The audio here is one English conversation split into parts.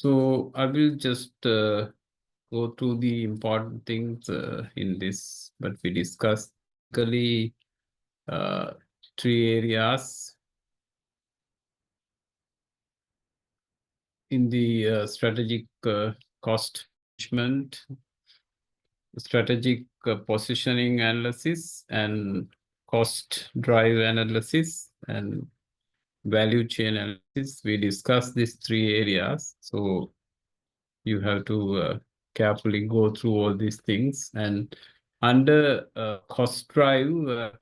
So I will just go through the important things in this, but we discussed basically three areas in the strategic cost management, strategic positioning analysis, and cost drive analysis, and value chain analysis. We discussed these three areas. So you have to carefully go through all these things. And under cost drive,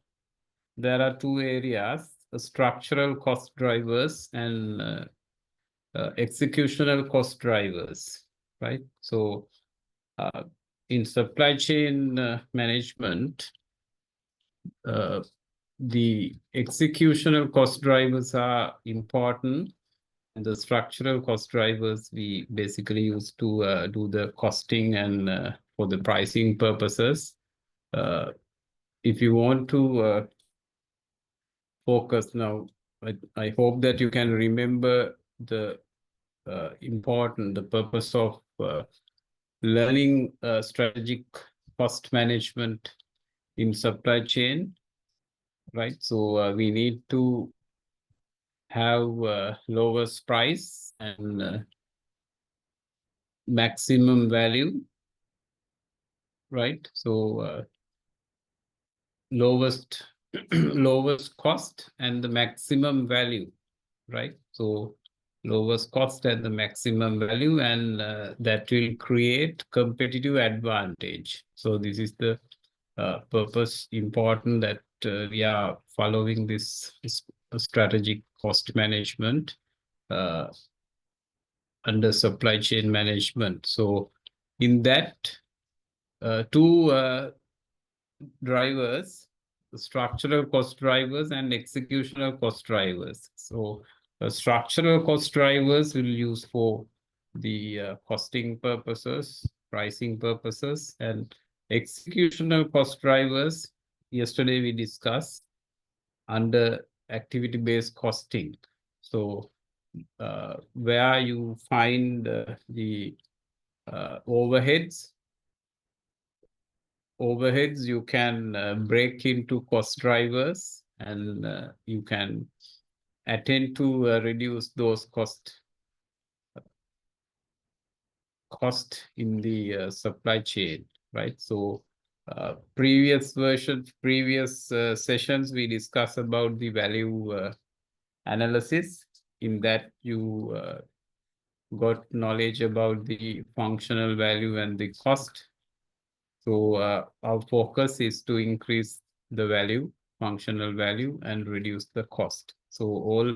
there are two areas, structural cost drivers and executional cost drivers, right? So in supply chain management, the executional cost drivers are important. And the structural cost drivers we basically use to do the costing and for the pricing purposes. If you want to focus now, I hope that you can remember the the purpose of learning strategic cost management in supply chain, right? So we need to have lowest price and maximum value, right? So lowest lowest cost and the maximum value, right? So lowest cost and the maximum value, and that will create competitive advantage. So this is the purpose important that we are following this strategic cost management under supply chain management. So in that two drivers, structural cost drivers and executional cost drivers. So structural cost drivers will use for the costing purposes, pricing purposes, and executional cost drivers. Yesterday we discussed under activity-based costing. So where you find the overheads you can break into cost drivers, and you can attend to reduce those cost in the supply chain, right? So previous sessions we discussed about the value analysis. In that you got knowledge about the functional value and the cost. So our focus is to increase the value, functional value, and reduce the cost. So all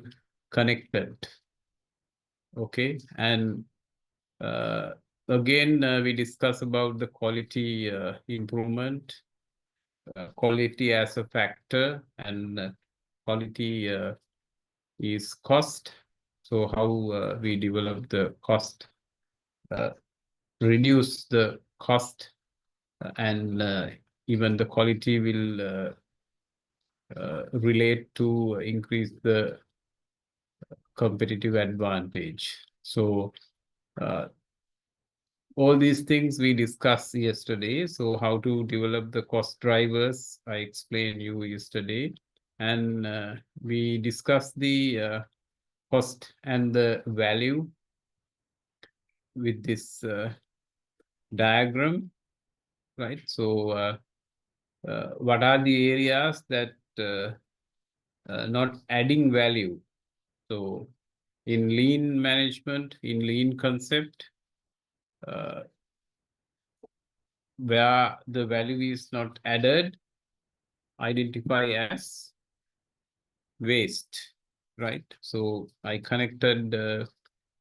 connected. Okay. And again, we discuss about the quality improvement, quality as a factor, and quality is cost. So how we develop the cost, reduce the cost, and even the quality will relate to increase the competitive advantage. So all these things we discussed yesterday. So how to develop the cost drivers, I explained you yesterday. And we discussed the cost and the value with this diagram, right? So what are the areas that not adding value? So in lean management, in lean concept, where the value is not added, identify as waste, right? So I connected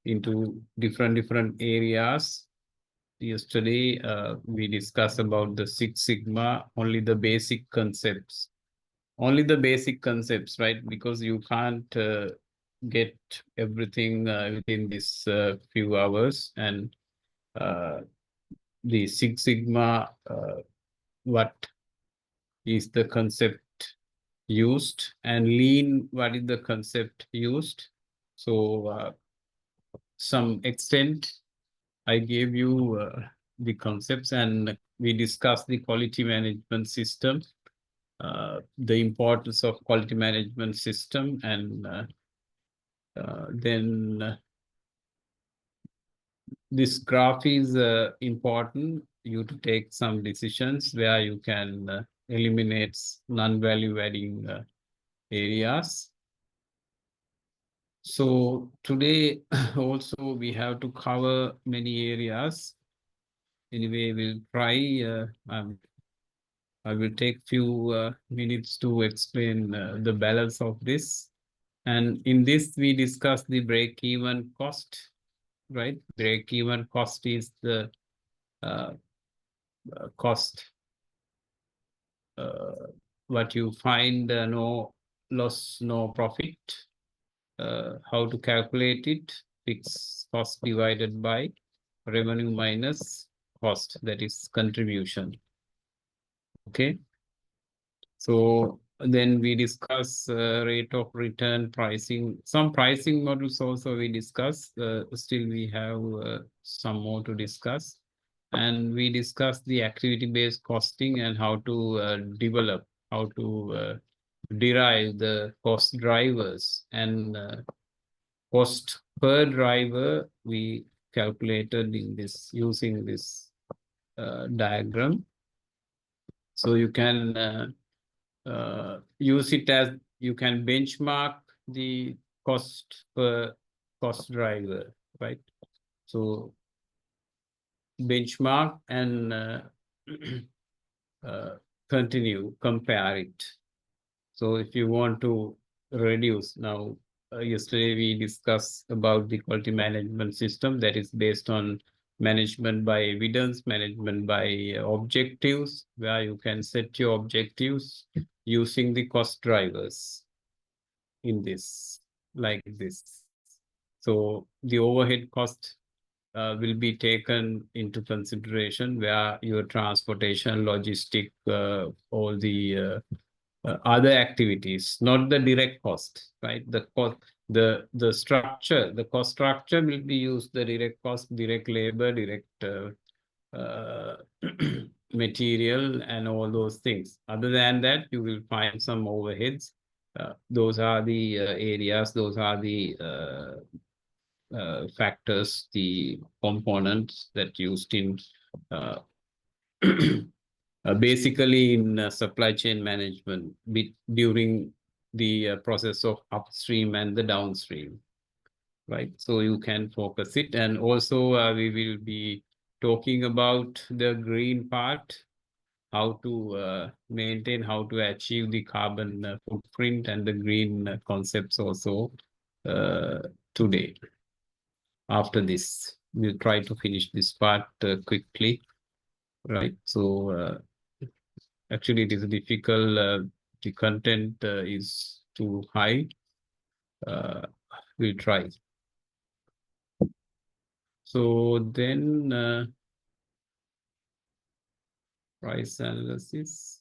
into different areas. Yesterday, we discussed about the Six Sigma, only the basic concepts. Only the basic concepts, right? Because you can't get everything within this few hours. And the Six Sigma, what is the concept used, and lean, what is the concept used? So some extent, I gave you the concepts, and we discussed the quality management system, the importance of quality management system, and then this graph is important you to take some decisions where you can eliminate non-value adding areas. So today also we have to cover many areas. Anyway, we'll try. I will take few minutes to explain the balance of this. And in this, we discuss the break-even cost, right? Break-even cost is the cost what you find no loss, no profit. How to calculate it? Fixed cost divided by revenue minus cost, that is contribution. Okay. So then we discuss rate of return pricing. Some pricing models also we discuss. Still we have some more to discuss. And we discuss the activity-based costing and how to develop, how to derive the cost drivers, and cost per driver we calculated in this using this diagram. So you can use it as you can benchmark the cost per cost driver, right? So benchmark and continue, compare it. So if you want to reduce now, yesterday we discussed about the quality management system that is based on management by evidence, management by objectives, where you can set your objectives using the cost drivers in this, like this. So the overhead cost will be taken into consideration, where your transportation, logistic, all the other activities, not the direct cost, right? The cost, the structure, the cost structure will be used, the direct cost, direct labor, direct material, and all those things. Other than that, you will find some overheads. Those are the areas, those are the factors, the components that used in basically in supply chain management during the process of upstream and the downstream, right? So you can focus it. And also we will be talking about the green part, how to maintain, how to achieve the carbon footprint and the green concepts also today. After this, we'll try to finish this part quickly, right? So actually it is difficult. The content is too high. We'll try. So then price analysis.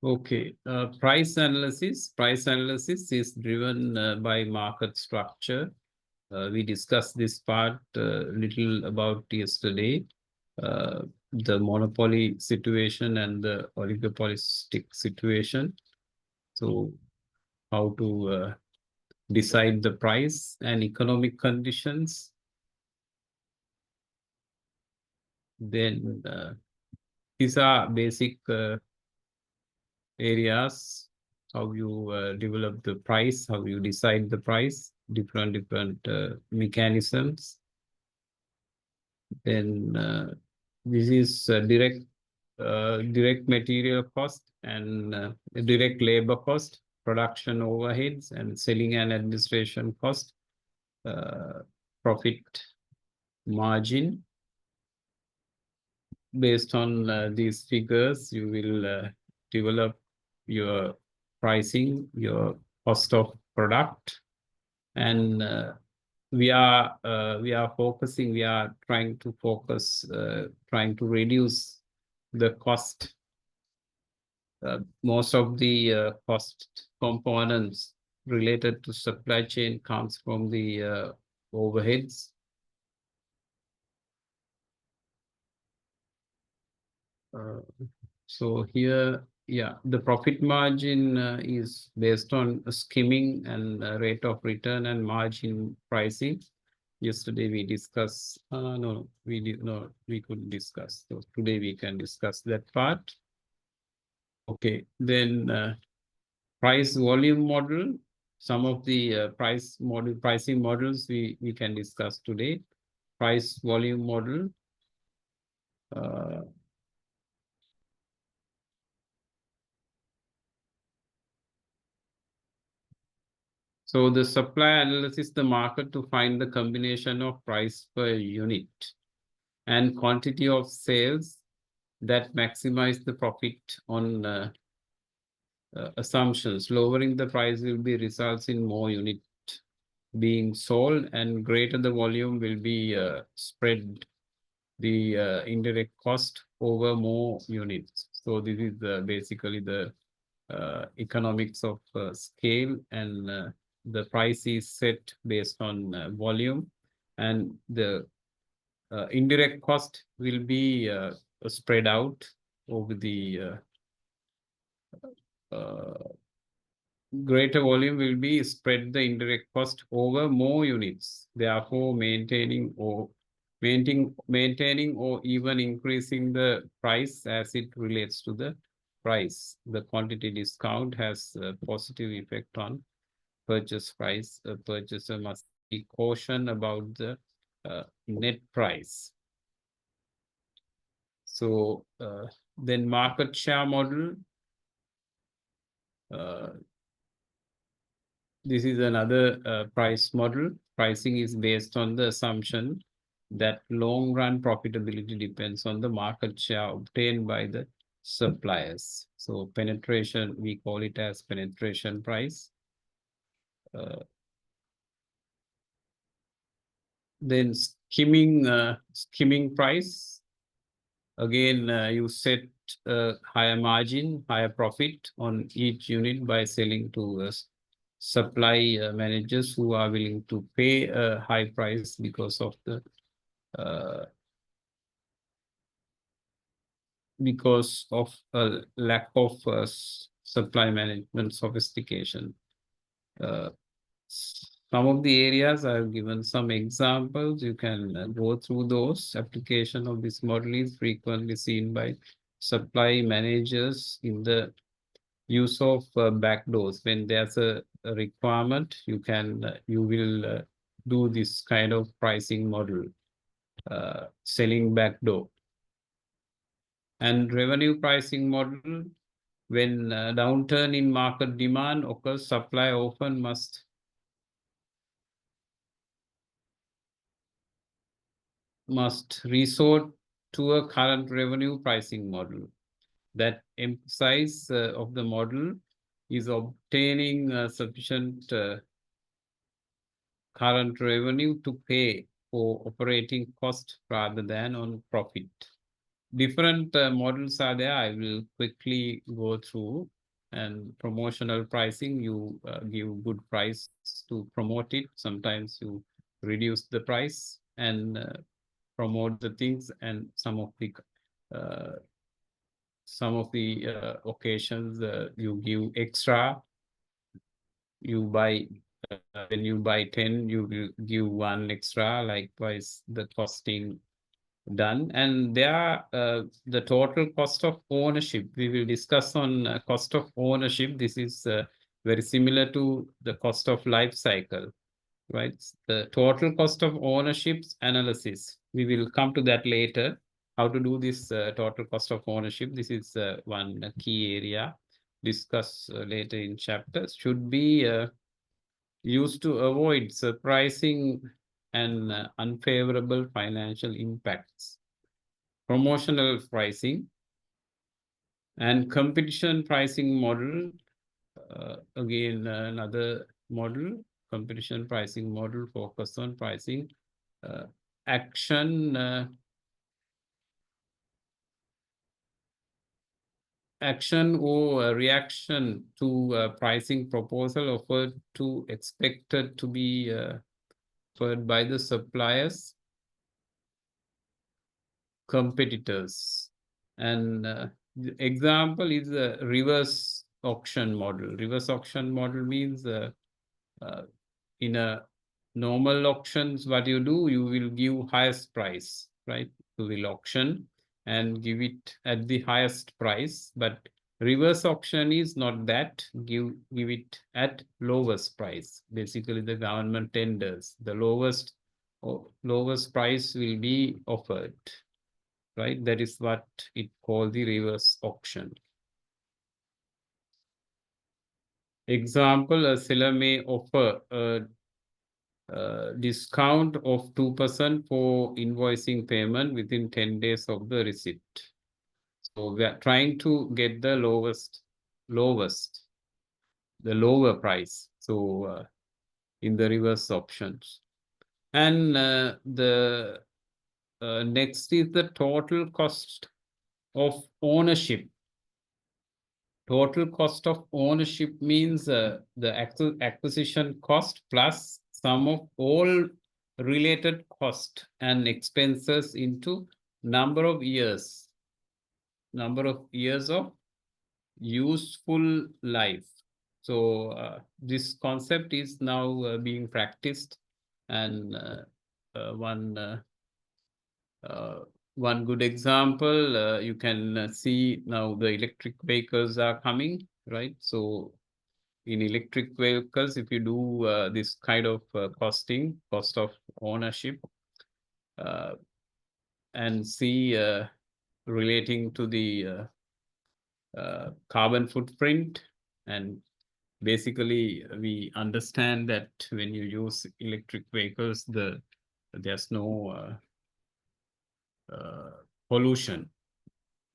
Okay, price analysis. Price analysis is driven by market structure. We discussed this part little about yesterday. The monopoly situation and the oligopolistic situation. So how to decide the price and economic conditions. Then these are basic areas, how you develop the price, how you decide the price, different mechanisms. Then this is direct material cost and direct labor cost, production overheads, and selling and administration cost. profit margin. Based on these figures, you will develop your pricing, your cost of product, and we are trying to focus, trying to reduce the cost. Most of the cost components related to supply chain comes from the overheads. So here, yeah, the profit margin is based on skimming and rate of return and margin pricing. Yesterday we discussed, no, we did not, we couldn't discuss. So today we can discuss that part. Okay, then price volume model. Some of the pricing models we can discuss today. Price volume model. So the supply analysis the market to find the combination of price per unit and quantity of sales that maximize the profit on assumptions. Lowering the price will be results in more unit being sold, and greater the volume will be spread the indirect cost over more units. So this is basically the economics of scale, and the price is set based on volume, and the indirect cost will be spread out over the greater volume will be spread the indirect cost over more units, therefore maintaining or even increasing the price as it relates to the price. The quantity discount has a positive effect on purchase price. A purchaser must be cautious about the net price. So then market share model. This is another price model. Pricing is based on the assumption that long-run profitability depends on the market share obtained by the suppliers. So penetration, we call it as penetration price. Then skimming price. Again, you set higher margin, higher profit on each unit by selling to supply managers who are willing to pay a high price because of the a lack of supply management sophistication. Some of the areas I've given some examples. You can go through those. Application of this model is frequently seen by supply managers in the use of backdoors. When there's a requirement, you will do this kind of pricing model, selling backdoor. And revenue pricing model, when downturn in market demand occurs, supply often must resort to a current revenue pricing model. That emphasis of the model is obtaining sufficient current revenue to pay for operating cost rather than on profit. Different models are there. I will quickly go through. And promotional pricing, you give good price to promote it. Sometimes you reduce the price and promote the things, and some of the occasions you give extra. You buy when you buy 10, you will give 1 extra. Likewise, the costing done. And there are the total cost of ownership. We will discuss on cost of ownership. This is very similar to the cost of life cycle, right? The total cost of ownership's analysis. We will come to that later. How to do this total cost of ownership. This is one key area. Discuss later in chapters. Should be used to avoid surprising and unfavorable financial impacts. Promotional pricing and competition pricing model, again another model, competition pricing model focus on pricing action or reaction to pricing proposal offered to expected to be offered by the suppliers, competitors. And the example is a reverse auction model. Reverse auction model means in a normal auctions, what you do, you will give highest price, right? You will auction and give it at the highest price. But reverse auction is not that. Give it at lowest price. Basically, the government tenders, the lowest price will be offered, right? That is what it called the reverse auction. Example, a seller may offer a discount of 2% for invoicing payment within 10 days of the receipt. So we are trying to get the the lower price. So in the reverse options. And the next is the total cost of ownership. Total cost of ownership means the acquisition cost plus sum of all related cost and expenses into number of years of useful life. So this concept is now being practiced, and one good example, you can see now the electric vehicles are coming, right? So in electric vehicles, if you do this kind of costing, cost of ownership, and see relating to the carbon footprint, and basically we understand that when you use electric vehicles, there's no pollution.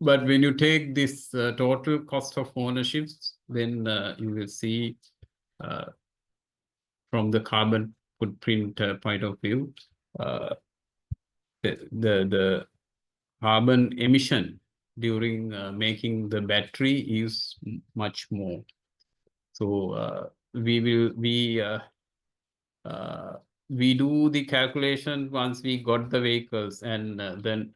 But when you take this total cost of ownership, then you will see from the carbon footprint point of view, the carbon emission during making the battery is much more. So we do the calculation once we got the vehicles, and then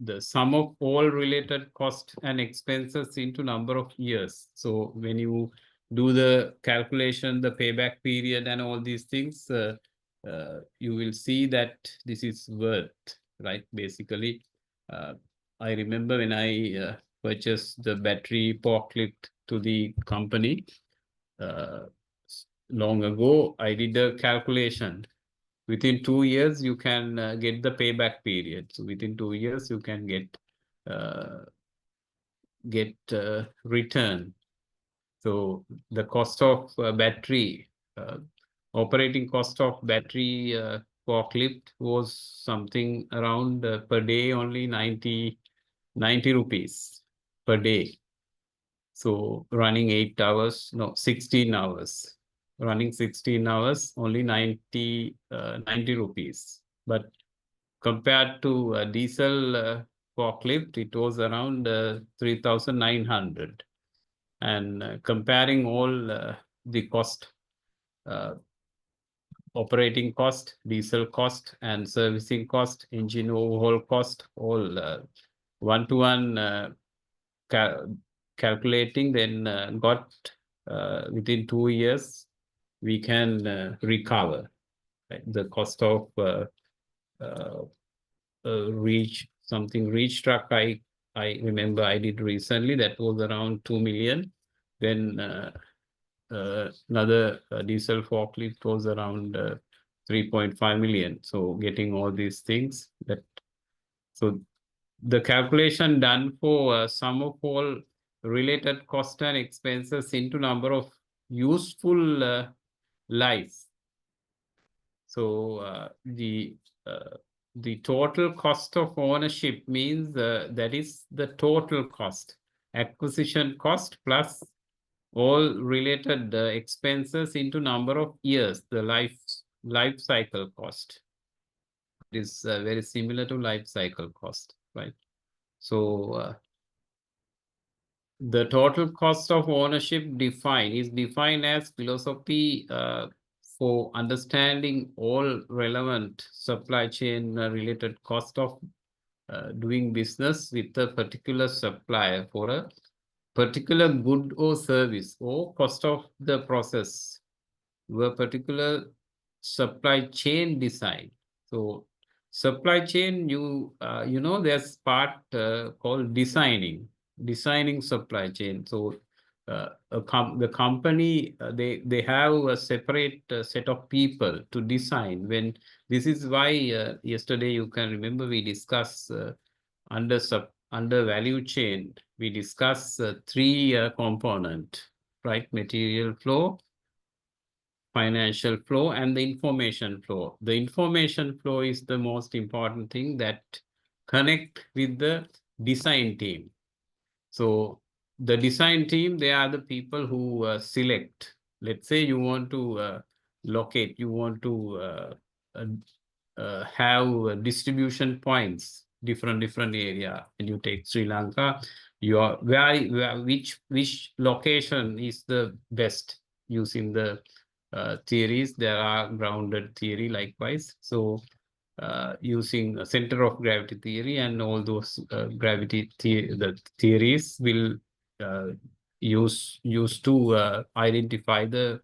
the sum of all related cost and expenses into number of years. So when you do the calculation, the payback period and all these things, you will see that this is worth, right? Basically, I remember when I purchased the battery forklift to the company long ago, I did a calculation. Within 2 years, you can get the payback period. So within 2 years, you can get return. So the cost of battery, operating cost of battery forklift was something around per day only 90 rupees per day. So running 8 hours, no, 16 hours. Running 16 hours, only 90 rupees. But compared to a diesel forklift, it was around 3,900. And comparing all the cost, operating cost, diesel cost, and servicing cost, engine overhaul cost, all one-to-one calculating, then got within 2 years, we can recover, right? The cost of reach truck, I remember I did recently, that was around 2 million. Then another diesel forklift was around 3.5 million. So getting all these things, so the calculation done for sum of all related cost and expenses into number of useful life. So the total cost of ownership means that is the total cost, acquisition cost plus all related expenses into number of years, the life cycle cost. It is very similar to life cycle cost, right? So the total cost of ownership is defined as philosophy for understanding all relevant supply chain related cost of doing business with a particular supplier for a particular good or service, or cost of the process were particular supply chain design. So supply chain, you know, there's part called designing supply chain. So the company, they have a separate set of people to design. When this is why yesterday you can remember we discussed under value chain, we discuss three component, right? Material flow, financial flow, and the information flow. The information flow is the most important thing that connect with the design team. So the design team, they are the people who select. Let's say you want to locate, you want to uh, have distribution points, different area. And you take Sri Lanka, which location is the best using the theories. There are grounded theory likewise. So using a center of gravity theory and all those the theories will uh, use to identify the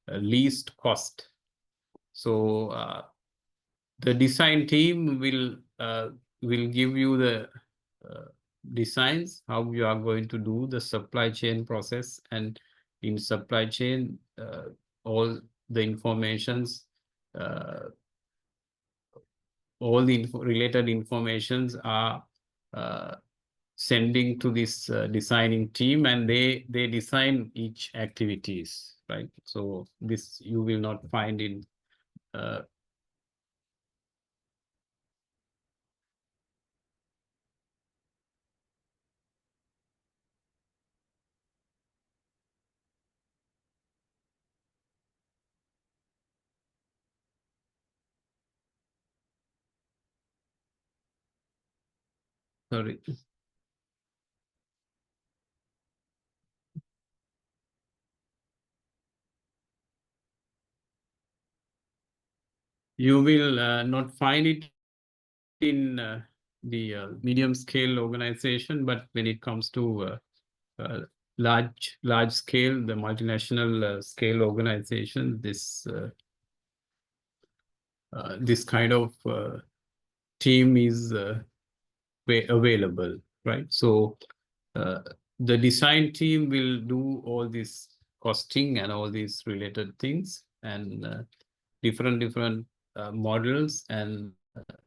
least cost. So the design team will give you the uh, designs, how you are going to do the supply chain process, and in supply chain all the informations, uh, all the related informations are uh, sending to this designing team, and they design each activities, right? So this you will not find in sorry, you will not find it in the medium scale organization, but when it comes to large scale, the multinational scale organization, this kind of team is available, right? So the design team will do all this costing and all these related things, and different models and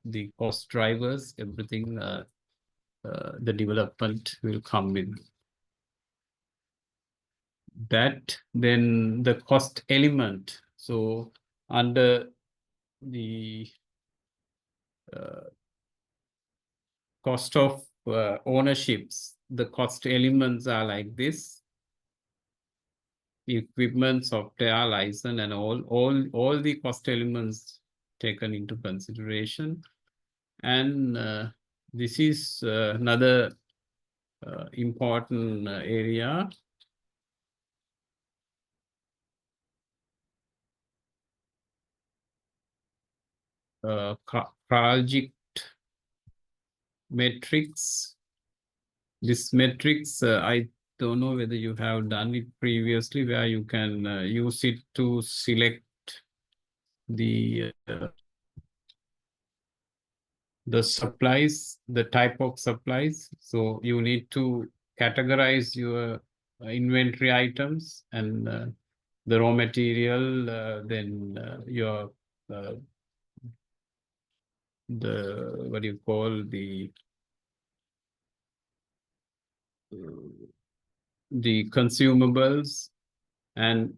the cost drivers, everything the development will come with that. Then the cost element. So under the cost of ownerships, the cost elements are like this: equipment, software, license, and all the cost elements taken into consideration. And this is another important area. Project metrics. This metrics, I don't know whether you have done it previously, where you can use it to select the supplies, the type of supplies. So you need to categorize your inventory items and the raw material, then your the what do you call the consumables, and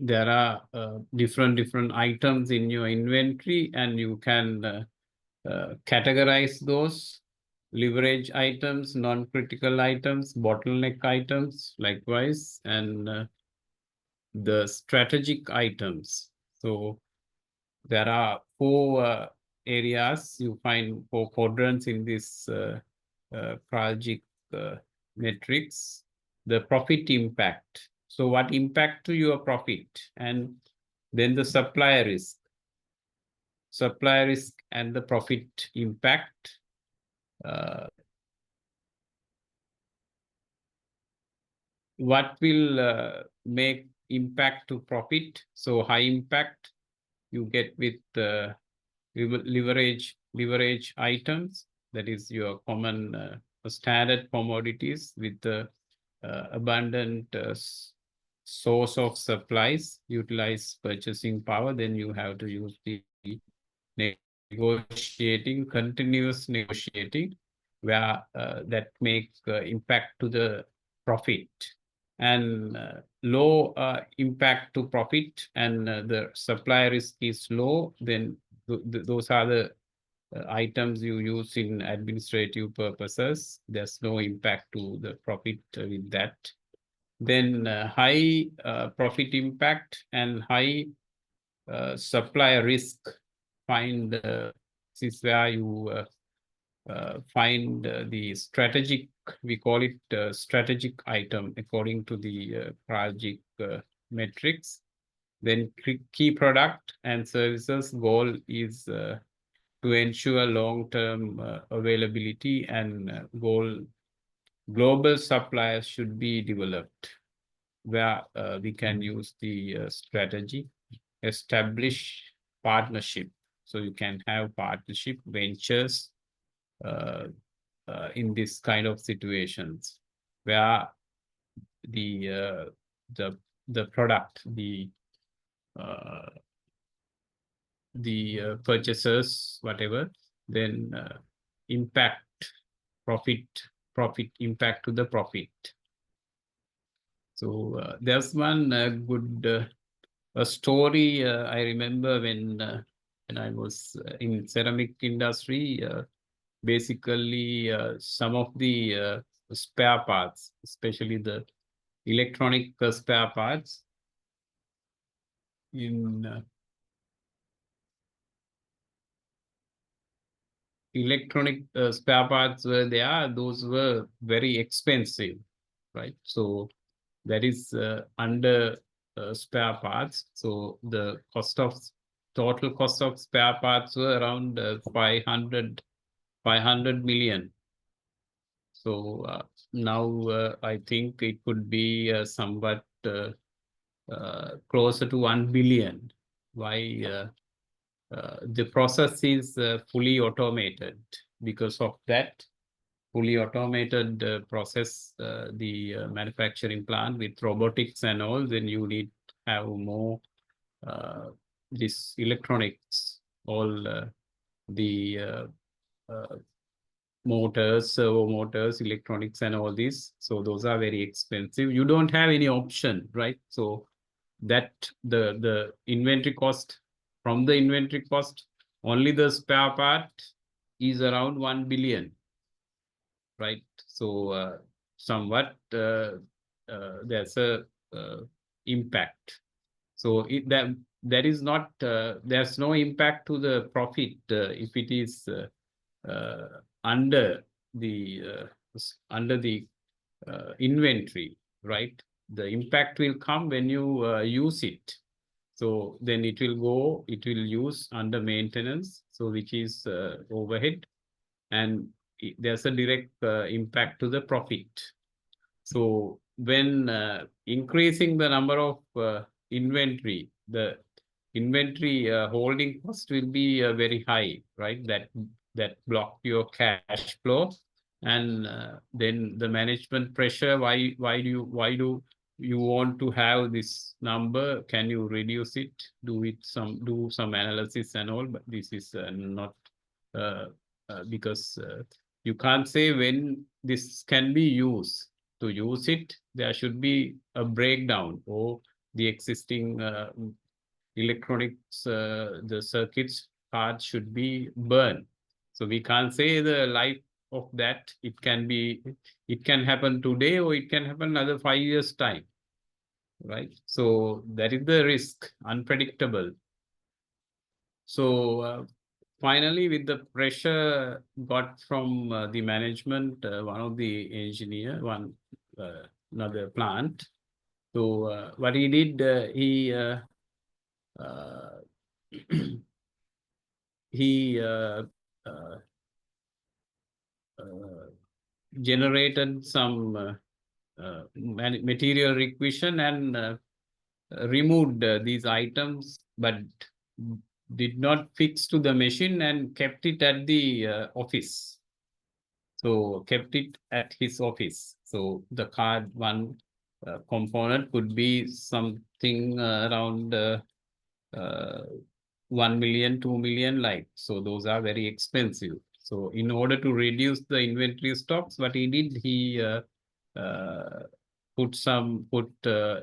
there are different items in your inventory, and you can categorize those: leverage items, non-critical items, bottleneck items, likewise, and the strategic items. So there are four areas. You find four quadrants in this Krajik matrix. The profit impact. So what impact to your profit? And then the supplier risk and the profit impact. What will make impact to profit? So high impact you get with leverage items. That is your common standard commodities with the abundant source of supplies, utilize purchasing power. Then you have to use the continuous negotiating, where that make impact to the profit. And low impact to profit, and the supply risk is low, then those are the items you use in administrative purposes. There's no impact to the profit with that. Then high profit impact and high supply risk. Find this is where you find the strategic, we call it strategic item according to the Krajik matrix. Then key product and services goal is to ensure long-term availability, and global suppliers should be developed, where we can use the strategy, establish partnership. So you can have partnership ventures in this kind of situations, where the product, the purchasers, whatever, then impact profit impact to the profit. So there's one good a story I remember when I was in ceramic industry. Basically, some of the spare parts, especially the electronic spare parts in electronic spare parts were there, those were very expensive, right? So that is under spare parts. So the total cost of spare parts were around 500 million. So now I think it could be somewhat closer to 1 billion. Why? The process is fully automated. Because of that fully automated process, the manufacturing plant with robotics and all, then you need to have more this electronics, all the motors, servo motors, electronics, and all this. So those are very expensive. You don't have any option, right? So that the inventory cost, from the inventory cost, only the spare part is around 1 billion, right? So somewhat there's a impact. So that is not there's no impact to the profit if it is under the inventory, right? The impact will come when you use it. So then it will use under maintenance, so which is overhead, and there's a direct impact to the profit. So when increasing the number of inventory, the inventory holding cost will be very high, right? That block your cash flow, and then the management pressure. Why do you want to have this number? Can you reduce it? Do some analysis and all, but this is not because you can't say when this can be used. To use it, there should be a breakdown, or the existing electronics, the circuits cards should be burned. So we can't say the life of that. It can happen today or it can happen another 5 years time, right? So that is the risk, unpredictable. So finally, with the pressure got from the management, one of the engineer, another plant. So what he did, uh, he generated some material requisition and removed these items, but did not fix to the machine and kept it at the office. So kept it at his office. So the card one component could be something around 1 million, 2 million, like, so those are very expensive. So in order to reduce the inventory stocks, what he did, he put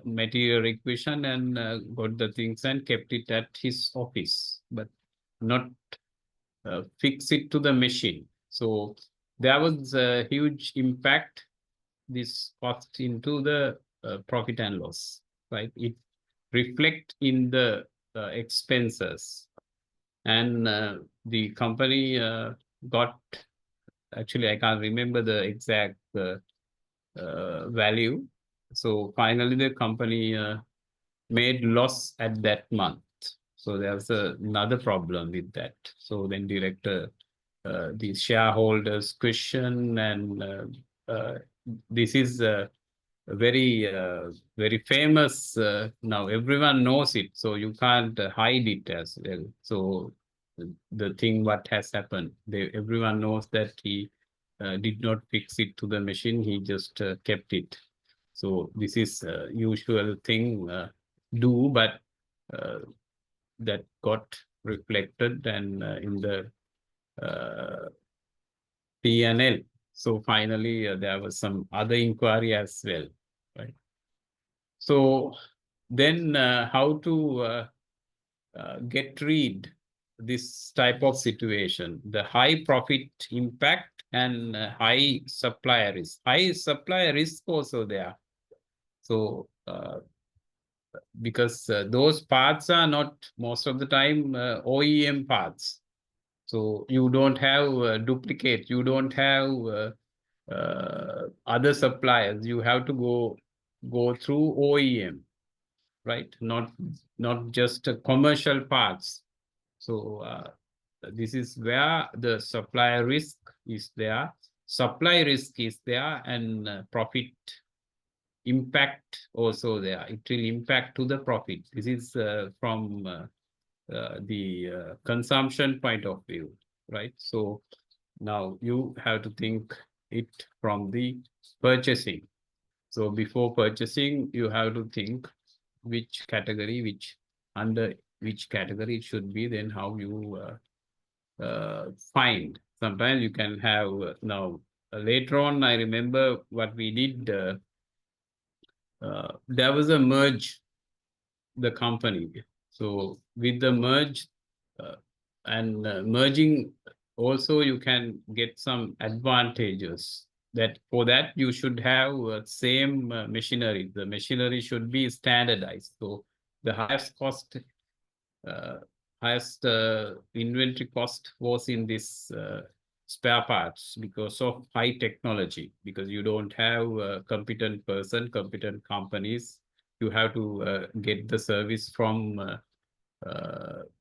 material requisition and got the things and kept it at his office, but not fix it to the machine. So there was a huge impact, this cost into the profit and loss, right? It reflect in the expenses, and the company got, actually I can't remember the exact value. So finally the company made loss at that month. So there's another problem with that. So then director, the shareholders question, and this is very famous now. Everyone knows it, so you can't hide it as well. So the thing what has happened, everyone knows that he did not fix it to the machine. He just kept it. So this is usual thing do, but that got reflected and in the P&L. So finally, there was some other inquiry as well, right? So then how to get rid this type of situation, the high profit impact and high supplier risk. High supplier risk also there. So because those parts are not most of the time OEM parts. So you don't have duplicate, you don't have other suppliers. You have to go through OEM, right? Not just commercial parts. So this is where the supplier risk is there, supply risk is there, and profit impact also there. It will impact to the profit. This is from the consumption point of view, right? So now you have to think it from the purchasing. So before purchasing, you have to think which category, under which category it should be, then how you find. Sometimes you can have now later on, I remember what we did. There was a merge, the company. So with the merge and merging, also you can get some advantages. That for that you should have same machinery. The machinery should be standardized. So the highest inventory cost was in this spare parts because of high technology, because you don't have a competent person, competent companies. You have to get the service from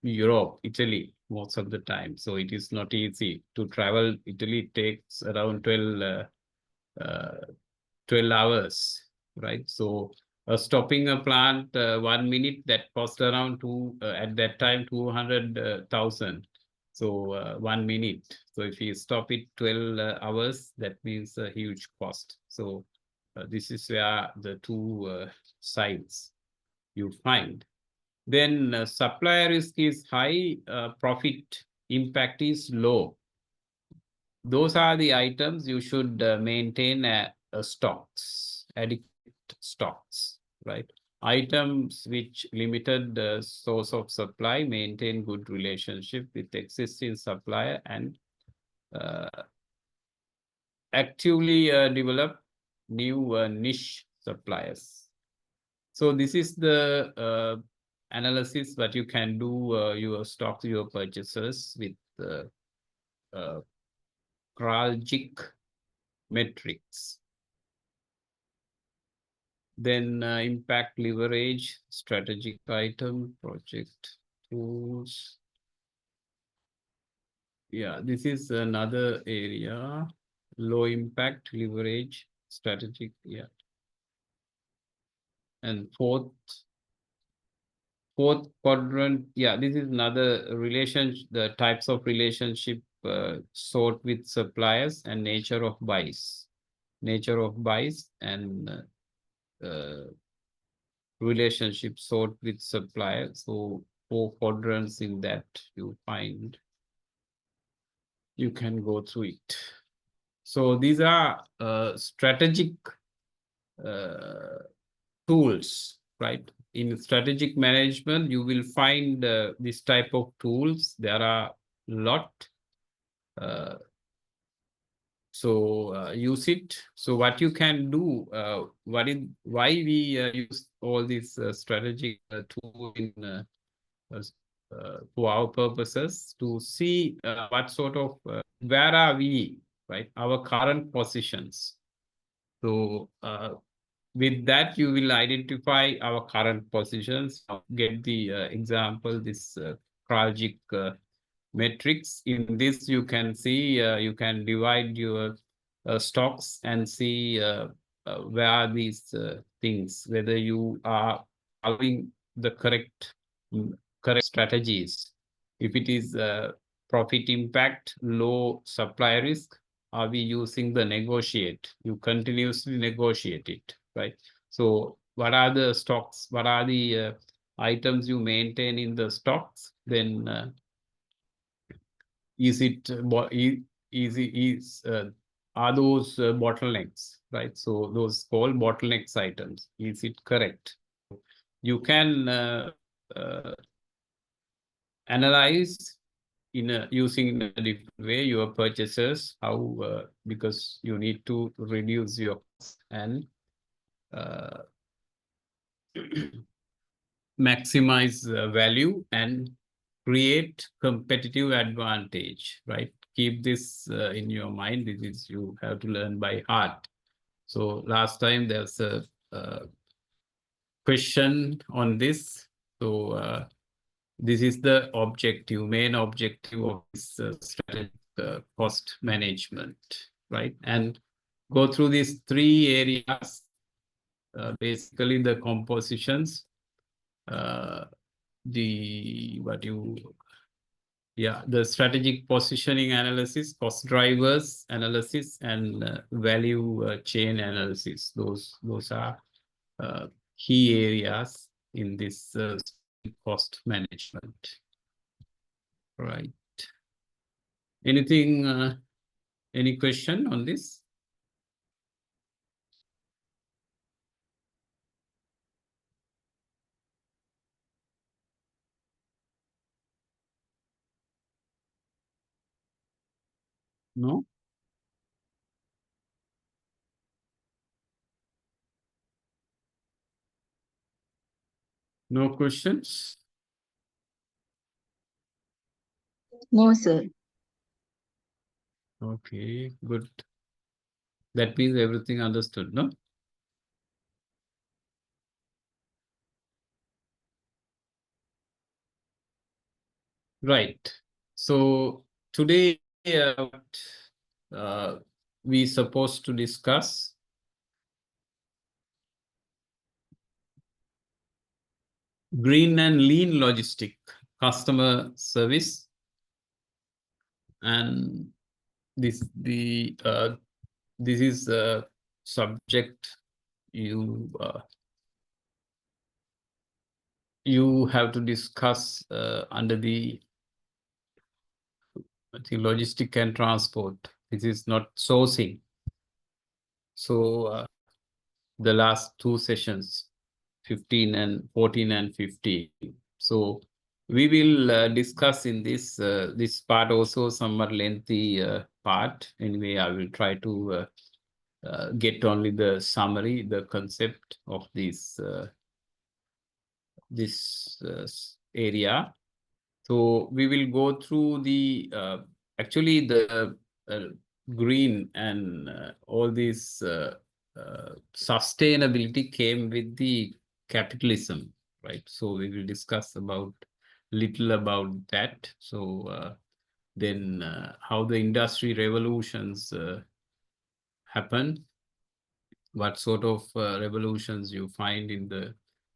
Europe, Italy, most of the time. So it is not easy to travel. Italy takes around 12 hours, right? So stopping a plant 1 minute, that cost around at that time 200,000. So 1 minute. So if you stop it 12 hours, that means a huge cost. So this is where the two sides you find. Then supplier risk is high, profit impact is low. Those are the items you should maintain stocks, adequate stocks, right? items which limited source of supply maintain good relationship with existing supplier and actively develop new niche suppliers. So this is the analysis that you can do your stock, your purchases with Kraljic metrics. Then impact leverage, strategic item, project tools. Yeah, this is another area. Low impact leverage, strategic. Yeah. And fourth quadrant. Yeah, this is another relationship, the types of relationship sought with suppliers and nature of buys. Nature of buys and relationship sought with suppliers. So 4 quadrants in that you find. You can go through it. So these are strategic tools, right? In strategic management, you will find this type of tools. There are a lot. So use it. So what you can do, why we use all these strategic tools in for our purposes to see what sort of where are we, right? Our current positions. So with that, you will identify our current positions. Get the example, this Kraljic metrics. In this, you can see, you can divide your stocks and see where are these things, whether you are following the correct strategies. If it is profit impact, low supply risk, are we using the negotiate? You continuously negotiate it, right? So what are the stocks? What are the items you maintain in the stocks? Then is it are those bottlenecks, right? So those called bottlenecks items. Is it correct? You can analyze using in a different way your purchases, how because you need to reduce your costs and maximize value and create competitive advantage, right? Keep this in your mind. This is you have to learn by heart. So last time there's a question on this. So this is the objective, main objective of this strategic cost management, right? And go through these 3 areas, basically the compositions, the strategic positioning analysis, cost drivers analysis, and value chain analysis. Those are key areas in this cost management. Right. Anything, any question on this? No? No questions? No, sir. Okay, good. That means everything understood, no? Right. So today we supposed to discuss green and lean logistic customer service, and this is a subject you you have to discuss under the logistic and transport. This is not sourcing. So the last 2 sessions 14 and 15. So we will discuss in this part also somewhat lengthy part. Anyway, I will try to get only the summary, the concept of this area. So we will go through the actually the green and all this sustainability came with the capitalism, right? So we will discuss about little about that. So then how the industry revolutions happen, what sort of revolutions you find in the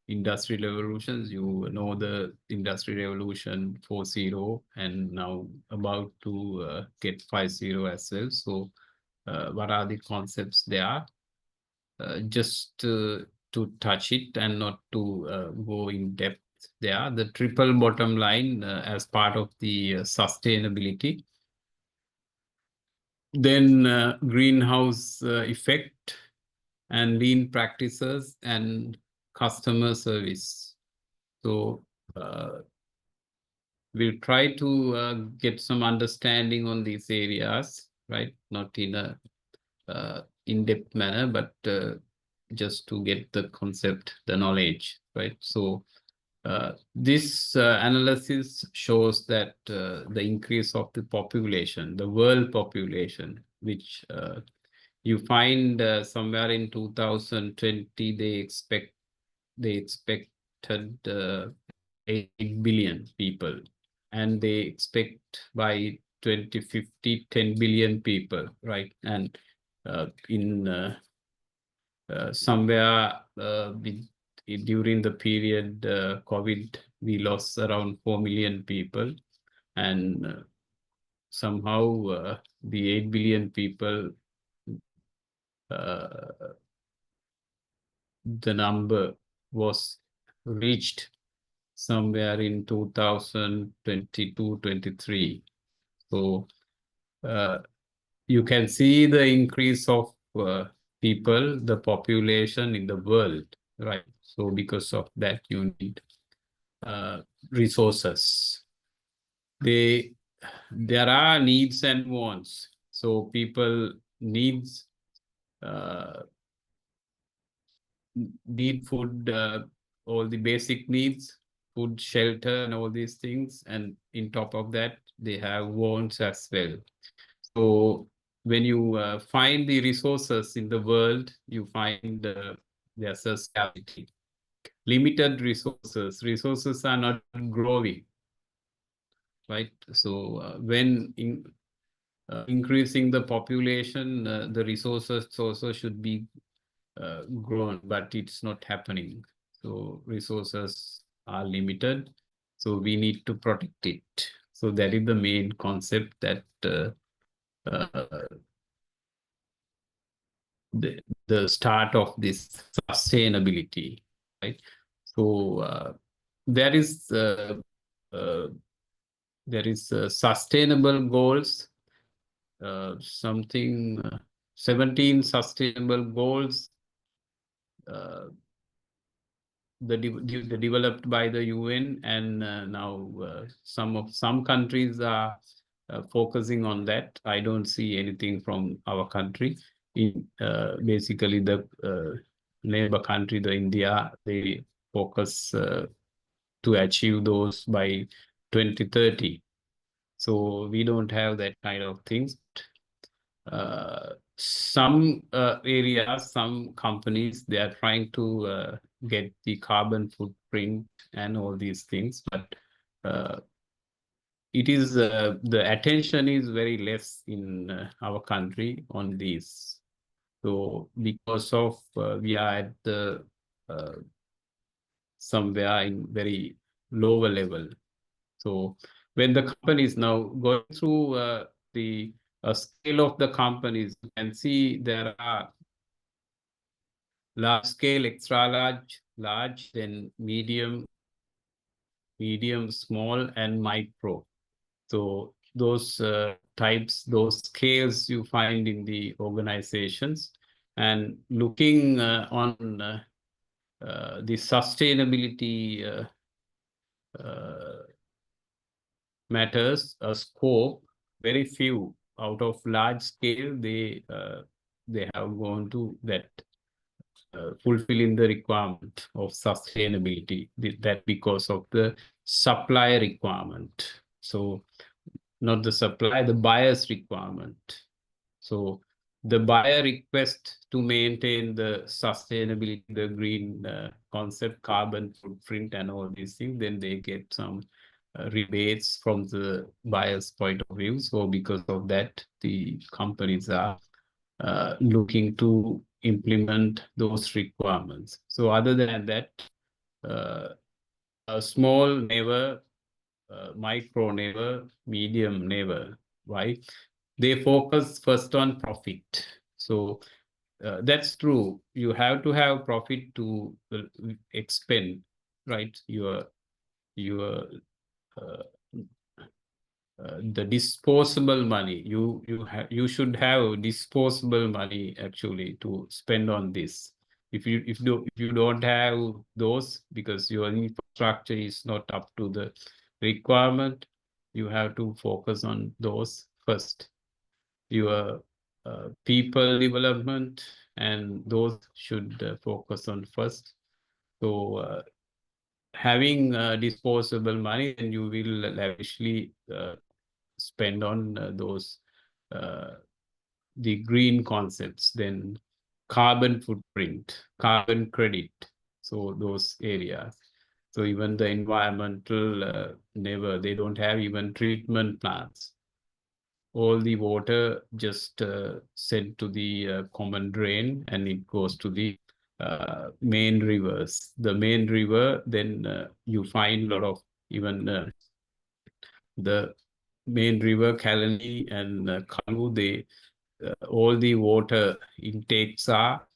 industrial revolutions. You know the industrial revolution 4.0 and now about to get 5.0 as well. So what are the concepts there? Just to touch it and not to go in depth there. The triple bottom line as part of the sustainability. Then greenhouse effect and lean practices and customer service. So we'll try to get some understanding on these areas, right? Not in a in-depth manner, but just to get the concept, the knowledge, right? So this analysis shows that the increase of the population, the world population, which you find somewhere in 2020, they expected 8 billion people, and they expect by 2050 10 billion people, right? And in somewhere during the period COVID, we lost around 4 million people, and somehow the 8 billion people, the number was reached somewhere in 2022-23. So you can see the increase of people, the population in the world, right? So because of that, you need resources. There are needs and wants. So people need food, all the basic needs, food, shelter, and all these things. And in top of that, they have wants as well. So when you find the resources in the world, you find there's a scarcity. Limited resources. Resources are not growing, right? So when increasing the population, the resources also should be grown, but it's not happening. So resources are limited. So we need to protect it. So that is the main concept that the start of this sustainability, right? So there is sustainable goals, 17 sustainable goals, the developed by the UN, and now some countries are focusing on that. I don't see anything from our country. In basically the neighbor country, the India, they focus to achieve those by 2030. So we don't have that kind of things. Some areas, some companies, they are trying to get the carbon footprint and all these things, but it is the attention is very less in our country on this. So because of we are at the somewhere in very lower level. So when the company is now going through the scale of the companies, you can see there are large scale, extra large, then medium, small, and micro. So those types, those scales you find in the organizations. And looking on the sustainability matters, a scope, very few out of large scale, they have gone to that fulfilling the requirement of sustainability, that because of the supply requirement. So not the supply, the buyer's requirement. So the buyer request to maintain the sustainability, the green concept, carbon footprint and all these things, then they get some rebates from the buyer's point of view. So because of that, the companies are looking to implement those requirements. So other than that, a small never, micro never, medium never. Why? They focus first on profit. So that's true. You have to have profit to expend, right? Your the disposable money. You should have disposable money actually to spend on this. If you don't have those because your infrastructure is not up to the requirement, you have to focus on those first. Your people development and those should focus on first. So having disposable money, then you will lavishly spend on those the green concepts, then carbon footprint, carbon credit, so those areas. So even the environmental they don't have even treatment plants. All the water just sent to the common drain and it goes to the main rivers. The main river, then you find a lot of even the main river, Kalani and Kalu, all the water intakes are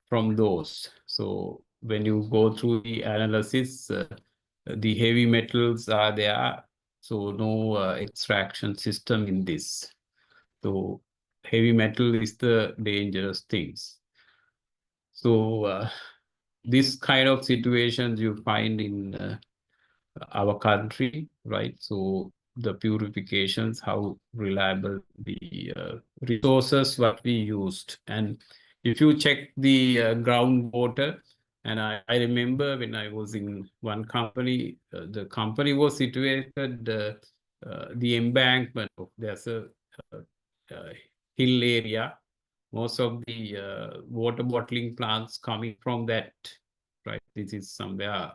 from those. So when you go through the analysis, the heavy metals are there, so no extraction system in this. So heavy metal is the dangerous things. So this kind of situations you find in our country, right? So the purifications, how reliable the resources what we used. And if you check the groundwater, and I remember when I was in one company, the company was situated the embankment of, there's a hill area. Most of the water bottling plants coming from that, right? This is somewhere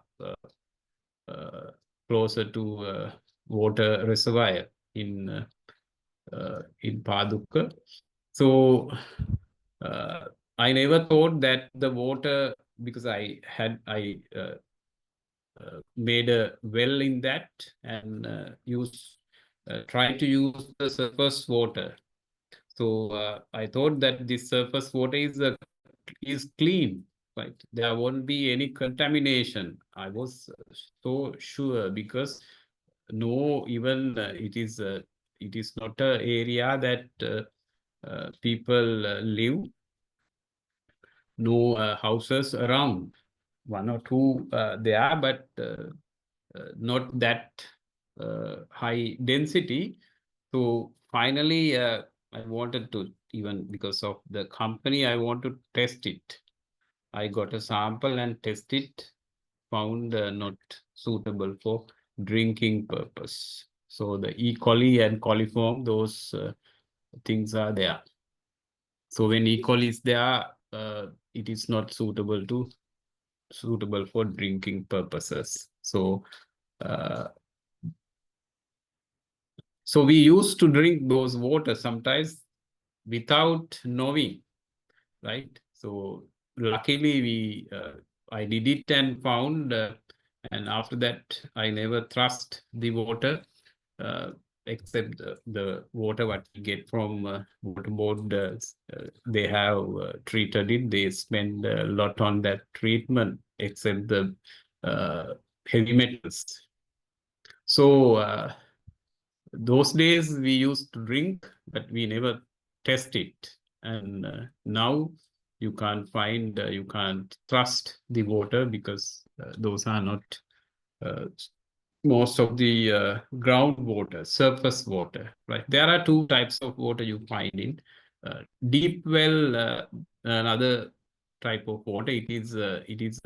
closer to water reservoir in Paduka. So I never thought that the water, because I made a well in that and try to use the surface water. So I thought that this surface water is clean, right? There won't be any contamination. I was so sure because no, even it is not a area that people live. No houses around. One or two there, but not that high density. So finally, I wanted to, even because of the company, I want to test it. I got a sample and test it, found not suitable for drinking purpose. So the E. coli and coliform, those things are there. So when E. coli is there, it is not suitable for drinking purposes. Uh, so we used to drink those water sometimes without knowing, right? So luckily I did it and found, and after that I never trust the water uh, except the water what we get from water board. They have treated it. They spend a lot on that treatment, except the heavy metals. So those days we used to drink, but we never test it. And now you can't find, you can't trust the water because those are not most of the groundwater, surface water, right? There are two types of water you find in deep well, another type of water. It is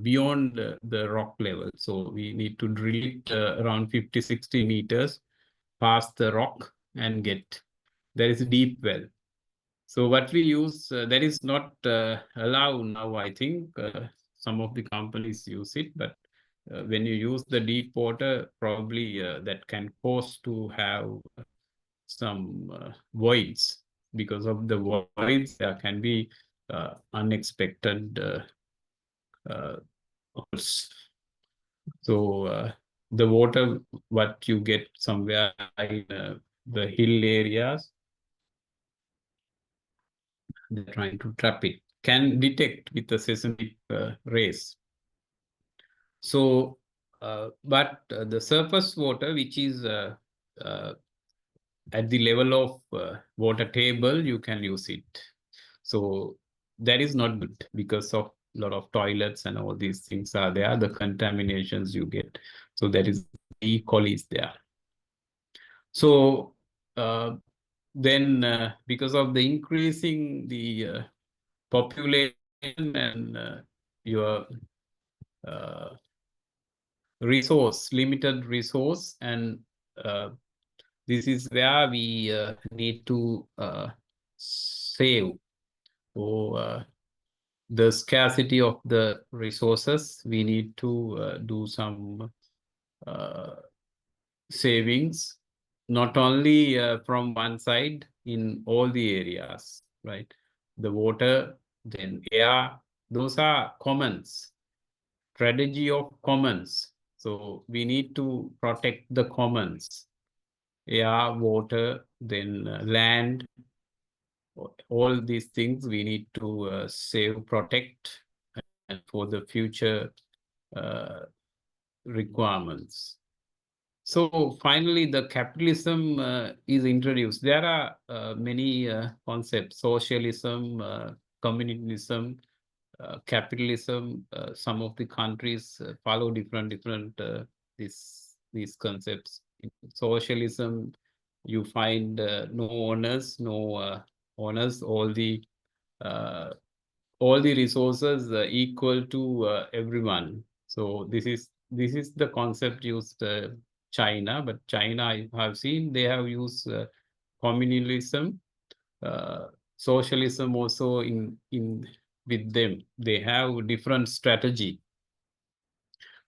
beyond the rock level. So we need to drill it around 50-60 meters past the rock and get, there is a deep well. So what we use, that is not allowed now, I think. Some of the companies use it, but when you use the deep water, probably that can cause to have some voids. Because of the voids, there can be unexpected holes. So the water, what you get somewhere in the hill areas, they're trying to trap it, can detect with the seismic rays. So, but the surface water, which is at the level of water table, you can use it. So that is not good because of a lot of toilets and all these things are there, the contaminations you get. So that is E. coli is there. So then because of the increasing the population and your resource, limited resource, and this is where we need to save or the scarcity of the resources. We need to do some savings, not only from one side, in all the areas, right? The water, then air, those are commons, strategy of commons. So we need to protect the commons, air, water, then land, all these things we need to save, protect, and for the future requirements. So finally, the capitalism is introduced. There are many concepts: socialism, communism, capitalism. Some of the countries follow different these concepts. In socialism, you find no owners, uh, all the resources equal to everyone. So this is the concept used China, but China, I have seen they have used communalism, uh, socialism also in with them. They have different strategy.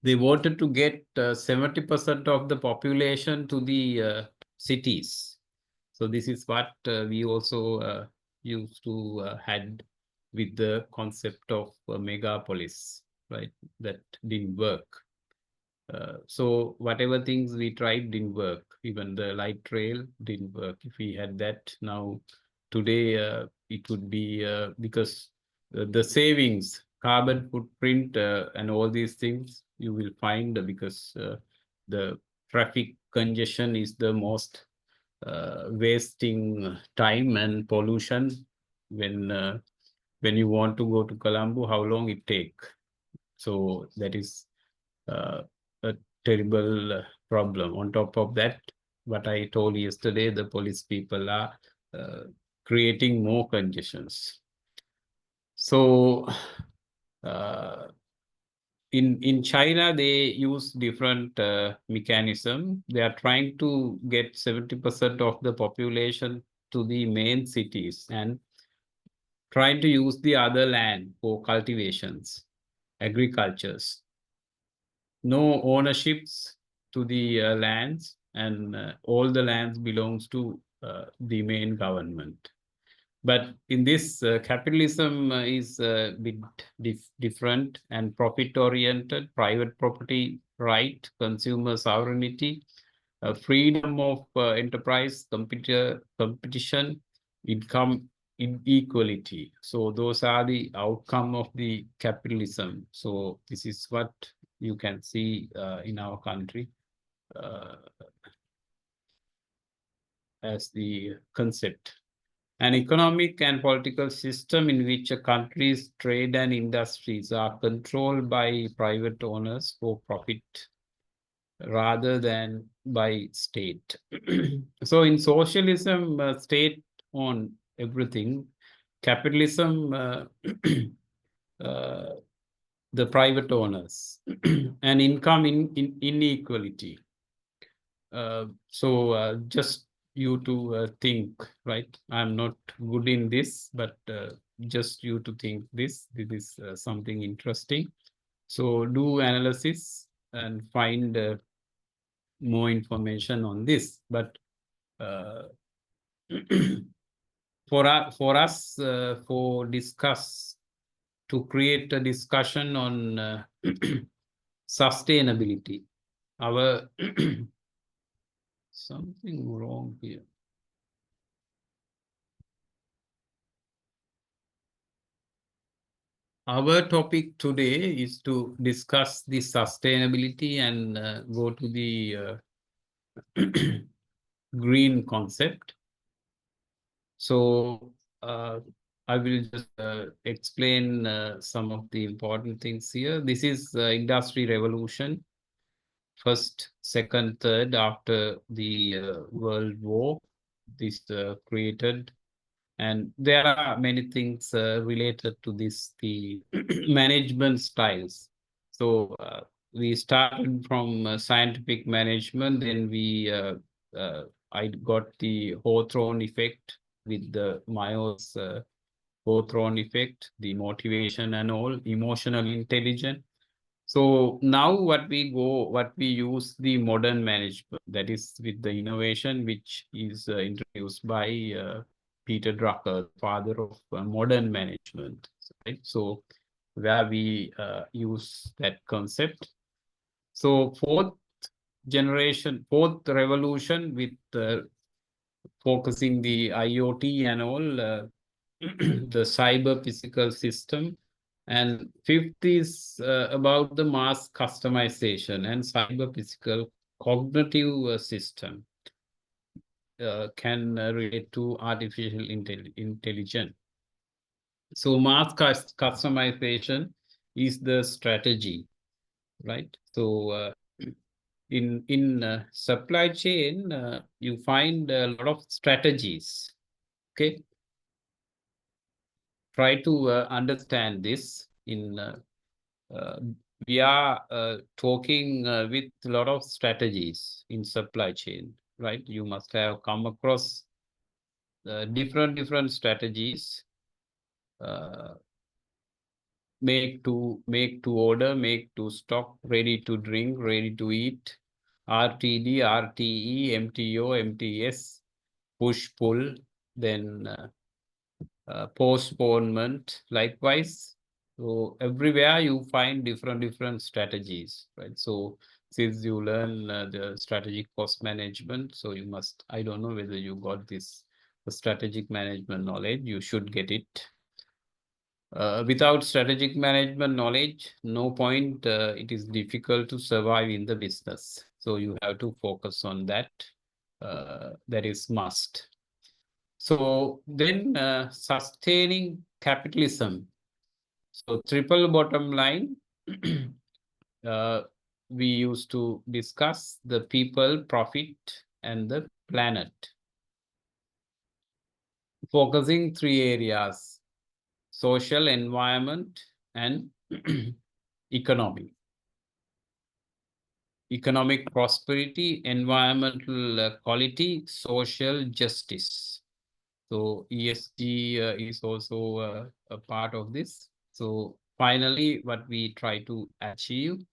They wanted to get 70% of the population to the cities. So this is what we also used to had with the concept of megapolis, right? That didn't work. So whatever things we tried didn't work. Even the light rail didn't work. If we had that now, today it would be because the savings, carbon footprint, and all these things you will find because the traffic congestion is the most wasting time and pollution. When you want to go to Colombo, how long it take? So that is a terrible problem. On top of that, what I told yesterday, the police people are creating more congestions. So in China, they use different mechanism. They are trying to get 70% of the population to the main cities and trying to use the other land for cultivations, agricultures. No ownerships to the lands, and all the lands belongs to the main government. But in this, capitalism is a bit different and profit-oriented, private property right, consumer sovereignty, freedom of enterprise, competition, income inequality. So those are the outcome of the capitalism. So this is what you can see in our country as the concept. An economic and political system in which a country's trade and industries are controlled by private owners for profit rather than by state. So in socialism, state own everything. Capitalism, uh, the private owners, and income inequality. So just you to think, right? I'm not good in this, but just you to think this. This is something interesting. So do analysis and find more information on this. But uh, for us for discuss to create a discussion on sustainability. Our something wrong here. Our topic today is to discuss the sustainability and go to the green concept. So I will just explain some of the important things here. This is industry revolution, first, second, third after the World War. This created, and there are many things related to this, the management styles. So we started from scientific management, then I got the Hawthorne effect with the Mayo's Hawthorne effect, the motivation and all, emotional intelligence. So now what we use the modern management, that is with the innovation which is introduced by Peter Drucker, father of modern management, right? So where we use that concept. So fourth revolution with focusing the IoT and all, the cyber physical system. And fifth is about the mass customization and cyber physical cognitive system can relate to artificial intelligence. So mass customization is the strategy, right? So in supply chain, you find a lot of strategies. Okay, try to understand this. We are talking with a lot of strategies in supply chain, right? You must have come across different strategies. Uh, make to order, make to stock, ready to drink, ready to eat, RTD, RTE, MTO, MTS, push pull, then postponement likewise. So everywhere you find different strategies, right? So since you learn the strategic cost management, so you must, I don't know whether you got this strategic management knowledge, you should get it. Without strategic management knowledge, no point, it is difficult to survive in the business. So you have to focus on that. That is must. So then sustaining capitalism. So triple bottom line, we used to discuss the people, profit, and the planet. Focusing three areas: social, environment, and economy. Economic prosperity, environmental quality, social justice. So ESG is also a part of this. So finally, what we try to achieve,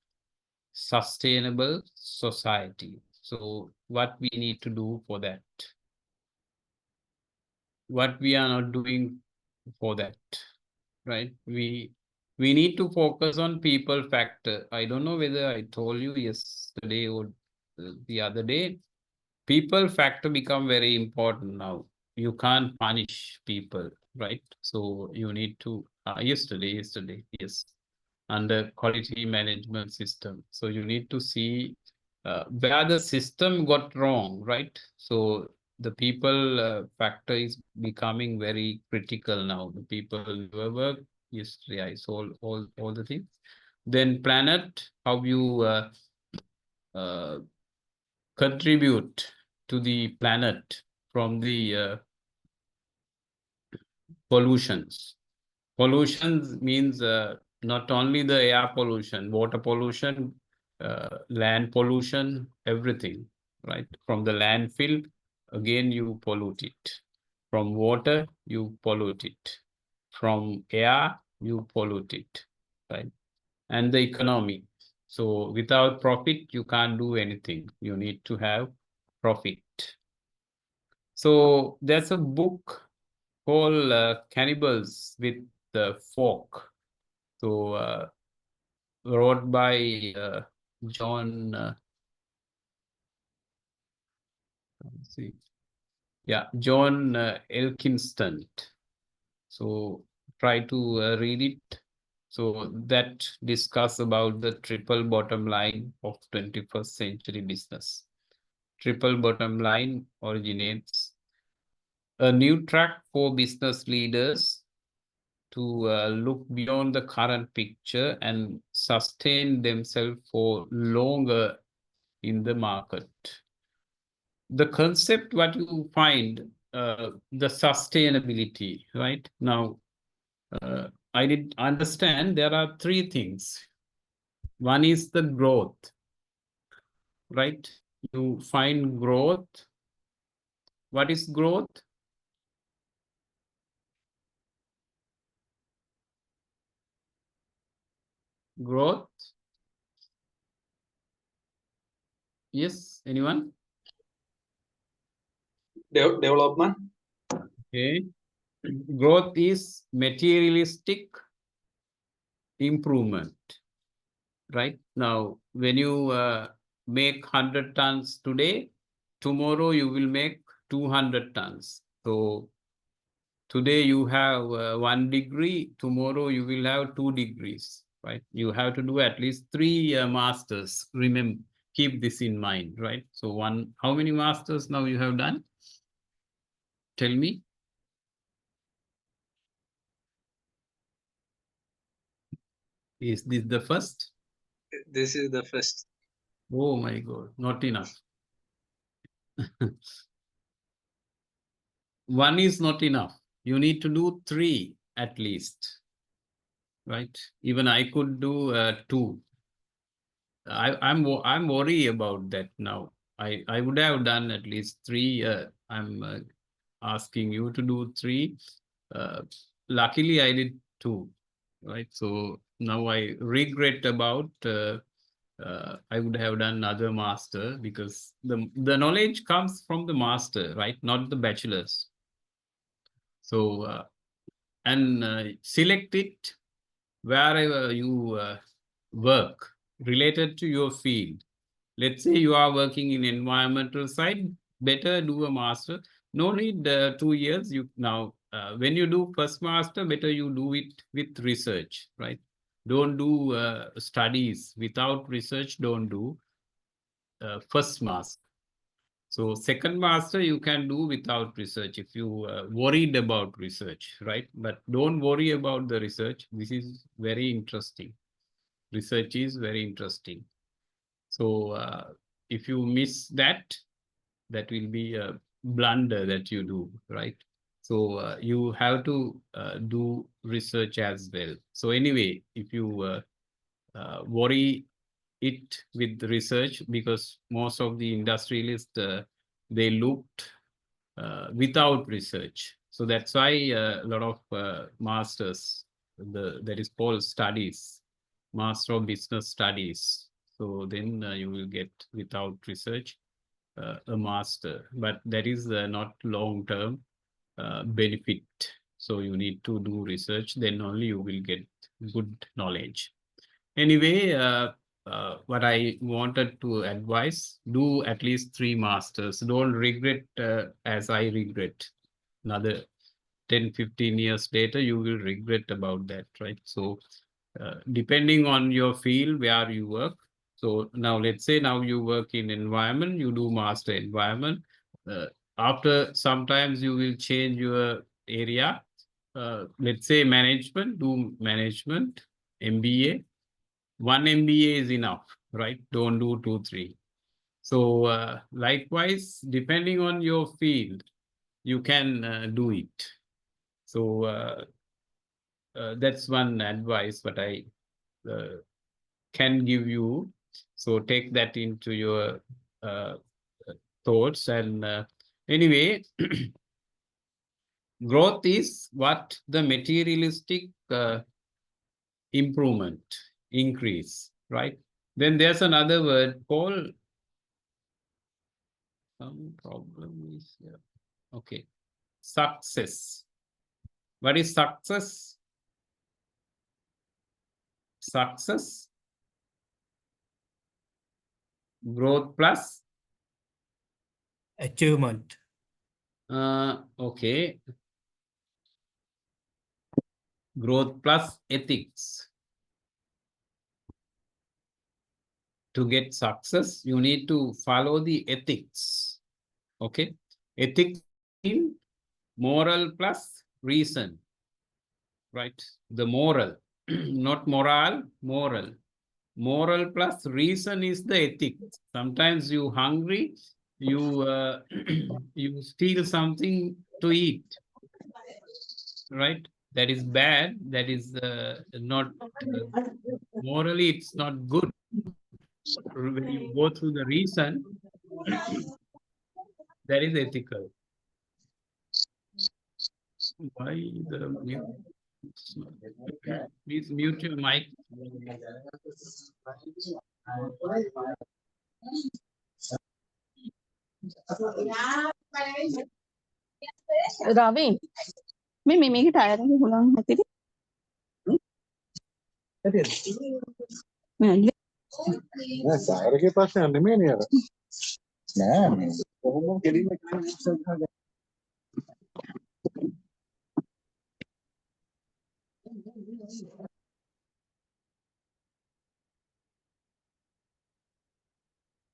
sustainable society. So what we need to do for that? What we are not doing for that, right? We need to focus on people factor. I don't know whether I told you yesterday or the other day. People factor become very important now. You can't punish people, right? So you need to yesterday, yes, under quality management system. So you need to see where the system got wrong, right? So the people factor is becoming very critical now. The people who work, yes, yeah, it's all the things. Then planet, how you uh, contribute to the planet from the pollutions. Pollution means not only the air pollution, water pollution, land pollution, everything, right? From the landfill, again, you pollute it. From water, you pollute it. From air, you pollute it, right? And the economy. So without profit, you can't do anything. You need to have profit. So there's a book called Cannibals with the Fork. So wrote by John, let's see, yeah, John Elkinston. So try to read it. So that discuss about the triple bottom line of 21st century business. Triple bottom line originates a new track for business leaders to look beyond the current picture and sustain themselves for longer in the market. The concept, what you find, the sustainability, right? Now, I did understand there are three things. One is the growth, right? You find growth. What is growth? Growth. Yes, anyone? Development. Okay. Growth is materialistic improvement, right? Now, when you make 100 tons today, tomorrow you will make 200 tons. So today you have 1 degree, tomorrow you will have 2 degrees, right? You have to do at least 3 masters. Remember, keep this in mind, right? So how many masters now you have done? Tell me. Is this the first? This is the first. Oh my God, not enough. One is not enough. You need to do 3 at least, right? Even I could do 2. I'm worried about that now. I would have done at least 3. I'm asking you to do 3. Luckily, I did 2, right? So now I regret about. I would have done another master because the knowledge comes from the master, right? Not the bachelor's. So and select it wherever you work related to your field. Let's say you are working in environmental side, better do a master. No need 2 years. You now when you do first master, better you do it with research, right? Don't do studies without research. Don't do first master. So second master you can do without research if you worried about research, right? But don't worry about the research. This is very interesting. Research is very interesting. So if you miss that, that will be a blunder that you do, right? So you have to do research as well. So anyway, if you worry it with research, because most of the industrialists, they looked without research. So that's why a lot of masters, that is called studies, Master of Business Studies. So then you will get without research a master, but that is not long-term benefit. So you need to do research, then only you will get good knowledge. Anyway, what I wanted to advise, do at least 3 masters. Don't regret as I regret. Another 10, 15 years later, you will regret about that, right? So depending on your field where you work. So now let's say now you work in environment, you do master environment. after sometimes you will change your area. Let's say management, do management, MBA. One MBA is enough, right? Don't do 2, 3. So likewise, depending on your field, you can do it. So that's one advice what I can give you. So take that into your thoughts. And anyway, growth is what the materialistic improvement, increase, right? Then there's another word called, some problem is here. Okay, success. What is success? Success, growth plus achievement. Okay, growth plus ethics. To get success, you need to follow the ethics. Okay, ethics in moral plus reason, right? The moral, not moral, moral. Moral plus reason is the ethics. Sometimes you hungry, you you steal something to eat, right? That is bad. That is not morally. It's not good. When you go through the reason, that is ethical. Why the mute? Please mute your mic. Ravi, මේ මේකේ tyre එක හුලං හැටිද? නෑ සායරගේ ප්‍රශ්නයක් නෙමෙයිනේ අර. නෑ මේ කොහොම කෙලින්ම කියන්නේ.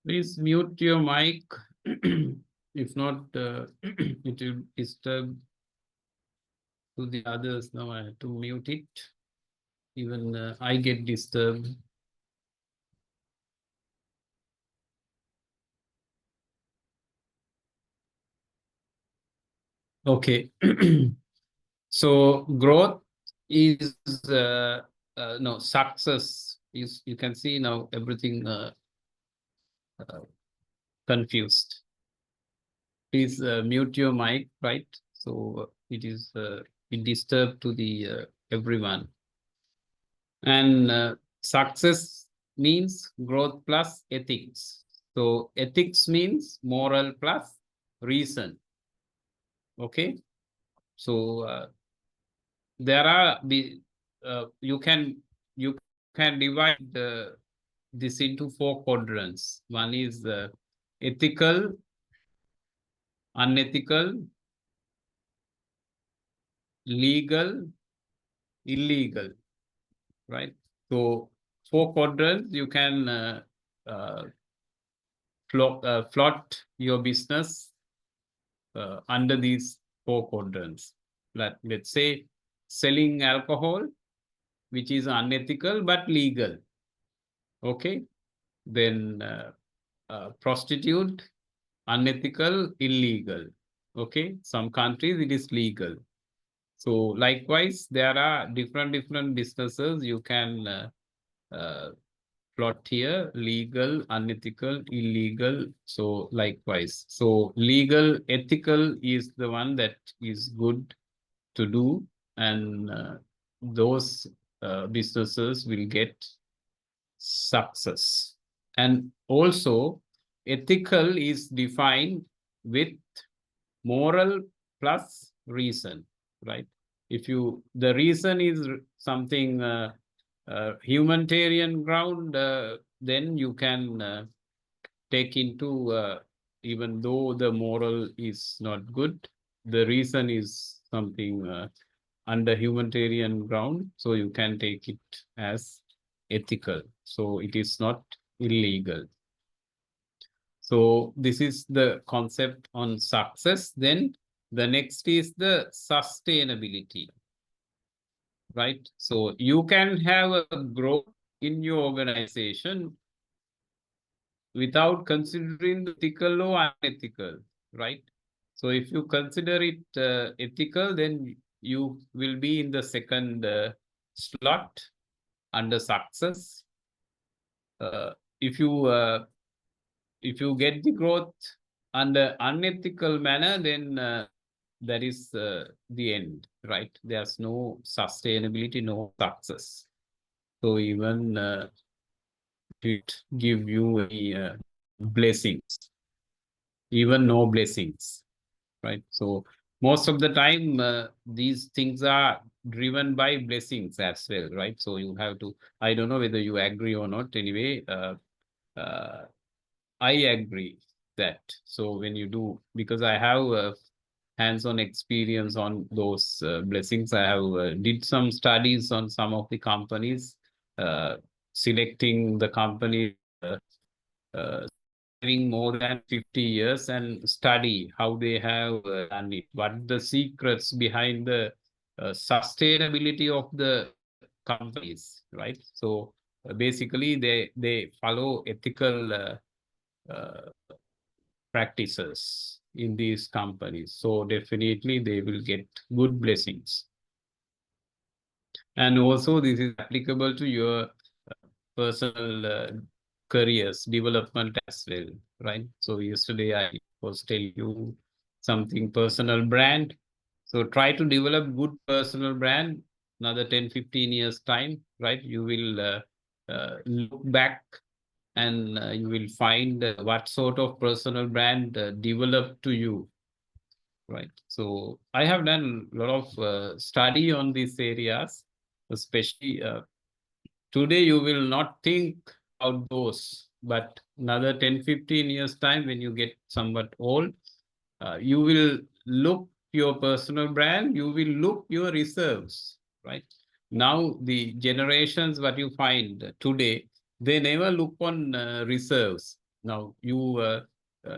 Please mute your mic. If not, it will disturb to the others. Now I have to mute it. Even I get disturbed. Okay. So growth is no success is, you can see now everything confused. Please mute your mic, right? So it is it disturb to the everyone. And success means growth plus ethics. So ethics means moral plus reason. Okay. So there are the you can divide this into 4 quadrants. One is ethical, unethical, legal, illegal, right? So 4 quadrants, you can plot your business under these 4 quadrants. Let's say selling alcohol, which is unethical but legal. Okay. Then prostitute, unethical, illegal. Okay. Some countries it is legal. So likewise, there are different businesses you can plot here: legal, unethical, illegal. So likewise, so legal, ethical is the one that is good to do, and those businesses will get success. And also ethical is defined with moral plus reason, right? If you, the reason is something humanitarian ground, then you can take into, even though the moral is not good, the reason is something under humanitarian ground, so you can take it as ethical. So it is not illegal. So this is the concept on success. Then the next is the sustainability, right? So you can have a growth in your organization without considering the ethical or unethical, right? So if you consider it ethical, then you will be in the second slot under success. If you get the growth under unethical manner, then that is the end, right? There's no sustainability, no success. So even it give you any blessings, even no blessings, right? So most of the time, these things are driven by blessings as well, right? So you have to, I don't know whether you agree or not. Anyway, I agree that. So when you do, because I have hands-on experience on those blessings, I have did some studies on some of the companies, selecting the company having more than 50 years and study how they have done it. What the secrets behind the sustainability of the companies, right? So basically, they follow ethical practices in these companies. So definitely they will get good blessings. And also this is applicable to your personal careers development as well, right? So yesterday I was telling you something personal brand. So try to develop good personal brand. Another 10-15 years time, right? You will look back and you will find what sort of personal brand developed to you, right? So I have done a lot of study on these areas, especially today you will not think about those, but another 10-15 years time when you get somewhat old, you will look your personal brand, you will look your reserves, right? Now the generations what you find today, they never look on reserves. Now you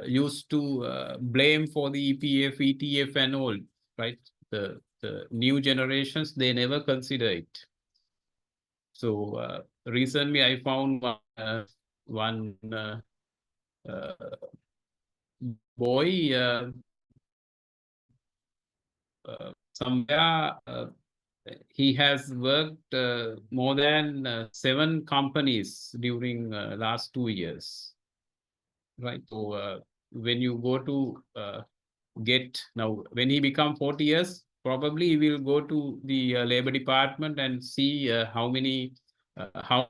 used to blame for the EPF, ETF and all, right? The new generations, they never consider it. So recently I found one boy somewhere he has worked more than 7 companies during last 2 years, right? So when you go to get now, when he become 40 years, probably he will go to the labor department and see how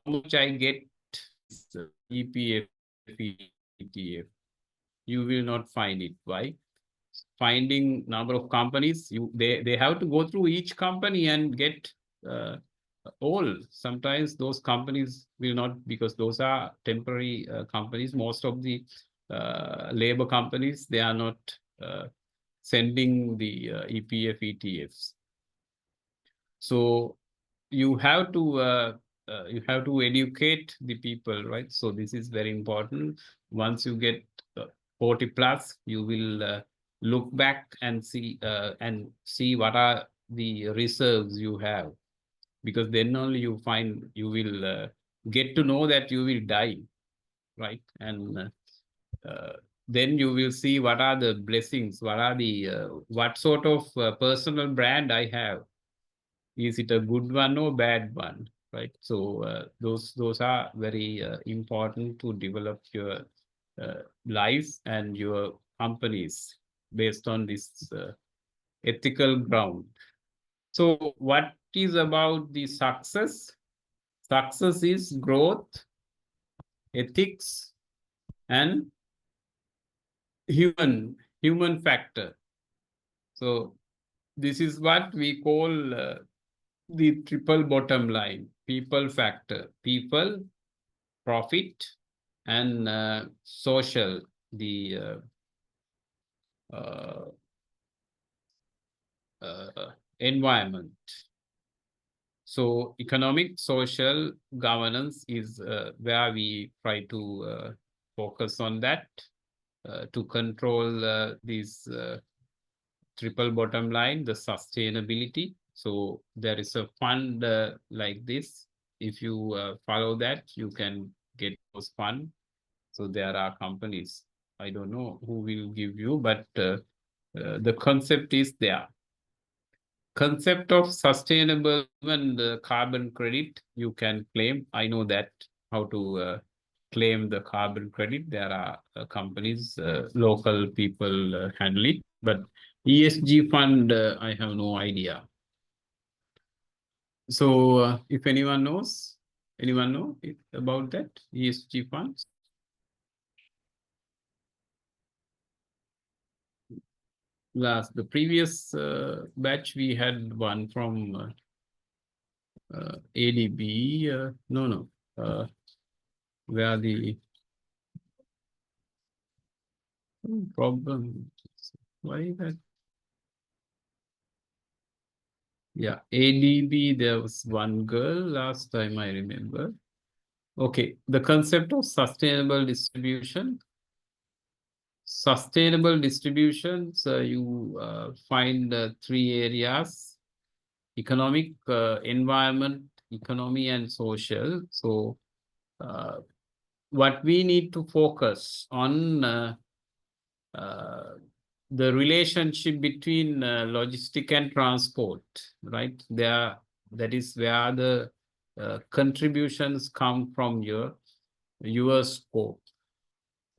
much I get EPF, ETF. You will not find it. Why? Finding number of companies, they have to go through each company and get all. Sometimes those companies will not, because those are temporary companies. Most of the labor companies, they are not sending the EPF, ETFs. So you have to educate the people, right? So this is very important. Once you get 40 plus, you will look back and see what are the reserves you have, because then only you will get to know that you will die, right? And then you will see what are the blessings, what sort of personal brand I have. Is it a good one or bad one, right? So those are very important to develop your life and your companies based on this ethical ground. So what is about the success? Success is growth, ethics, and human factor. So this is what we call the triple bottom line: people factor, people, profit, and social, the environment. So economic, social governance is where we try to focus on that. to control these triple bottom line, the sustainability. So there is a fund like this. If you follow that, you can get those funds. So there are companies. I don't know who will give you, but the concept is there. Concept of sustainable and carbon credit you can claim. I know that how to claim the carbon credit. There are companies, local people handle it, but ESG fund, I have no idea. So if anyone know about that ESG funds? The previous batch we had one from ADB. Where the problem? Why that? Yeah, ADB, there was one girl last time I remember. Okay, the concept of sustainable distribution. Sustainable distributions, you find three areas: economic, environment, economy, and social. So what we need to focus on the relationship between logistic and transport, right? That is where the contributions come from your scope.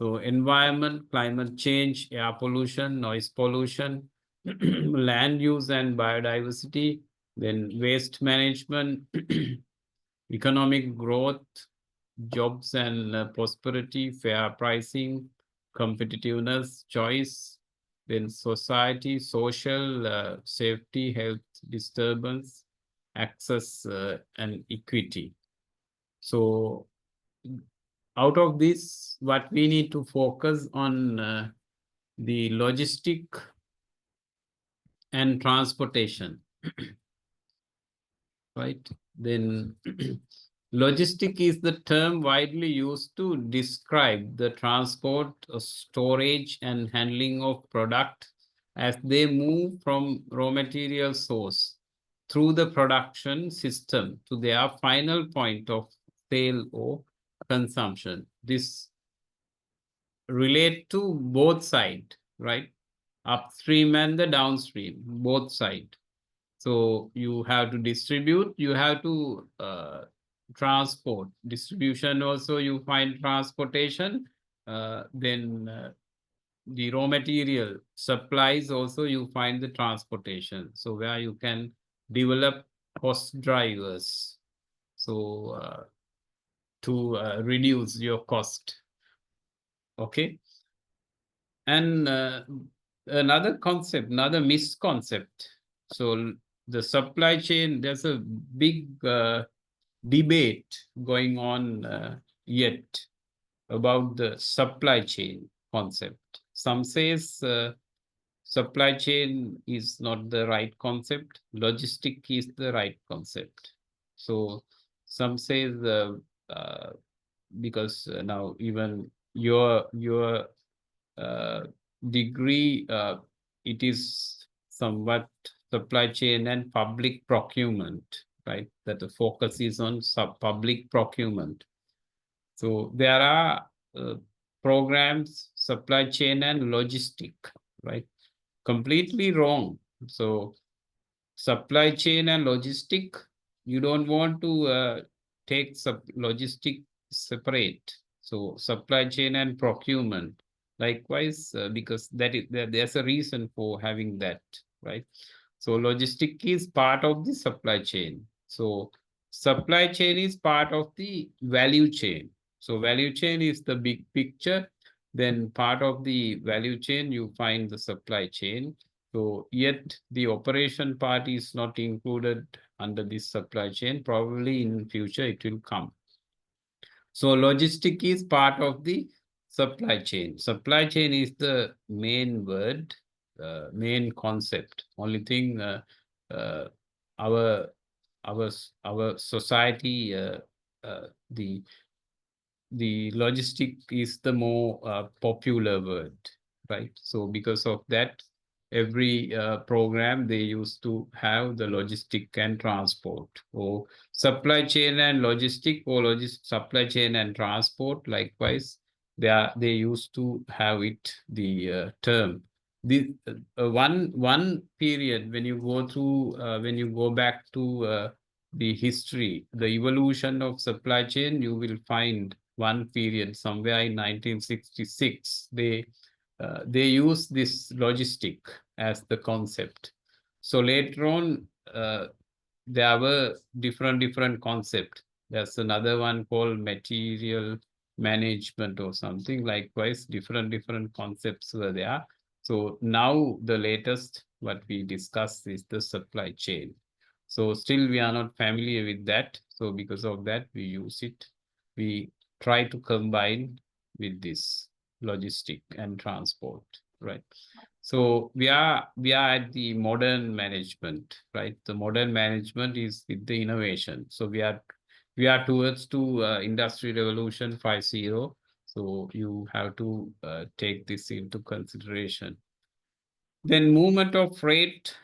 So environment, climate change, air pollution, noise pollution, land use and biodiversity, then waste management, economic growth, jobs and prosperity, fair pricing, competitiveness, choice, then society, social, safety, health, disturbance, access, and equity. So out of this, what we need to focus on the logistic and transportation, right? Then logistic is the term widely used to describe the transport, storage, and handling of product as they move from raw material source through the production system to their final point of sale or consumption. This relate to both sides, right? Upstream and the downstream, both sides. So you have to distribute, you have to transport. Distribution also you find transportation. Then the raw material supplies also you find the transportation. So where you can develop cost drivers. So to reduce your cost. Okay. And another concept, another misconcept. So the supply chain, there's a big debate going on yet about the supply chain concept. Some says supply chain is not the right concept. Logistic is the right concept. So some says because now even your degree, it is somewhat supply chain and public procurement, right? That the focus is on public procurement. So there are programs, supply chain and logistic, right? Completely wrong. So supply chain and logistic, you don't want to take logistic separate. So supply chain and procurement. Likewise, because there's a reason for having that, right? So logistic is part of the supply chain. So supply chain is part of the value chain. So value chain is the big picture. Then part of the value chain, you find the supply chain. So yet the operation part is not included under this supply chain. Probably in future it will come. So logistic is part of the supply chain. Supply chain is the main word, main concept. Only thing our society, the the logistic is the more popular word, right? So because of that, every program they used to have the logistic and transport, or supply chain and logistic, or supply chain and transport. Likewise, they used to have it the term. The one period when you go through when you go back to the history, the evolution of supply chain, you will find one period somewhere in 1966. They use this logistic as the concept. So later on, there were different concept. There's another one called material management or something. Likewise, different concepts were there. So now the latest what we discuss is the supply chain. So still we are not familiar with that. So because of that, we use it. We try to combine with this logistic and transport, right? So we are at the modern management, right? The modern management is with the innovation. So we are towards to Industry Revolution 5.0. So you have to take this into consideration. Then movement of freight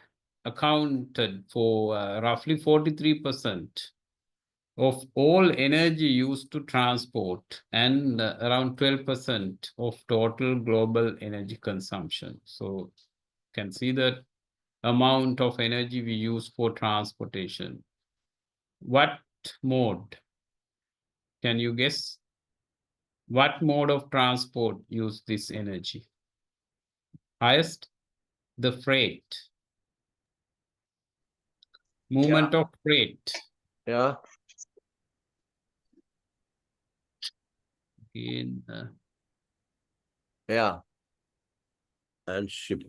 accounted for roughly 43% of all energy used to transport, and around 12% of total global energy consumption. So you can see the amount of energy we use for transportation. What mode? Can you guess? What mode of transport use this energy? Highest? The freight. Movement of freight. Yeah. In Yeah. And ship.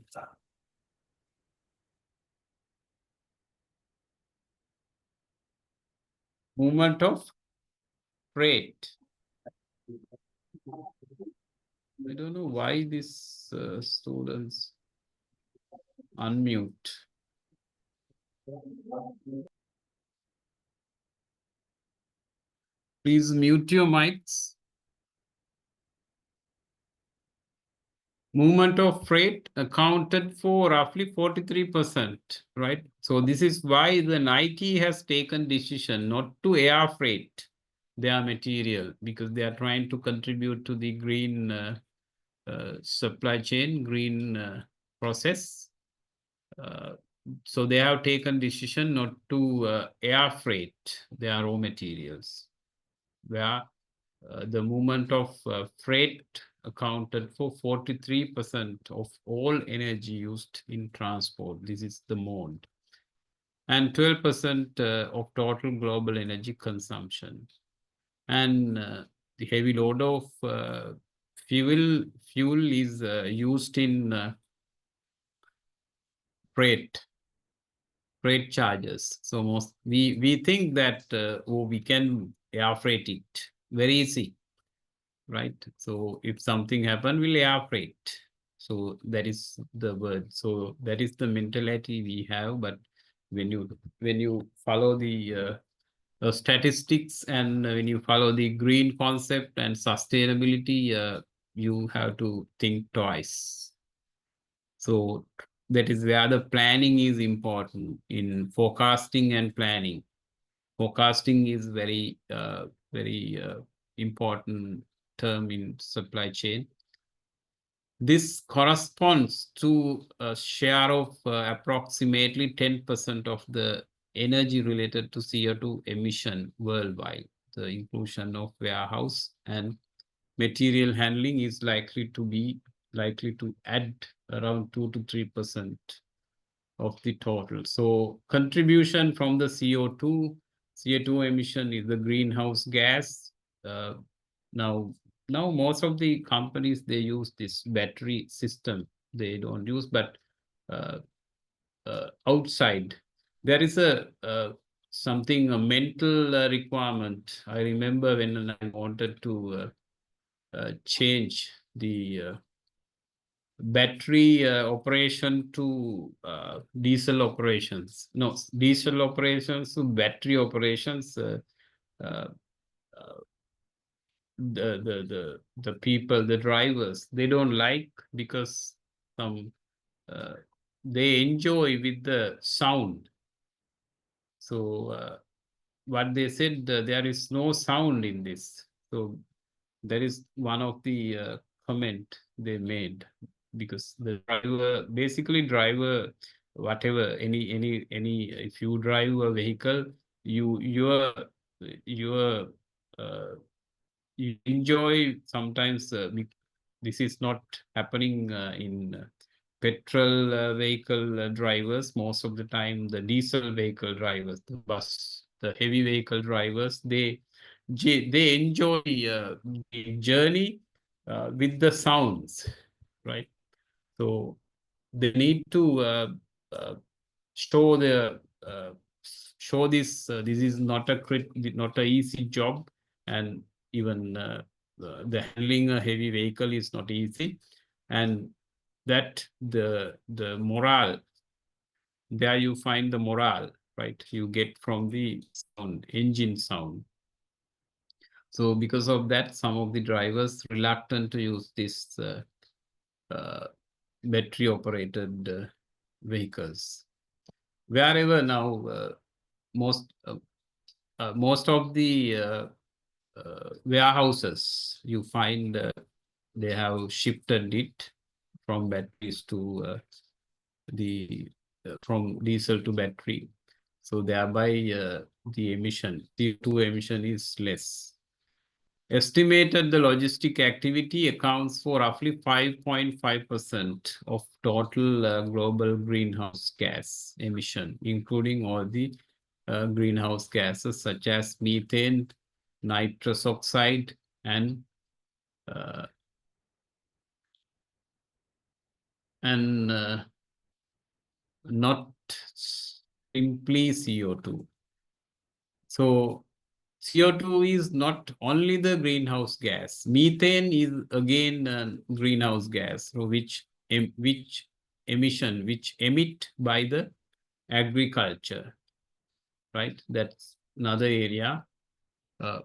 movement of freight. I don't know why this students unmute. Please mute your mics. Movement of freight accounted for roughly 43%, right? So this is why the Nike has taken decision not to air freight their material, because they are trying to contribute to the green supply chain, green process. So they have taken decision not to air freight their raw materials, where the movement of freight accounted for 43% of all energy used in transport. This is the mode. And 12% of total global energy consumption. And the heavy load of fuel is used in freight charges. So we think that we can air freight it very easy, right? So if something happen, we'll air freight. So that is the word. So that is the mentality we have. But when you follow the statistics, and when you follow the green concept and sustainability, you have to think twice. So that is where the planning is important in forecasting and planning. Forecasting is very important term in supply chain. This corresponds to a share of approximately 10% of the energy related to CO2 emission worldwide. The inclusion of warehouse and material handling is likely to add around 2 to 3% of the total. So contribution from the CO2 emission is the greenhouse gas. Now most of the companies, they use this battery system. They don't use, but outside there is a mental requirement. I remember when I wanted to change the battery operation to diesel operations. No, diesel operations to battery operations. the people, the drivers, they don't like because they enjoy with the sound. So what they said, there is no sound in this. So that is one of the comment they made, because the driver, basically driver, whatever, if you drive a vehicle, you enjoy sometimes. This is not happening in petrol vehicle drivers. Most of the time, the diesel vehicle drivers, the bus, the heavy vehicle drivers, they enjoy the journey with the sounds, right? So they need to show show this. This is not a easy job, and even the handling a heavy vehicle is not easy, and that the morale, there you find the morale, right? You get from the sound, engine sound. So because of that, some of the drivers reluctant to use this battery operated vehicles. Wherever now, most of the warehouses, you find they have shifted it from batteries to from diesel to battery. So thereby the CO2 emission is less. Estimated the logistic activity accounts for roughly 5.5% of total global greenhouse gas emission, including all the greenhouse gases such as methane, nitrous oxide, and not simply CO2. So CO2 is not only the greenhouse gas. Methane is again a greenhouse gas, so which emit by the agriculture, right? That's another area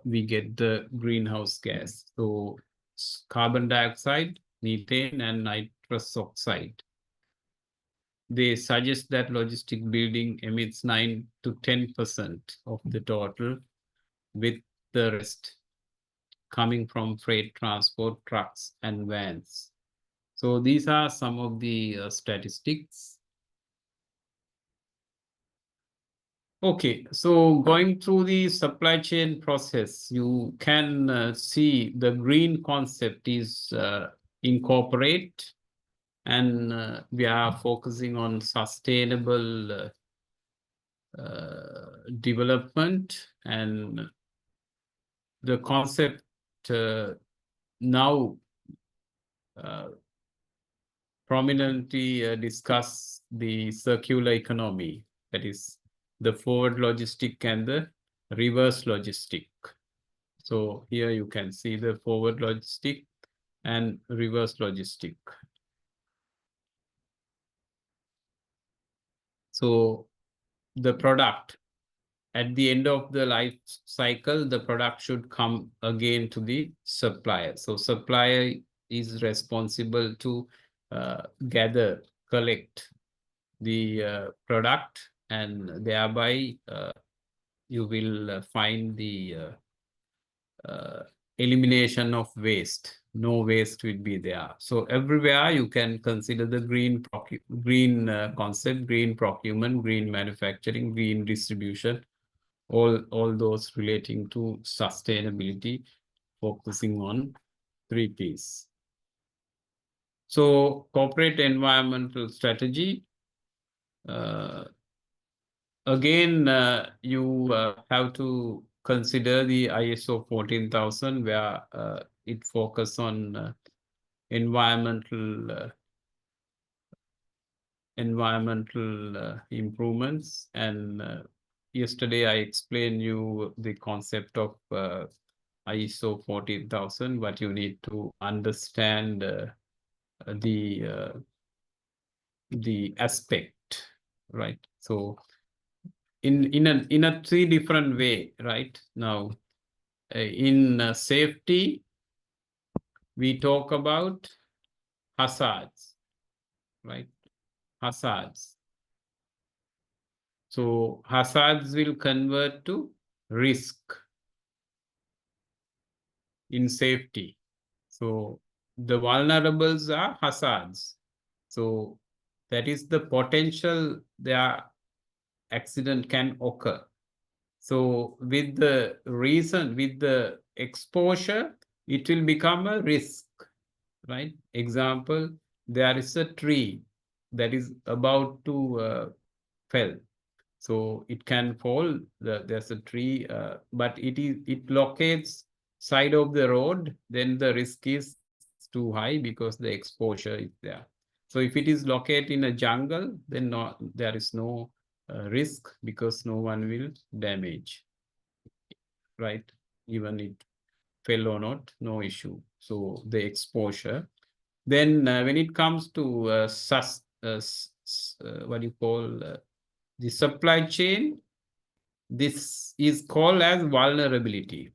we get the greenhouse gas. So carbon dioxide, methane, and nitrous oxide. They suggest that logistic building emits 9 to 10% of the total, with the rest coming from freight transport, trucks, and vans. So these are some of the statistics. Okay, so going through the supply chain process, you can see the green concept is incorporate, and we are focusing on sustainable development, and the concept now prominently discuss the circular economy, that is the forward logistic and the reverse logistic. So here you can see the forward logistic and reverse logistic. So the product, at the end of the life cycle, the product should come again to the supplier. So supplier is responsible to gather, collect the product, and thereby you will find the elimination of waste. No waste will be there. So everywhere you can consider the green concept, green procurement, green manufacturing, green distribution, all those relating to sustainability, focusing on 3 Ps. So corporate environmental strategy, again, you have to consider the ISO 14000, where it focuses on environmental improvements. And yesterday I explained you the concept of ISO 14000, but you need to understand the aspect, right? So in a 3 different way, right? Now in safety, we talk about hazards, right? Hazards. So hazards will convert to risk in safety. So the vulnerables are hazards. So that is the potential their accident can occur. So with the reason, with the exposure, it will become a risk, right? Example, there is a tree that is about to fell. So it can fall, there's a tree, but it locates side of the road, then the risk is too high because the exposure is there. So if it is located in a jungle, then there is no risk because no one will damage, right? Even it fell or not, no issue. So the exposure. Then when it comes to what do you call the supply chain, this is called as vulnerability,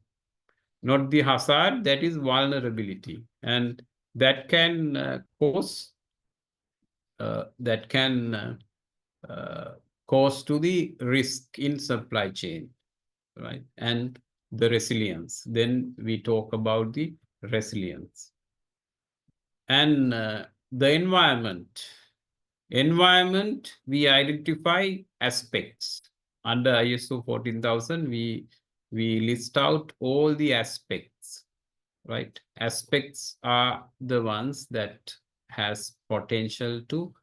not the hazard, that is vulnerability. And that can cause cause to the risk in supply chain, right? And the resilience. Then we talk about the resilience. And the environment. Environment, we identify aspects. Under ISO 14000, we list out all the aspects, right? Aspects are the ones that has potential to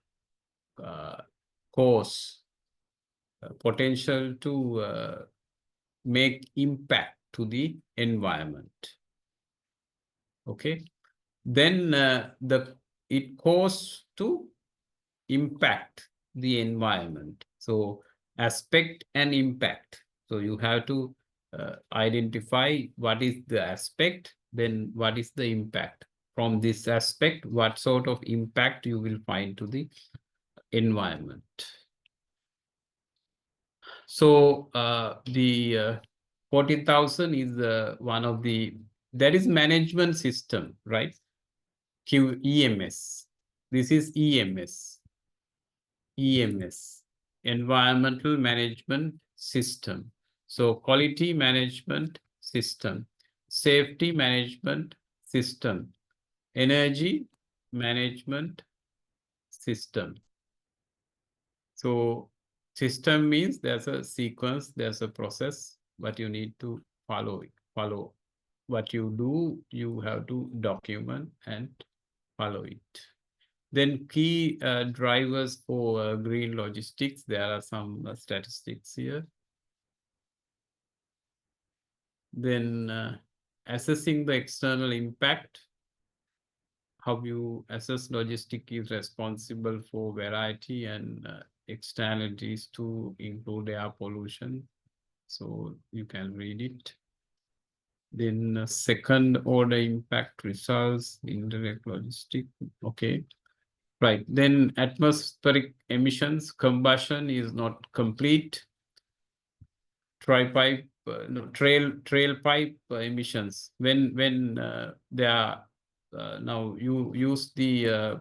cause, potential to make impact to the environment. Okay. Then it cause to impact the environment. So aspect and impact. So you have to identify what is the aspect, then what is the impact. From this aspect, what sort of impact you will find to the environment. So the 40,000 is one of the, that is management system, right? EMS. This is EMS. EMS, Environmental Management System. So quality management system, safety management system, energy management system. So system means there's a sequence, there's a process, but you need to follow it. Follow what you do, you have to document and follow it. Then key drivers for green logistics. There are some statistics here. Then assessing the external impact. How you assess logistic is responsible for variety and externalities to include air pollution. So you can read it. Then second order impact results, indirect logistic. Okay. Right, then atmospheric emissions, combustion is not complete. Trail pipe emissions. When they are now you use the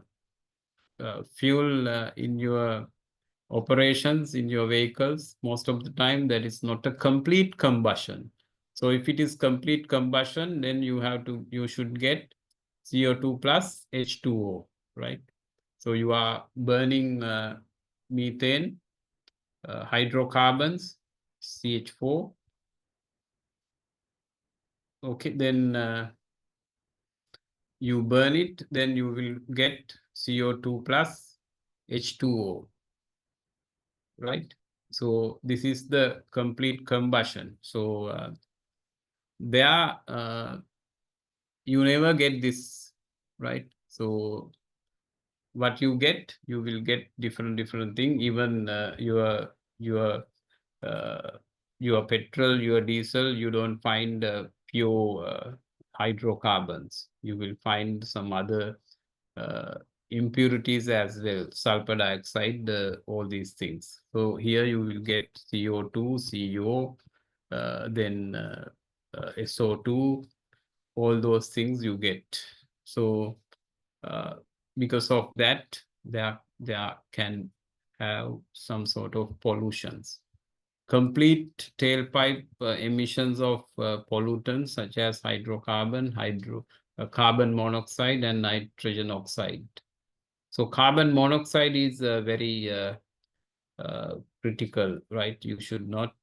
fuel in your operations in your vehicles, most of the time that is not a complete combustion. So if it is complete combustion, then you should get CO2 plus H2O, right? So you are burning methane, hydrocarbons, CH4. Okay, then you burn it, then you will get CO2 plus H2O, right? So this is the complete combustion. So there you never get this, right? So what you will get different thing. Even your petrol, your diesel, you don't find pure hydrocarbons. You will find some other impurities as well, sulfur dioxide, all these things. So here you will get CO2, CO, then SO2, all those things you get. So because of that, there can have some sort of pollutions. Complete tailpipe emissions of pollutants such as hydrocarbon, carbon monoxide, and nitrogen oxide. So carbon monoxide is very critical, right? You should not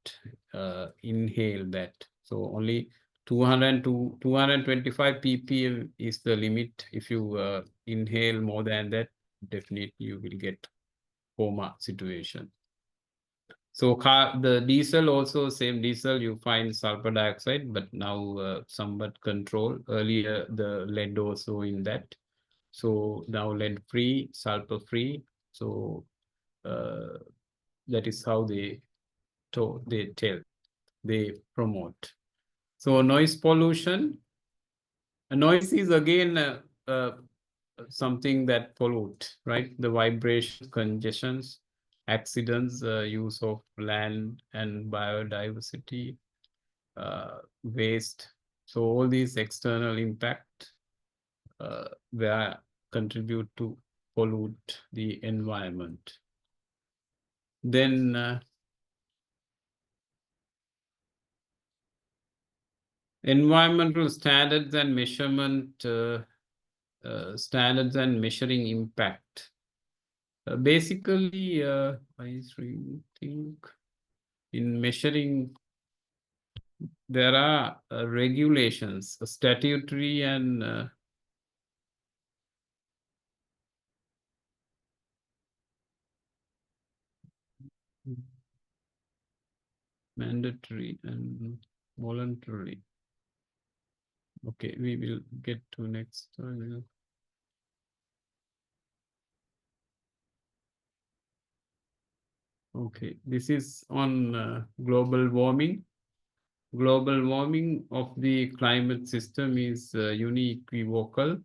inhale that. So only 200 to 225 ppm is the limit. If you inhale more than that, definitely you will get coma situation. So the diesel also, same diesel, you find sulfur dioxide, but now somewhat control. Earlier, the lead also in that. So now lead free, sulfur free. So that is how they promote. So noise pollution. Noise is again something that pollute, right? The vibration, congestions, accidents, use of land and biodiversity, waste. So all these external impact where contribute to pollute the environment. Then environmental standards and measurement standards and measuring impact. Basically, I think in measuring, there are regulations, statutory and mandatory and voluntary. Okay, we will get to next. Okay, this is on global warming. Global warming of the climate system is unequivocal.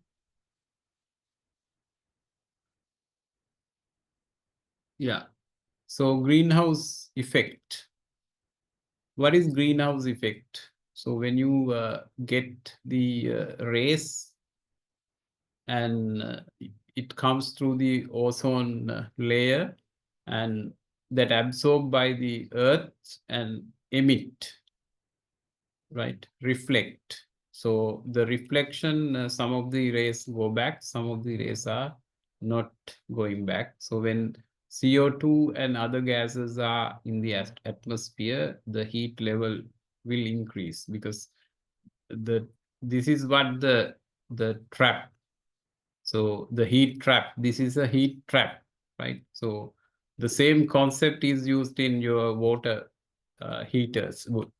Yeah. So greenhouse effect. What is greenhouse effect? So when you get the rays and it comes through the ozone layer and that absorbed by the earth and emit, right? Reflect. So the reflection, some of the rays go back, some of the rays are not going back. So when CO2 and other gases are in the atmosphere, the heat level will increase because this is what the trap. So the heat trap, this is a heat trap, right? So the same concept is used in your water heaters. You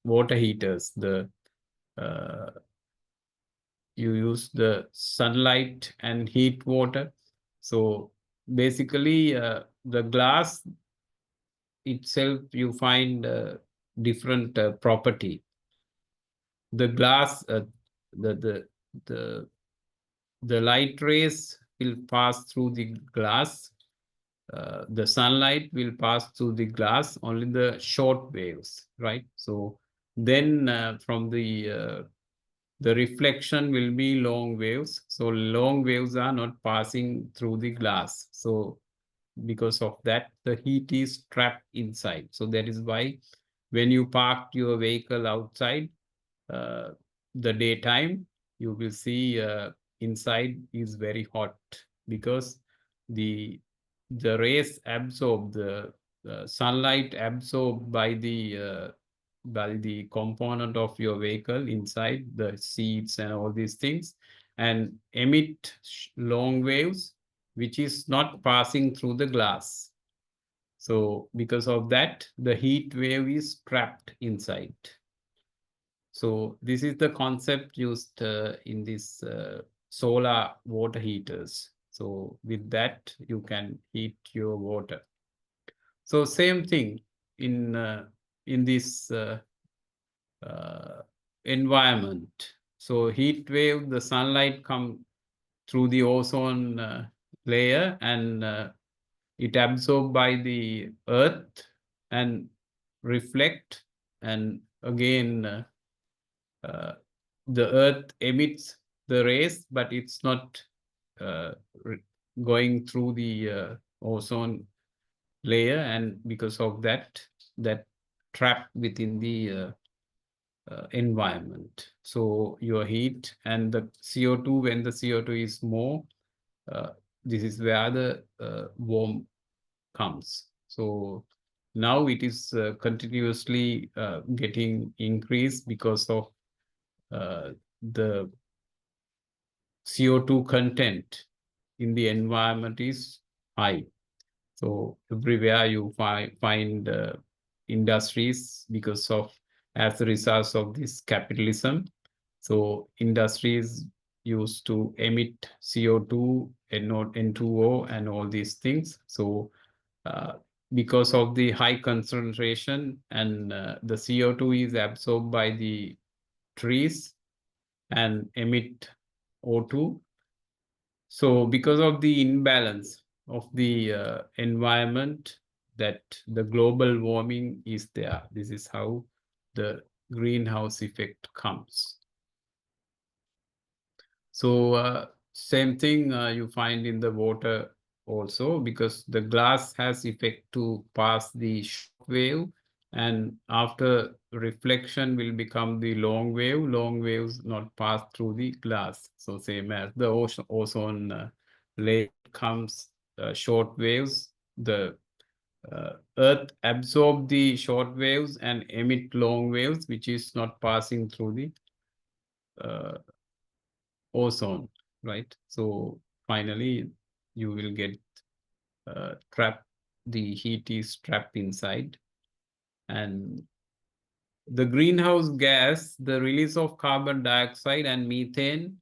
use the sunlight and heat water. So basically the glass itself, you find different property. The glass, the light rays will pass through the glass. The sunlight will pass through the glass, only the short waves, right? So then from the reflection will be long waves. So long waves are not passing through the glass. So because of that, the heat is trapped inside. So that is why when you park your vehicle outside, the daytime, you will see inside is very hot because the rays absorb the sunlight absorbed by the component of your vehicle inside the seats and all these things and emit long waves which is not passing through the glass. So because of that, the heat wave is trapped inside. So this is the concept used in this solar water heaters. So with that, you can heat your water. So same thing in this environment. So heat wave, the sunlight come through the ozone layer and it absorbed by the earth and reflect, and again the earth emits the rays, but it's not going through the ozone layer, and because of that trap within the environment. So your heat and the CO2, when the CO2 is more, this is where the warm comes. So now it is continuously getting increased because of the CO2 content in the environment is high. So everywhere you find industries, because of, as a result of this capitalism. So industries used to emit CO2, N2O, and all these things. So because of the high concentration, and the CO2 is absorbed by the trees and emit O2. So because of the imbalance of the environment, that the global warming is there. This is how the greenhouse effect comes. So same thing you find in the water also, because the glass has effect to pass the short wave, and after reflection will become the long wave. Long waves not pass through the glass. So same as the ozone layer comes short waves, the earth absorb the short waves and emit long waves, which is not passing through the ozone, right? So finally you will get trapped, the heat is trapped inside. And the greenhouse gas, the release of carbon dioxide and methane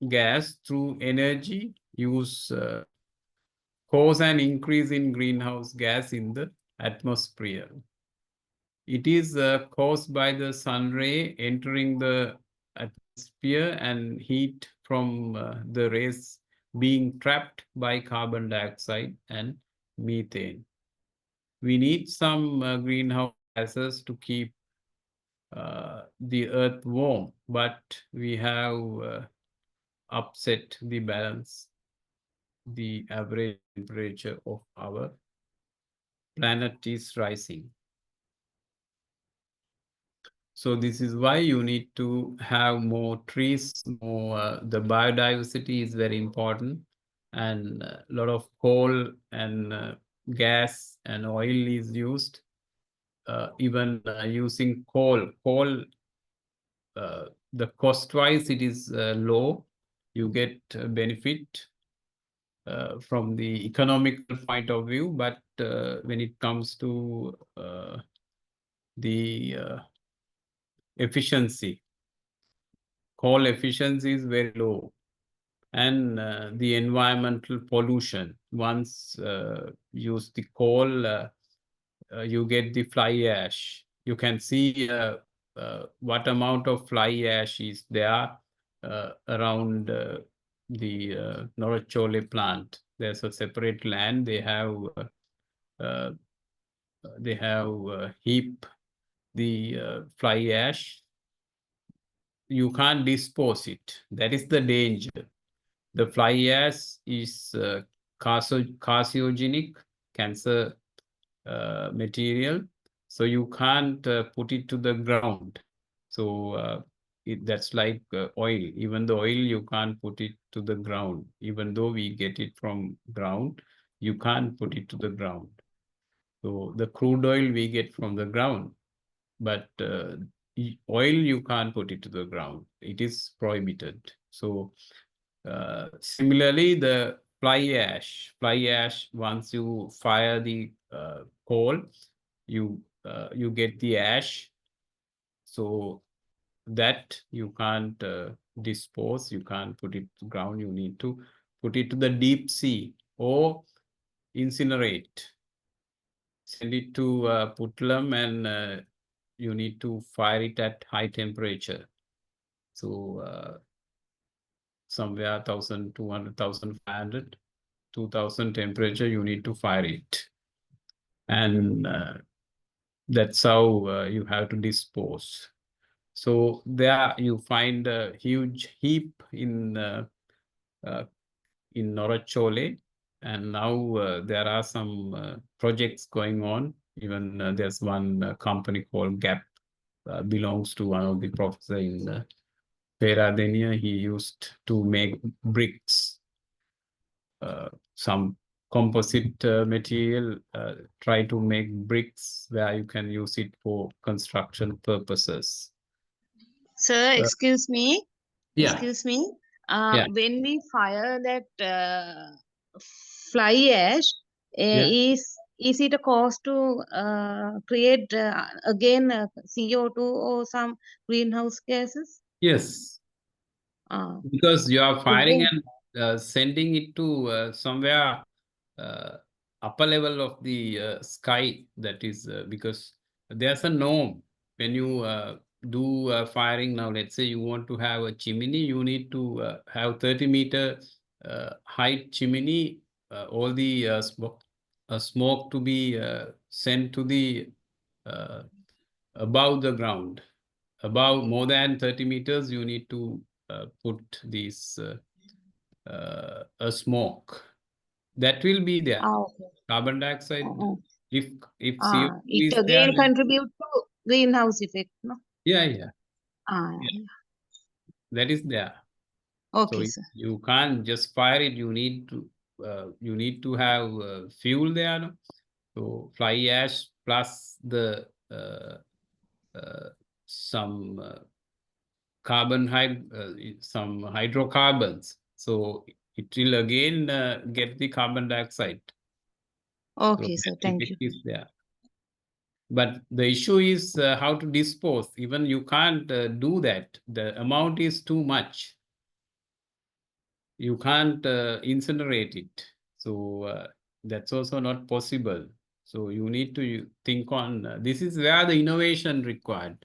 gas through energy use cause an increase in greenhouse gas in the atmosphere. It is caused by the sun ray entering the atmosphere and heat from the rays being trapped by carbon dioxide and methane. We need some greenhouse gases to keep the earth warm, but we have upset the balance, the average temperature of our planet is rising. So this is why you need to have more trees, more, the biodiversity is very important, and a lot of coal and gas and oil is used. Even using coal, the cost-wise it is low. You get benefit from the economical point of view, but when it comes to the efficiency, coal efficiency is very low, and the environmental pollution. Once use the coal, you get the fly ash. You can see what amount of fly ash is there around the Norachole plant. There's a separate land. They have heap the fly ash. You can't dispose it. That is the danger. The fly ash is carcinogenic, cancer material, so you can't put it to the ground. So that's like oil. Even the oil, you can't put it to the ground. Even though we get it from ground, you can't put it to the ground. So the crude oil we get from the ground, but oil you can't put it to the ground. It is prohibited. So similarly, the fly ash, once you fire the coal, you get the ash. So that you can't dispose, you can't put it to ground. You need to put it to the deep sea or incinerate. Send it to Putlam, and you need to fire it at high temperature. So somewhere 1,200, 1,500, 2,000 temperature, you need to fire it. And that's how you have to dispose. So there you find a huge heap in Norachole, and now there are some projects going on. Even there's one company called Gap, belongs to one of the professor in Peradeniya. He used to make bricks, some composite material, try to make bricks where you can use it for construction purposes. Sir, excuse me. Yeah, Excuse me. Yeah. When we fire that fly ash, Yeah. is it a cause to create again CO2 or some greenhouse gases? yes, because you are firing and sending it to somewhere upper level of the sky. That is because there's a norm when you do firing. Now let's say you want to have a chimney, you need to have 30-meter height chimney, all the smoke to be sent to the above the ground. Above more than 30 meters, you need to put this a smoke that will be there. Okay. Carbon dioxide, Uh-uh. if CO2 It is there, again contribute to greenhouse effect, no? yeah, Yeah. that is there. Okay, So sir. you can't just fire it. You need to have fuel there. No? So fly ash plus the some some hydrocarbons. So it will again get the carbon dioxide. Okay, So sir. that Thank effect you. is there. But the issue is how to dispose. Even you can't do that. The amount is too much. You can't incinerate it. So that's also not possible. So you need to think on, this is where the innovation required.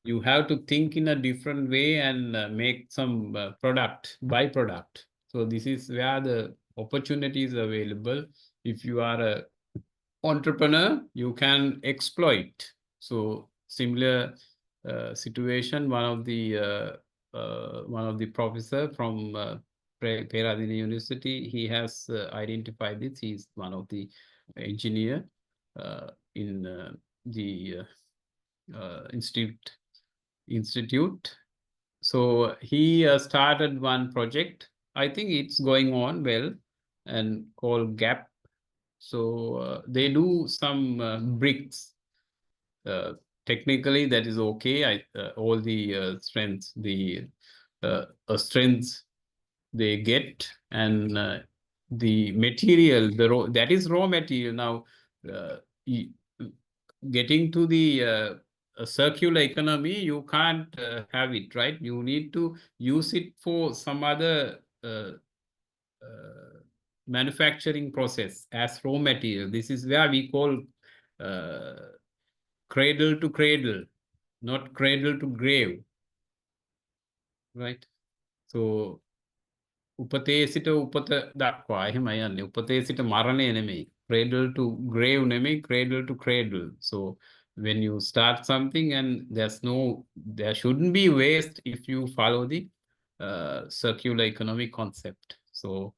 You have to think in a different way and make some byproduct. So this is where the opportunity is available. If you are a entrepreneur, you can exploit. So similar situation, one of the professor from Peradeniya University, he has identified this. He's one of the engineer in the institute. So he started one project. I think it's going on well, and called Gap. So they do some bricks. Technically, that is okay. All the strengths they get, and the material, that is raw material. Now, getting to the circular economy, you can't have it, right? You need to use it for some other manufacturing process as raw material. This is where we call cradle to cradle, not cradle to grave, right? So උපතේ සිට උපත දක්වා එහෙමයි යන්නේ. උපතේ සිට මරණය නෙමෙයි. Cradle to grave නෙමෙයි, cradle to cradle. So when you start something and there shouldn't be waste if you follow the circular economic concept. So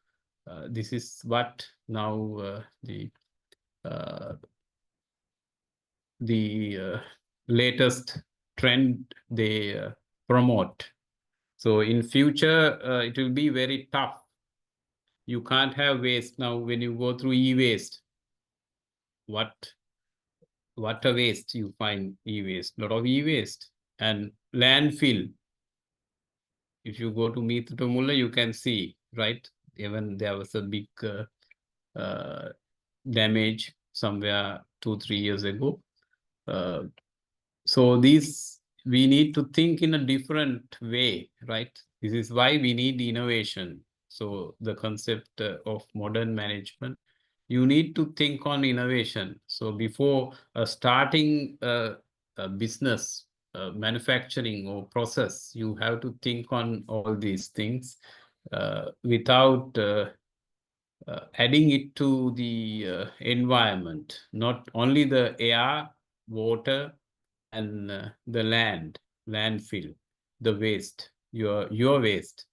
this is what now the latest trend they promote. So in future, it will be very tough. You can't have waste now when you go through e-waste. What a waste you find e-waste, lot of e-waste, and landfill. If you go to Meethuttamulla, you can see, right? Even there was a big damage somewhere 2-3 years ago. So we need to think in a different way, right? This is why we need innovation. So the concept of modern management, you need to think on innovation. So before starting a business, manufacturing or process, you have to think on all these things without adding it to the environment, not only the air, water, and the land. landfill, the waste, your waste.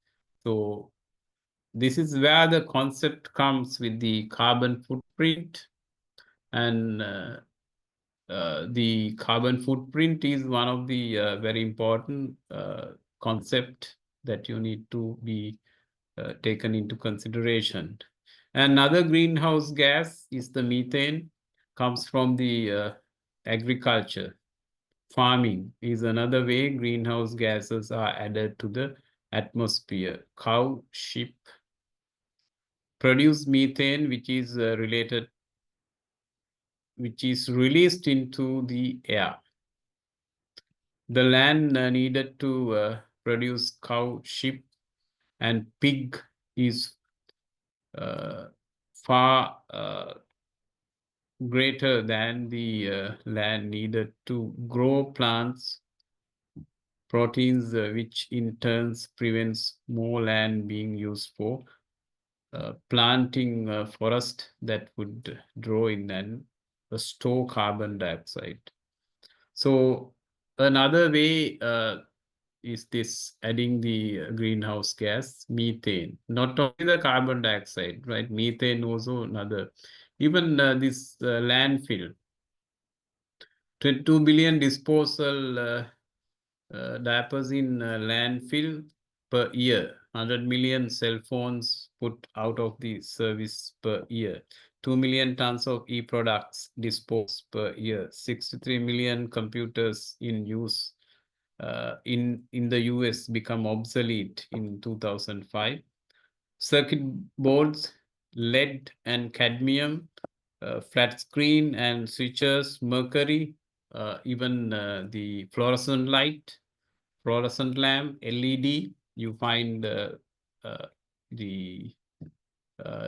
So this is where the concept comes with the carbon footprint, and the carbon footprint is one of the very important concept that you need to be taken into consideration. Another greenhouse gas is the methane, comes from the agriculture. Farming is another way greenhouse gases are added to the atmosphere. Cow, sheep produce methane, which is released into the air. The land needed to produce cow, sheep, and pig is far greater than the land needed to grow plants, proteins, which in turns prevents more land being used for planting forest that would draw in and store carbon dioxide. So another way is this adding the greenhouse gas, methane, not only the carbon dioxide, right? Methane also another. Even this landfill, 22 billion disposal diapers in landfill per year, 100 million cell phones put out of the service per year, 2 million tons of e-products disposed per year, 63 million computers in use in the US become obsolete in 2005. Circuit boards, lead and cadmium, flat screen and switches, mercury, even the fluorescent light, fluorescent lamp, LED, you find the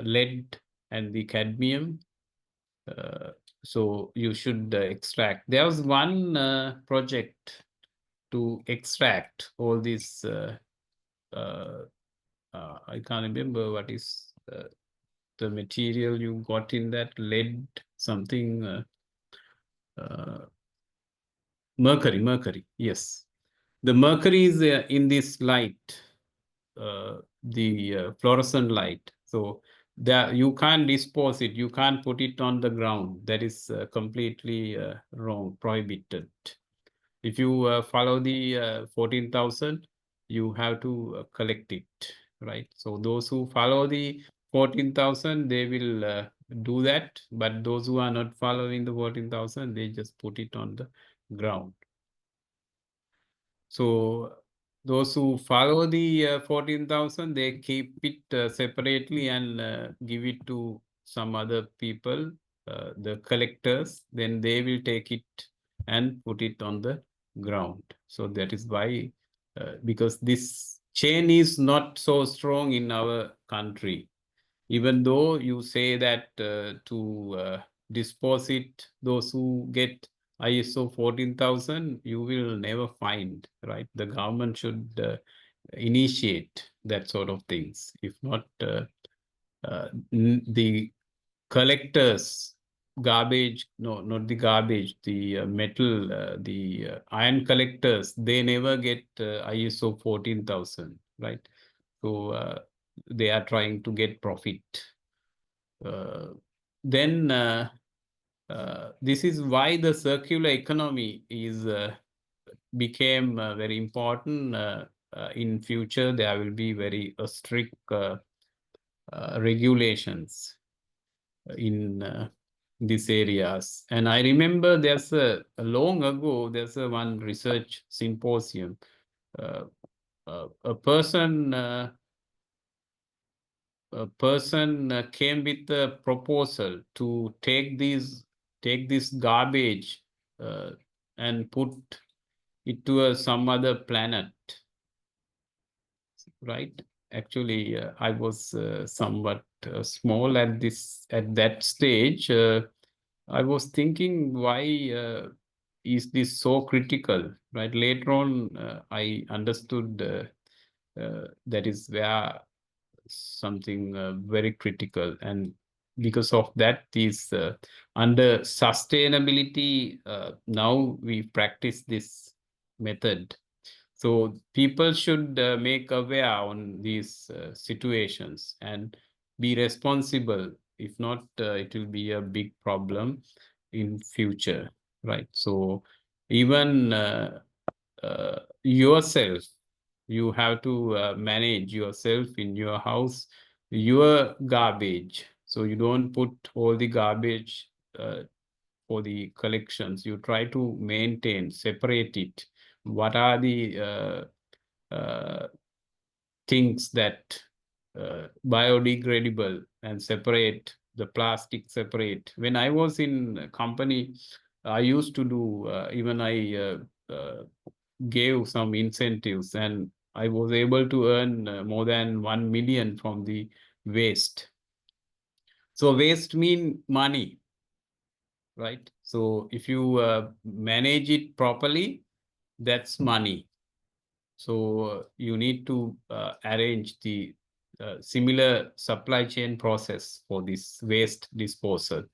lead and the cadmium. So you should extract. There was one project to extract all these, I can't remember what is the material you got in that, lead something, mercury, yes. The mercury is in this light, the fluorescent light. So that you can't dispose it, you can't put it on the ground. That is completely wrong, prohibited. If you follow the 14,000, you have to collect it, right? So those who follow the 14,000, they will do that. But those who are not following the 14,000, they just put it on the ground. So those who follow the 14,000, they keep it separately and give it to some other people, the collectors. Then they will take it and put it on the ground. So that is why, because this chain is not so strong in our country. Even though you say that to dispose it, those who get ISO 14,000, you will never find, right? The government should initiate that sort of things. If not, the collectors, garbage, no, not the garbage, the metal, the iron collectors, they never get ISO 14,000, right? So they are trying to get profit. Then this is why the circular economy is became very important. In future, there will be very strict regulations in these areas. And I remember there's a long ago, there's one research symposium. A person came with a proposal to take this garbage and put it to some other planet, right? Actually, I was somewhat small at that stage. I was thinking, why is this so critical, right? Later on, I understood that is where something very critical, and because of that, these under sustainability, now we practice this method. So people should make aware on these situations and be responsible. If not, it will be a big problem in future, right? So even yourself, you have to manage yourself in your house, your garbage. So you don't put all the garbage for the collections. You try to maintain, separate it. What are the things that biodegradable, and separate the plastic separate. When I was in a company, I used to do, even I gave some incentives, and I was able to earn more than 1 million from the waste. So waste mean money, right? So if you manage it properly, that's money. So you need to arrange the similar supply chain process for this waste disposal.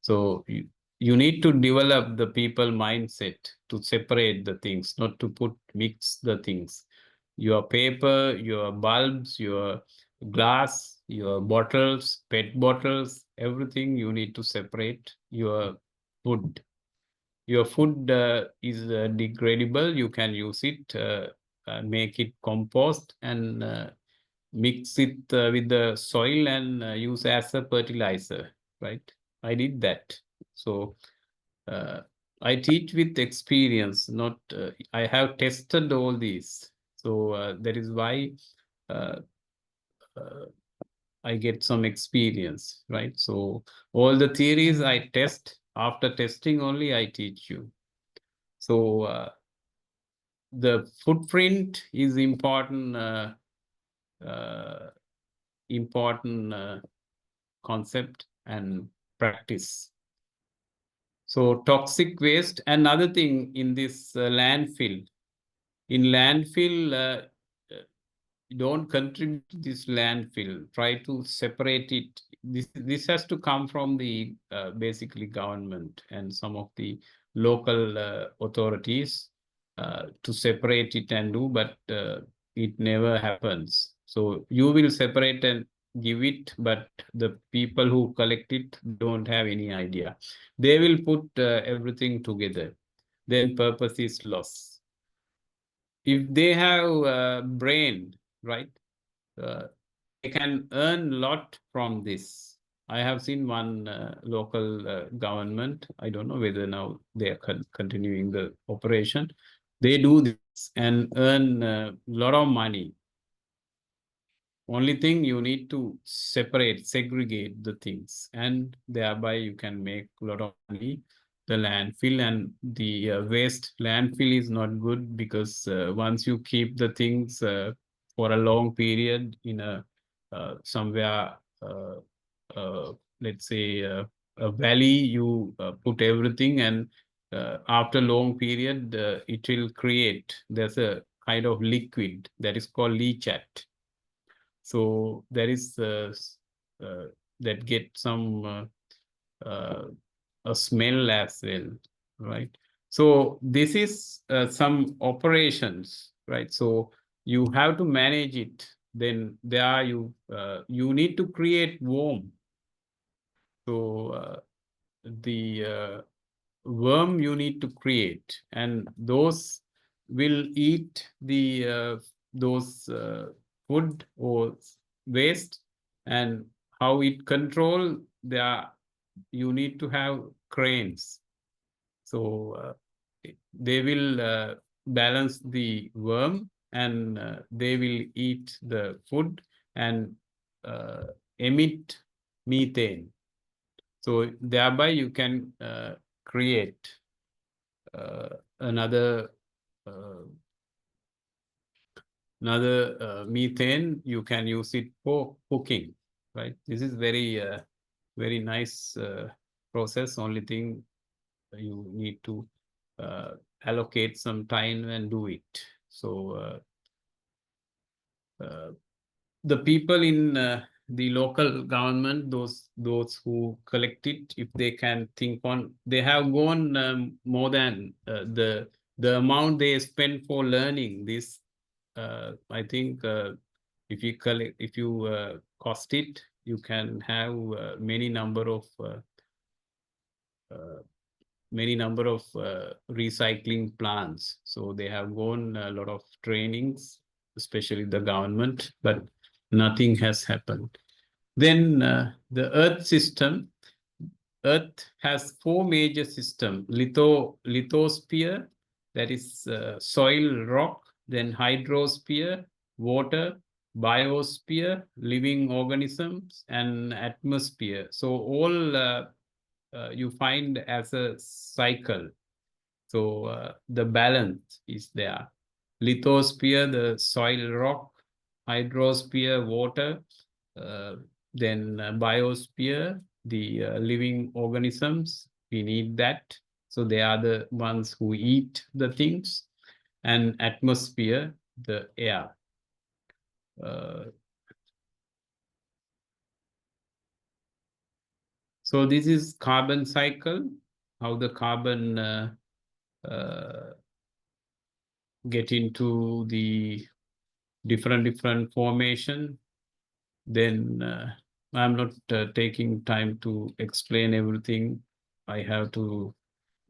So you need to develop the people mindset to separate the things, not to mix the things. Your paper, your bulbs, your glass, your bottles, PET bottles, everything you need to separate. Your food. Your food is degradable. You can use it, make it compost, and mix it with the soil and use as a fertilizer, right? I did that. So I teach with experience, not I have tested all these. So that is why uh, I get some experience, right? So all the theories I test. After testing only, I teach you. So the footprint is important, concept and practice. So toxic waste, another thing in this landfill. In landfill, don't contribute to this landfill. Try to separate it. This has to come from the basically government and some of the local authorities to separate it and do, but it never happens. So you will separate and give it, but the people who collect it don't have any idea. They will put everything together. Then purpose is lost. If they have a brain, right, they can earn a lot from this. I have seen one local government. I don't know whether now they are continuing the operation. They do this and earn a lot of money. Only thing, you need to separate, segregate the things, and thereby you can make a lot of money. The landfill and the waste landfill is not good, because once you keep the things for a long period in a somewhere, let's say a valley, you put everything, and after long period, it will create, there's a kind of liquid that is called leachate. So there is that get some a smell as well, right? So this is some operations, right? So you have to manage it. Then there you need to create worm. So the worm you need to create, and those will eat the those food or waste, and how it control there, you need to have cranes. So they will balance the worm, and they will eat the food and emit methane. So thereby you can create another methane. You can use it for cooking, right? This is very nice process. Only thing, you need to allocate some time and do it. So the people in the local government, those who collect it, if they can think on, they have gone more than the the amount they spend for learning this, I think if you collect, if you cost it, you can have many number of recycling plants. So they have gone a lot of trainings, especially the government, but nothing has happened. Then the Earth system. Earth has four major systems: lithosphere, that is soil, rock, then hydrosphere, water, biosphere, living organisms, and atmosphere. So all you find as a cycle. So the balance is there. Lithosphere, the soil, rock; hydrosphere, water; then biosphere, the living organisms. We need that. So they are the ones who eat the things. And atmosphere, the air. So this is carbon cycle, how the carbon get into the different formation. Then I'm not taking time to explain everything. I have to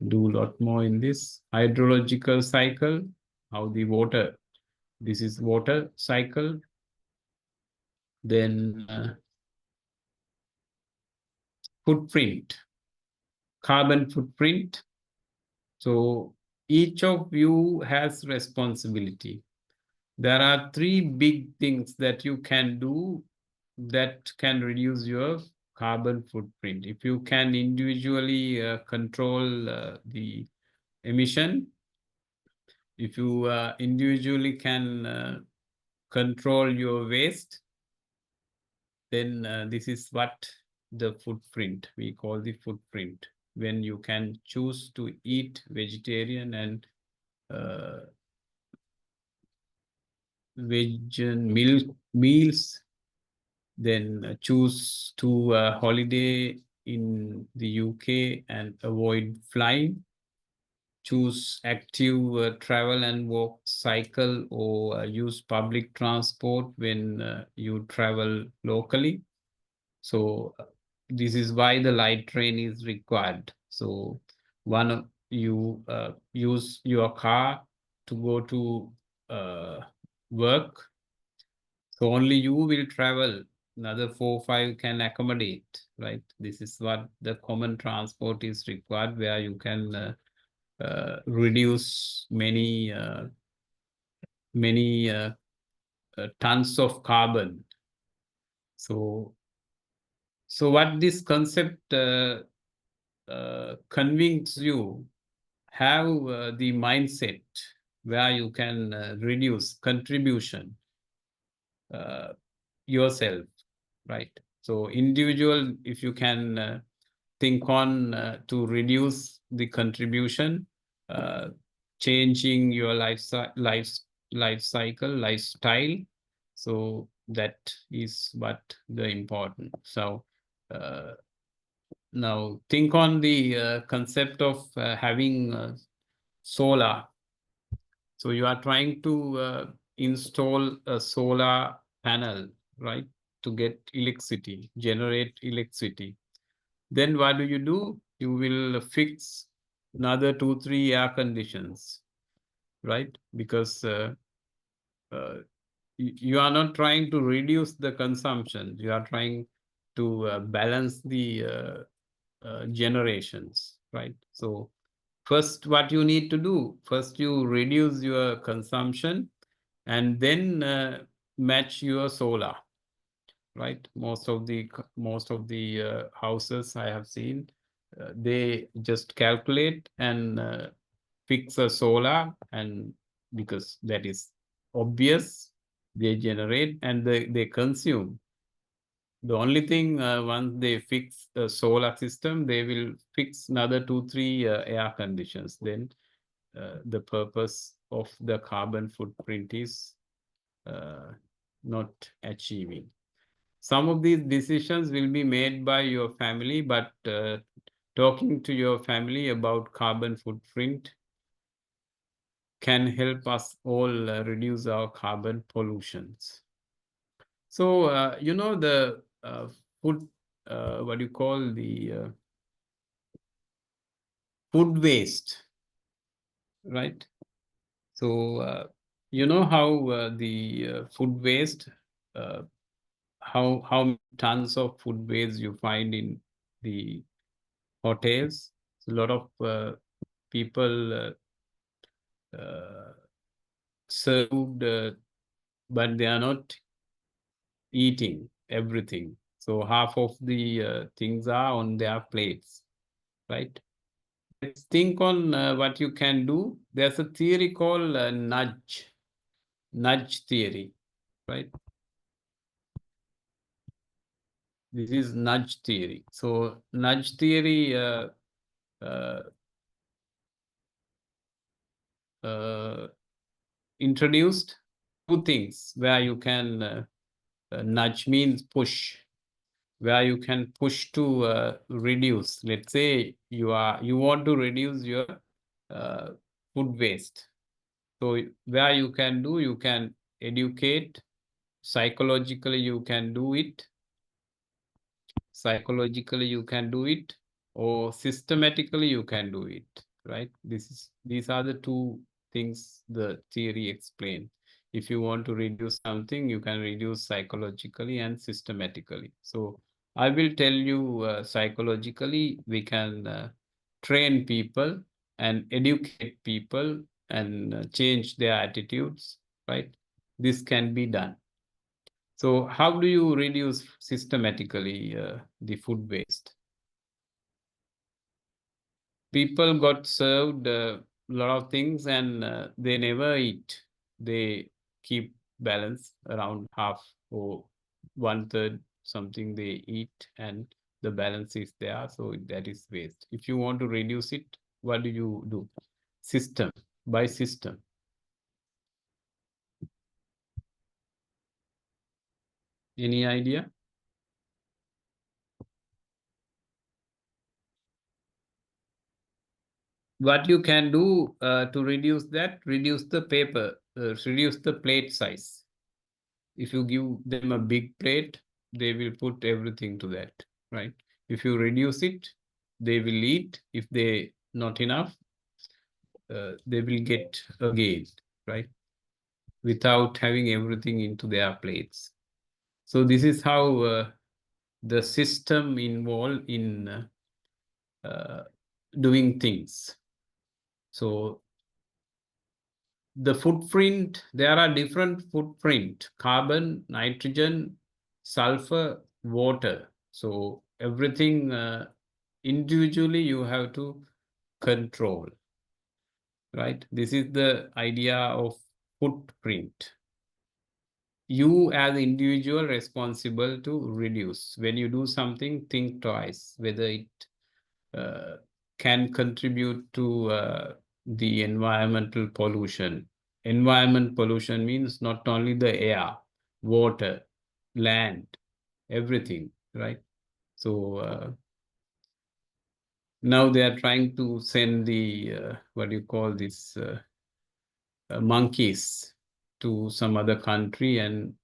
do a lot more in this. Hydrological cycle, how the water, this is water cycle. Then footprint, carbon footprint. So each of you has responsibility. There are three big things that you can do that can reduce your carbon footprint. If you can individually control the emission, if you individually can control your waste, then this is what the footprint, we call the footprint. When you can choose to eat vegetarian and veg and milk meals, then choose to holiday in the UK and avoid flying. Choose active travel and walk, cycle, or use public transport when you travel locally. So this is why the light train is required. So one of you use your car to go to work. So only you will travel. Another 4-5 can accommodate, right? This is what the common transport is required, where you can reduce many tons of carbon. So what this concept convinces you, have the mindset where you can reduce contribution yourself, right? So individual, if you can think on to reduce the contribution, changing your life cycle, lifestyle. So that is what the important. So now think on the concept of having solar. So you are trying to install a solar panel, right, to get electricity, generate electricity. Then what do? You will fix another 2-3 air conditions, right? Because you are not trying to reduce the consumption. You are trying to balance the generations, right? So first, what you need to do, first you reduce your consumption and then match your solar, right? Most of the houses I have seen, they just calculate and fix a solar, and because that is obvious, they generate and they consume. The only thing, once they fix the solar system, they will fix another 2-3 air conditions. Then the purpose of the carbon footprint is not achieving. Some of these decisions will be made by your family, but talking to your family about carbon footprint can help us all reduce our carbon pollutions. So, you know, the food, what do you call the food waste, right? So, you know how the food waste, how many tons of food waste you find in the hotels. A lot of people served, but they are not eating everything. So half of the things are on their plates, right? Let's think on what you can do. There's a theory called nudge theory, right? This is nudge theory. So nudge theory introduced two things where you can nudge means push, where you can push to reduce. Let's say you want to reduce your food waste. So where you can do, you can educate. Psychologically, you can do it. Psychologically, you can do it, or systematically, you can do it, right? These are the two things the theory explains. If you want to reduce something, you can reduce psychologically and systematically. So I will tell you psychologically, we can train people and educate people and change their attitudes, right? This can be done. So how do you reduce systematically the food waste? People got served a lot of things and they never eat. They keep balance around half or 1/3 something they eat, and the balance is there. So that is waste. If you want to reduce it, what do you do? System by system. Any idea? What you can do to reduce that, reduce the paper, reduce the plate size. If you give them a big plate, they will put everything to that, right? If you reduce it, they will eat. If they not enough, they will get again, right? Without having everything into their plates. So this is how the system involved in doing things. So the footprint, there are different footprint: carbon, nitrogen, sulfur, water. So everything individually you have to control, right? This is the idea of footprint. You as individual responsible to reduce. When you do something, think twice whether it can contribute to the environmental pollution. Environment pollution means not only the air, water, land, everything, right? So now they are trying to send the, what do you call this, monkeys to some other country. And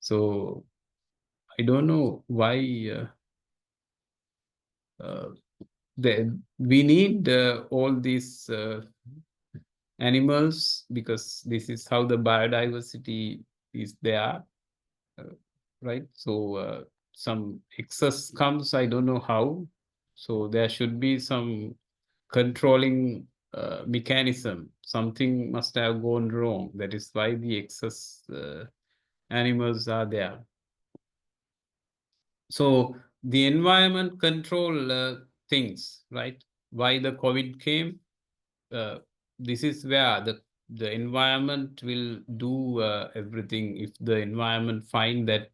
so I don't know why we need all these animals, because this is how the biodiversity is there, right? So some excess comes, I don't know how. So there should be some controlling mechanism. Something must have gone wrong. That is why the excess animals are there. So the environment control things, right? Why the COVID came? This is where the environment will do everything. If the environment find that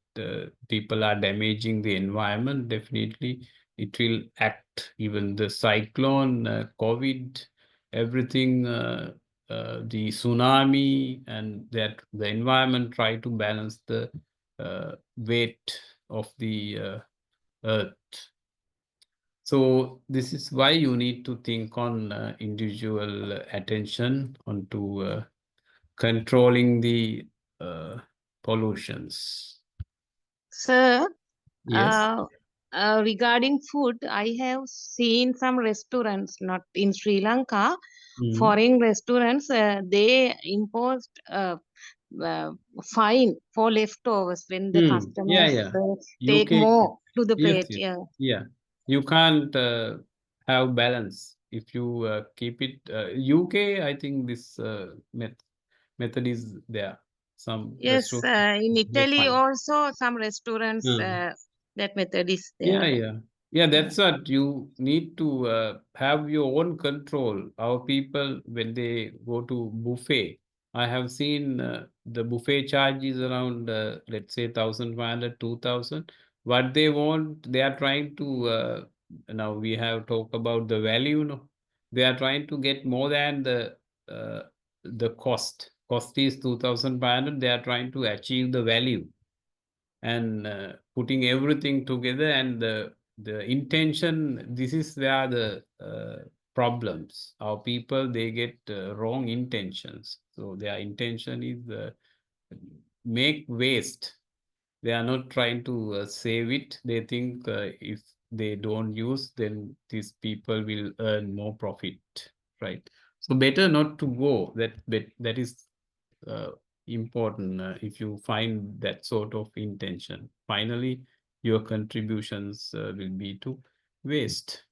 people are damaging the environment, definitely it will act. Even the cyclone, COVID, everything, the tsunami, and that the environment try to balance the weight of the earth. So this is why you need to think on individual attention onto controlling the pollutions. Sir, Yes. regarding food, I have seen some restaurants, not in Sri Lanka, Mm. foreign restaurants, they imposed fine for leftovers when the Yeah, customers yeah. take UK. more to the Yes, plate. yes. Yeah. Yeah. You can't have balance if you keep it. UK, I think this method is there. Some Yes, restaurants in they Italy fine. also some restaurants that method is Yeah, there. yeah. Yeah, that's what you need to have your own control. Our people, when they go to buffet, I have seen the buffet charge is around, let's say, 1,500, 2,000. What they want, they are trying to, now we have talked about the value, no? They are trying to get more than the cost. Cost is 2,500. They are trying to achieve the value and putting everything together, and the intention, this is where the problems, our people, they get wrong intentions. So their intention is make waste. They are not trying to save it. They think if they don't use, then these people will earn more profit, right? So better not to go. That is uh, important if you find that sort of intention. Finally, your contributions will be to waste.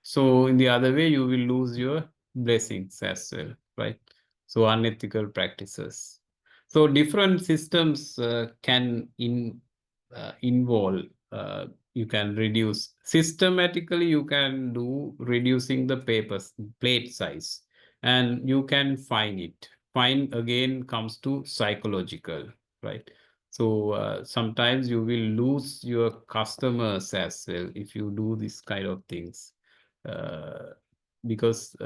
So in the other way, you will lose your blessings as well, right? So unethical practices. So different systems can involve. You can reduce systematically. You can do reducing the plate size, and you can fine it. Fine again comes to psychological, right? So sometimes you will lose your customers as well if you do this kind of things, because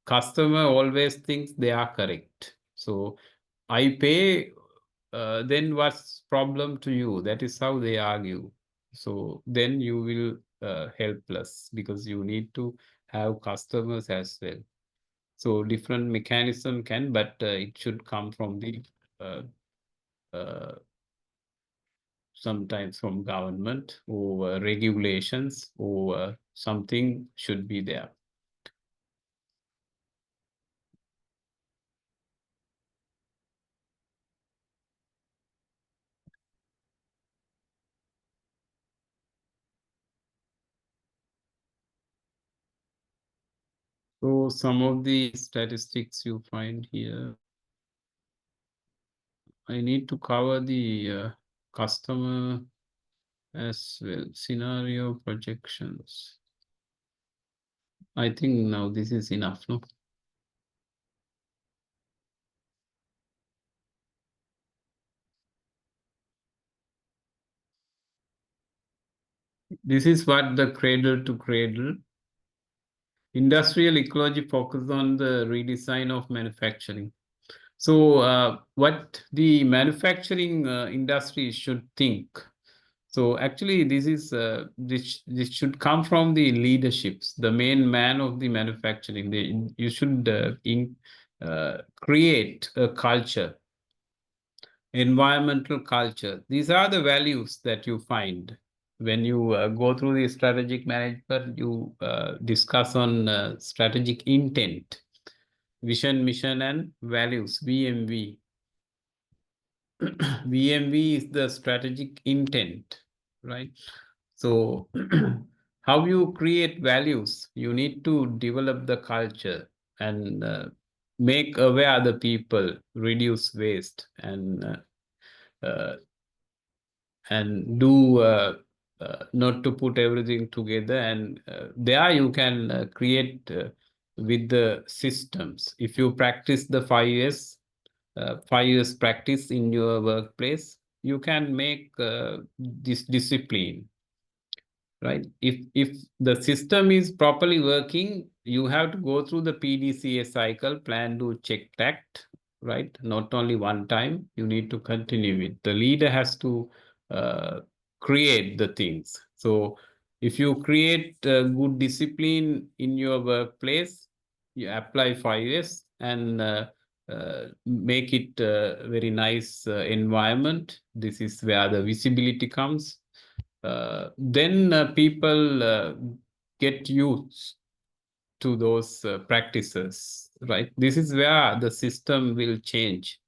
customer always thinks they are correct. So I pay, then what's problem to you? That is how they argue. So then you will helpless, because you need to have customers as well. So different mechanism can, but it should come from the uh, uh, sometimes from government or regulations, or something should be there. So some of the statistics you find here, I need to cover the customer as well, scenario projections. I think now this is enough, no? This is what the cradle to cradle. Industrial ecology focus on the redesign of manufacturing. So what the manufacturing industry should think. So actually, this is this should come from the leaderships, the main man of the manufacturing. You should create a culture, environmental culture. These are the values that you find when you go through the strategic management. You discuss on strategic intent, vision, mission, and values. VMV. VMV is the strategic intent, right? So how you create values, you need to develop the culture and make aware the people, reduce waste, uh, and do not to put everything together. And there you can create with the systems. If you practice the 5 years, 5 years practice in your workplace, you can make this discipline, right? If the system is properly working, you have to go through the PDCA cycle, plan, do, check, act, right? Not only one time, you need to continue it. The leader has to create the things. So If you create good discipline in your workplace, you apply 5S and make it a very nice environment. This is where the visibility comes. Then people get used to those practices, right? This is where the system will change.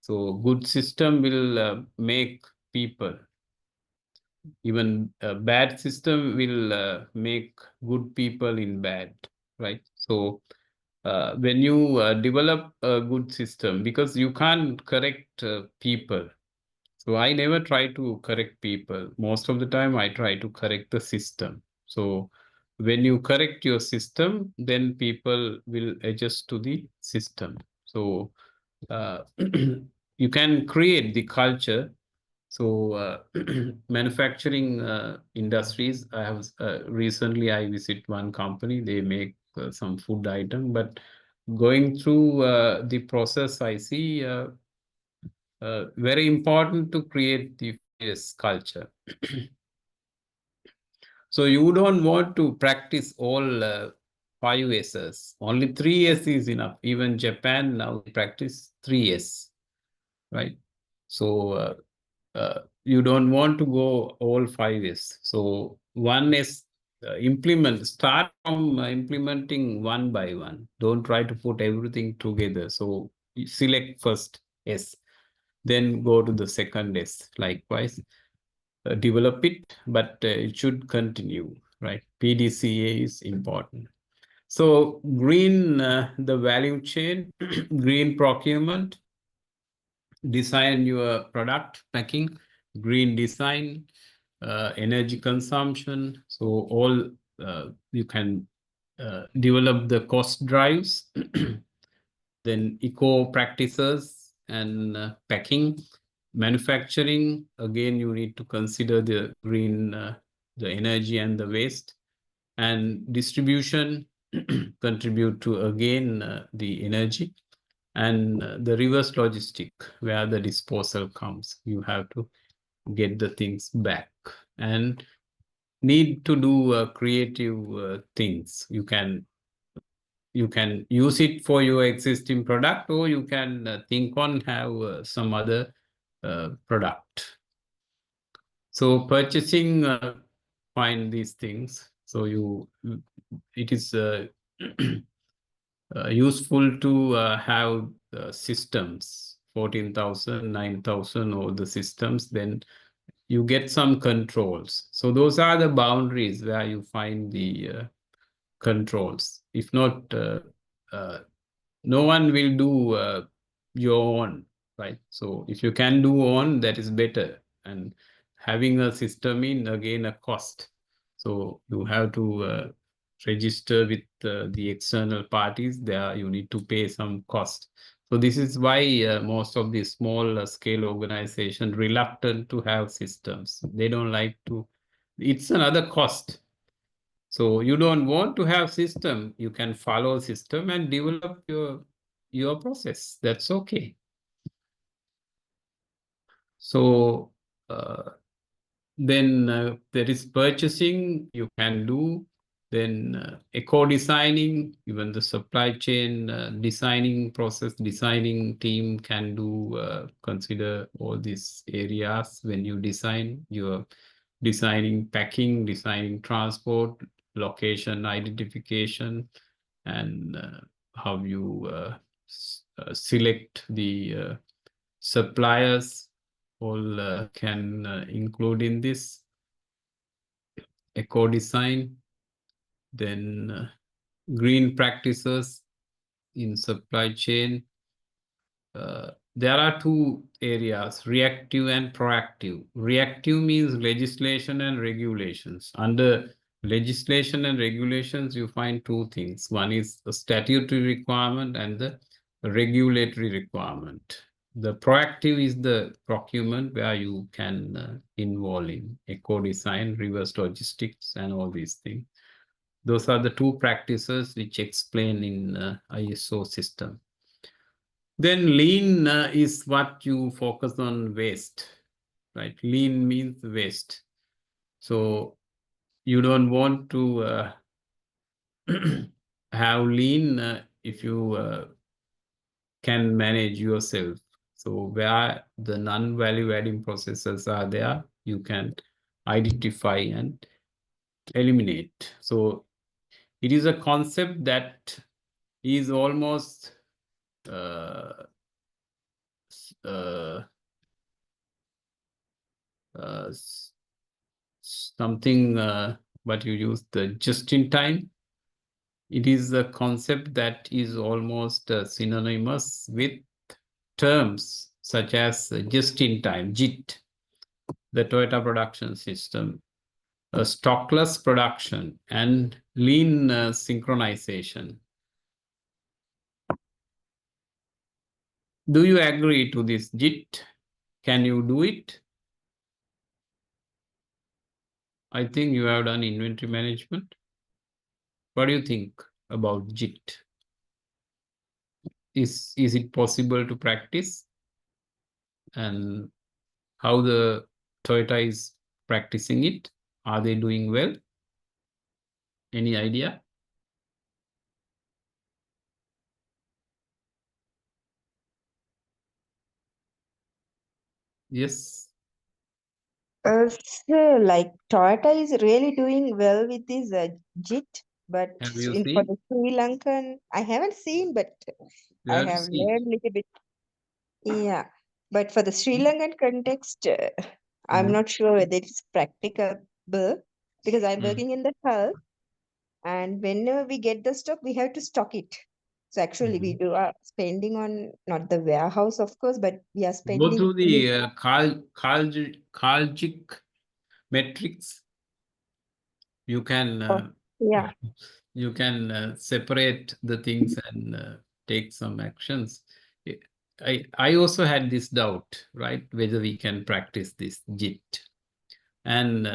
So good system will make people. Even a bad system will make good people in bad, right? So when you develop a good system, because you can't correct people. So I never try to correct people. Most of the time I try to correct the system. So when you correct your system, then people will adjust to the system. So you can create the culture. So manufacturing industries, I have recently I visit one company, they make some food item, but going through the process, I see very important to create the culture. So you don't want to practice all 5S's. Only 3S is enough. Even Japan now practice 3S, right? So you don't want to go all 5S. So 1S start from implementing one by one. Don't try to put everything together. So you select first S, then go to the second S. Likewise, develop it, but it should continue, right? PDCA is important. So green, the value chain, green procurement, design your product packing, green design, energy consumption. So all you can develop the cost drives, then eco practices and packing, manufacturing. Again, you need to consider the green, the energy and the waste, and distribution contribute to again the energy. And the reverse logistic, where the disposal comes, you have to get the things back and need to do creative things. You can use it for your existing product, or you can think on have some other product. So purchasing, find these things. So it is useful to have systems, 14,000, 9,000, all the systems, then you get some controls. So those are the boundaries where you find the controls. If not, no one will do your own, right? So if you can do own, that is better. And having a system in, again, a cost. So you have to register with the external parties. There you need to pay some cost. So this is why most of the small scale organizations reluctant to have systems. They don't like to, it's another cost. So you don't want to have system, you can follow system and develop your process. That's okay. So then there is purchasing you can do. Then eco designing, even the supply chain designing process, designing team can do, consider all these areas when you design. You're designing packing, designing transport, location identification, and how you select the suppliers, all can include in this. Eco design, then green practices in supply chain. There are two areas, reactive and proactive. Reactive means legislation and regulations. Under legislation and regulations, you find two things. One is the statutory requirement and the regulatory requirement. The proactive is the procurement, where you can involve in eco design, reverse logistics, and all these things. Those are the two practices which explain in ISO system. Then lean is what you focus on waste, right? Lean means waste. So you don't want to have lean if you can manage yourself. So where the non-value adding processes are there, you can identify and eliminate. So it is a concept that is almost something but you use the just in time. It is a concept that is almost synonymous with terms such as just in time, JIT, the Toyota production system, stockless production, and lean synchronization. Do you agree to this JIT? Can you do it? I think you have done inventory management. What do you think about JIT? Is it possible to practice? And how the Toyota is practicing it? Are they doing well? Any idea? Yes. So, like Toyota is really doing well with this JIT, but Have you for seen? the Sri Lankan, I haven't seen, but You I have to have see. learned a little bit. Yeah, but for the Sri Lankan context, I'm Mhm. not sure whether it's practicable because I'm Mhm. working in the health, and whenever we get the stock, we have to stock it. So actually, we do are spending on not the warehouse, of course, but we are Go spending. through the Kaljic metrics. You can Yeah. you can separate the things and take some actions. I also had this doubt, right, whether we can practice this JIT. And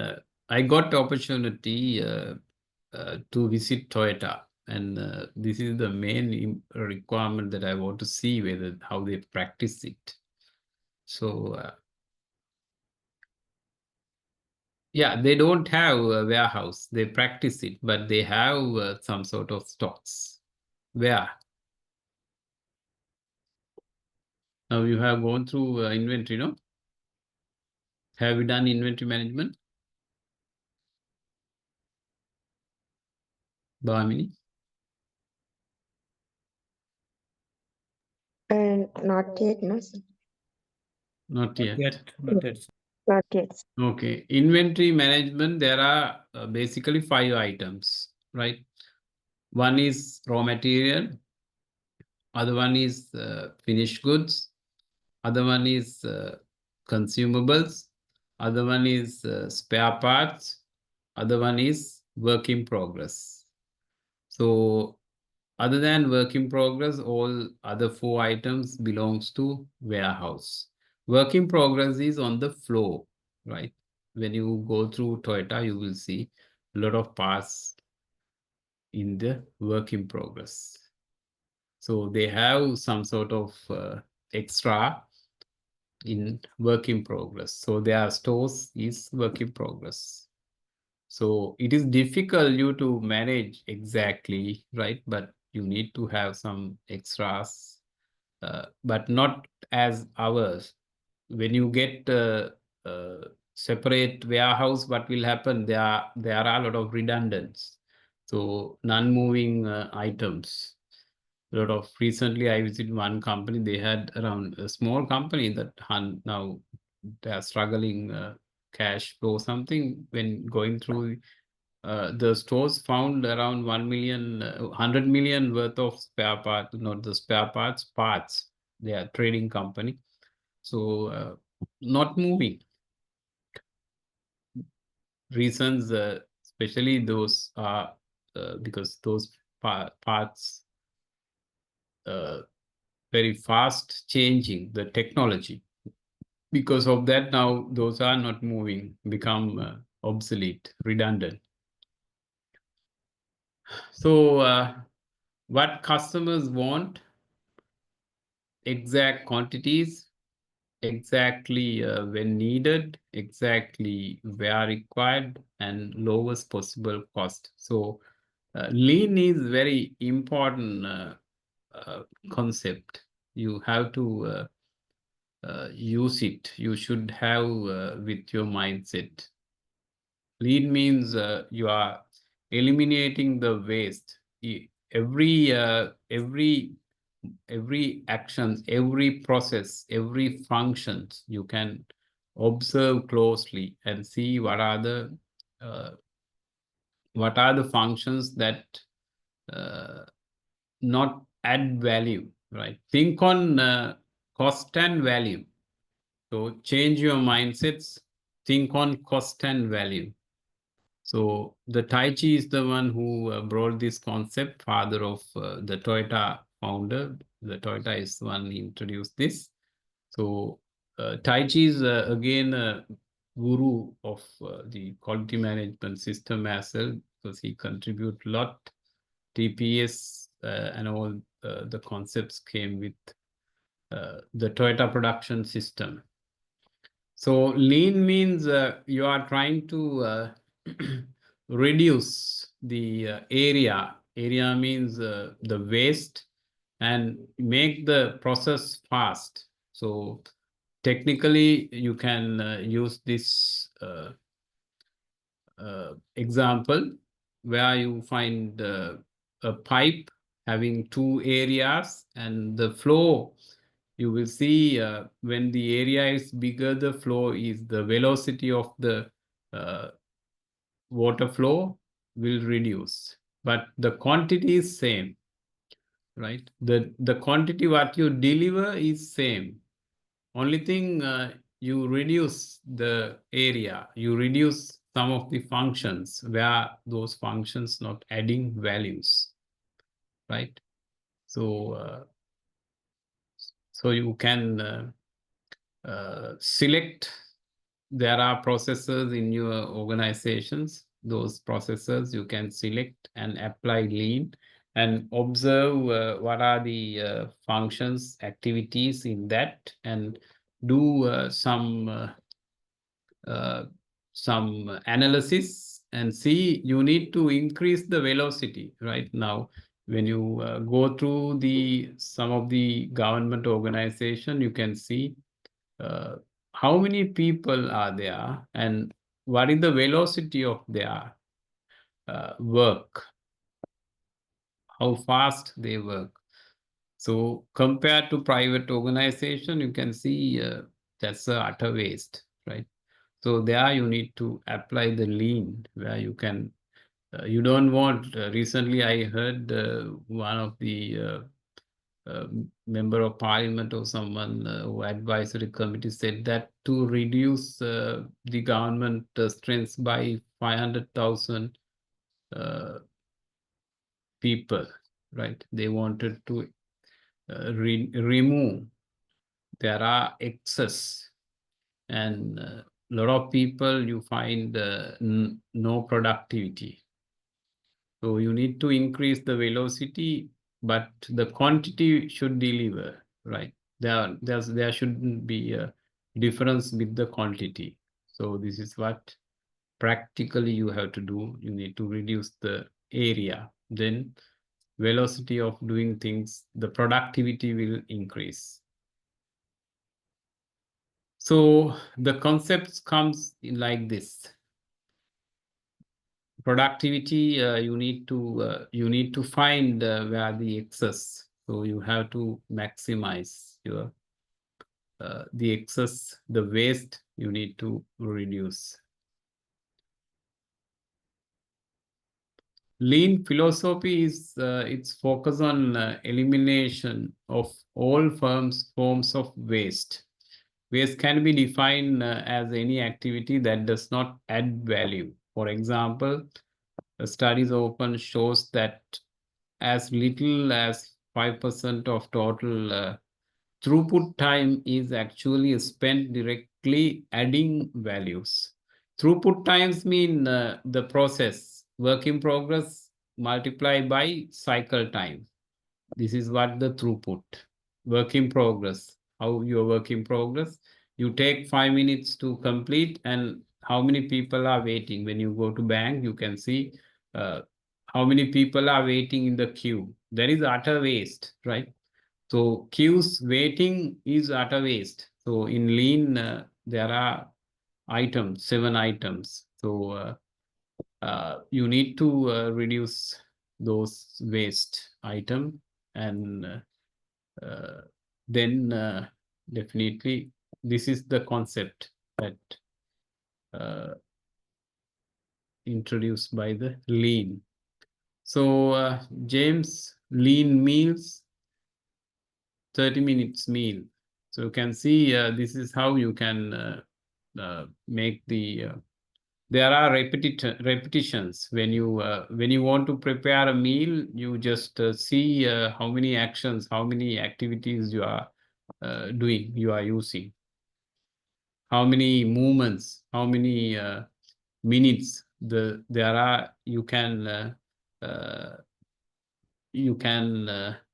I got opportunity to visit Toyota. And this is the main requirement that I want to see whether how they practice it. So yeah, they don't have a warehouse. They practice it, but they have some sort of stocks. Where? Now you have gone through inventory, no? Have you done inventory management? Bhamini? And not yet, no, sir. Not yet. Not yet. Okay. Inventory management, there are basically 5 items, right? One is raw material. Other one is finished goods. Other one is consumables. Other one is spare parts. Other one is work in progress. So other than work in progress, all other 4 items belongs to warehouse. Work in progress is on the floor, right? When you go through Toyota, you will see a lot of parts in the work in progress. So they have some sort of extra in work in progress. So their stores is work in progress. So it is difficult you to manage exactly, right? But you need to have some extras, but not as ours. When you get separate warehouse, what will happen? There are a lot of redundants. So non-moving items. A lot of recently I visited one company. They had around a small company that now they are struggling cash flow something when going through the stores found around 1 million, 100 million worth of spare part, not the spare parts. They are trading company. So not moving. Reasons, especially those are because those parts very fast changing the technology. Because of that, now those are not moving, become obsolete, redundant. So what customers want, exact quantities, exactly when needed, exactly where required, and lowest possible cost. So lean is very important concept. You have to use it. You should have with your mindset. Lean means you are eliminating the waste. Every actions, every process, every functions you can observe closely and see uh, what are the functions that not add value, right? Think on cost and value. So change your mindsets, think on cost and value. So the Tai Chi is the one who brought this concept, father of the Toyota founder. The Toyota is the one who introduced this. So Tai Chi is again a guru of the quality management system as well, because he contribute a lot. TPS and all the concepts came with the Toyota production system. So lean means you are trying to reduce the area. Area means the waste, and make the process fast. So technically, you can use this example where you find a pipe having two areas, and the flow, you will see when the area is bigger, the flow is the velocity of the water flow will reduce, but the quantity is same, right? The quantity what you deliver is same. Only thing you reduce the area, you reduce some of the functions where those functions not adding values, right? So so you can select. There are processes in your organizations. Those processes you can select and apply lean, and observe what are the functions, activities in that, and do some analysis and see. You need to increase the velocity. Right now, when you go through some of the government organization, you can see how many people are there and what is the velocity of their work, how fast they work. So compared to private organization, you can see that's a utter waste, right? So there you need to apply the lean, where you can, you don't want, recently I heard one of the member of parliament or someone who advisory committee said that to reduce the government strength by 500,000 people, right? They wanted to remove. There are excess, and a lot of people you find no productivity. So you need to increase the velocity, but the quantity should deliver, right? There shouldn't be a difference with the quantity. So this is what practically you have to do. You need to reduce the area. Then velocity of doing things, the productivity will increase. So the concepts comes in like this. Productivity, you need to find where the excess. So you have to maximize your the excess, the waste you need to reduce. Lean philosophy is its focus on elimination of all forms of waste. Waste can be defined as any activity that does not add value. For example, studies often shows that as little as 5% of total throughput time is actually spent directly adding values. Throughput times mean the process, work in progress multiplied by cycle time. This is what the throughput, work in progress. how your work in progress. You take 5 minutes to complete, and how many people are waiting. When you go to bank, you can see how many people are waiting in the queue. There is utter waste, right? So queues waiting is utter waste. So in lean, there are items, 7 items. So you need to reduce those waste item, and then definitely this is the concept that introduced by the lean. So James, lean meals, 30 minutes meal. So you can see this is how you can make the there are repetitions. When you want to prepare a meal, you just see how many actions, how many activities you are doing, you are using, how many movements, how many minutes there are. You can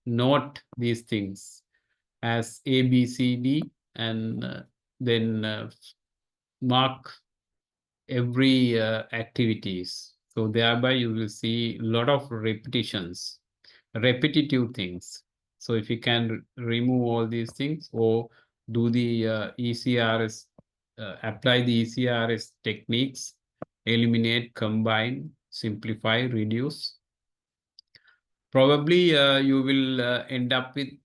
note these things as A, B, C, D, and then mark every activities. So thereby you will see a lot of repetitions, repetitive things. So if you can remove all these things, or do the ECRS, apply the ECRS techniques, eliminate, combine, simplify, reduce, probably you will end up with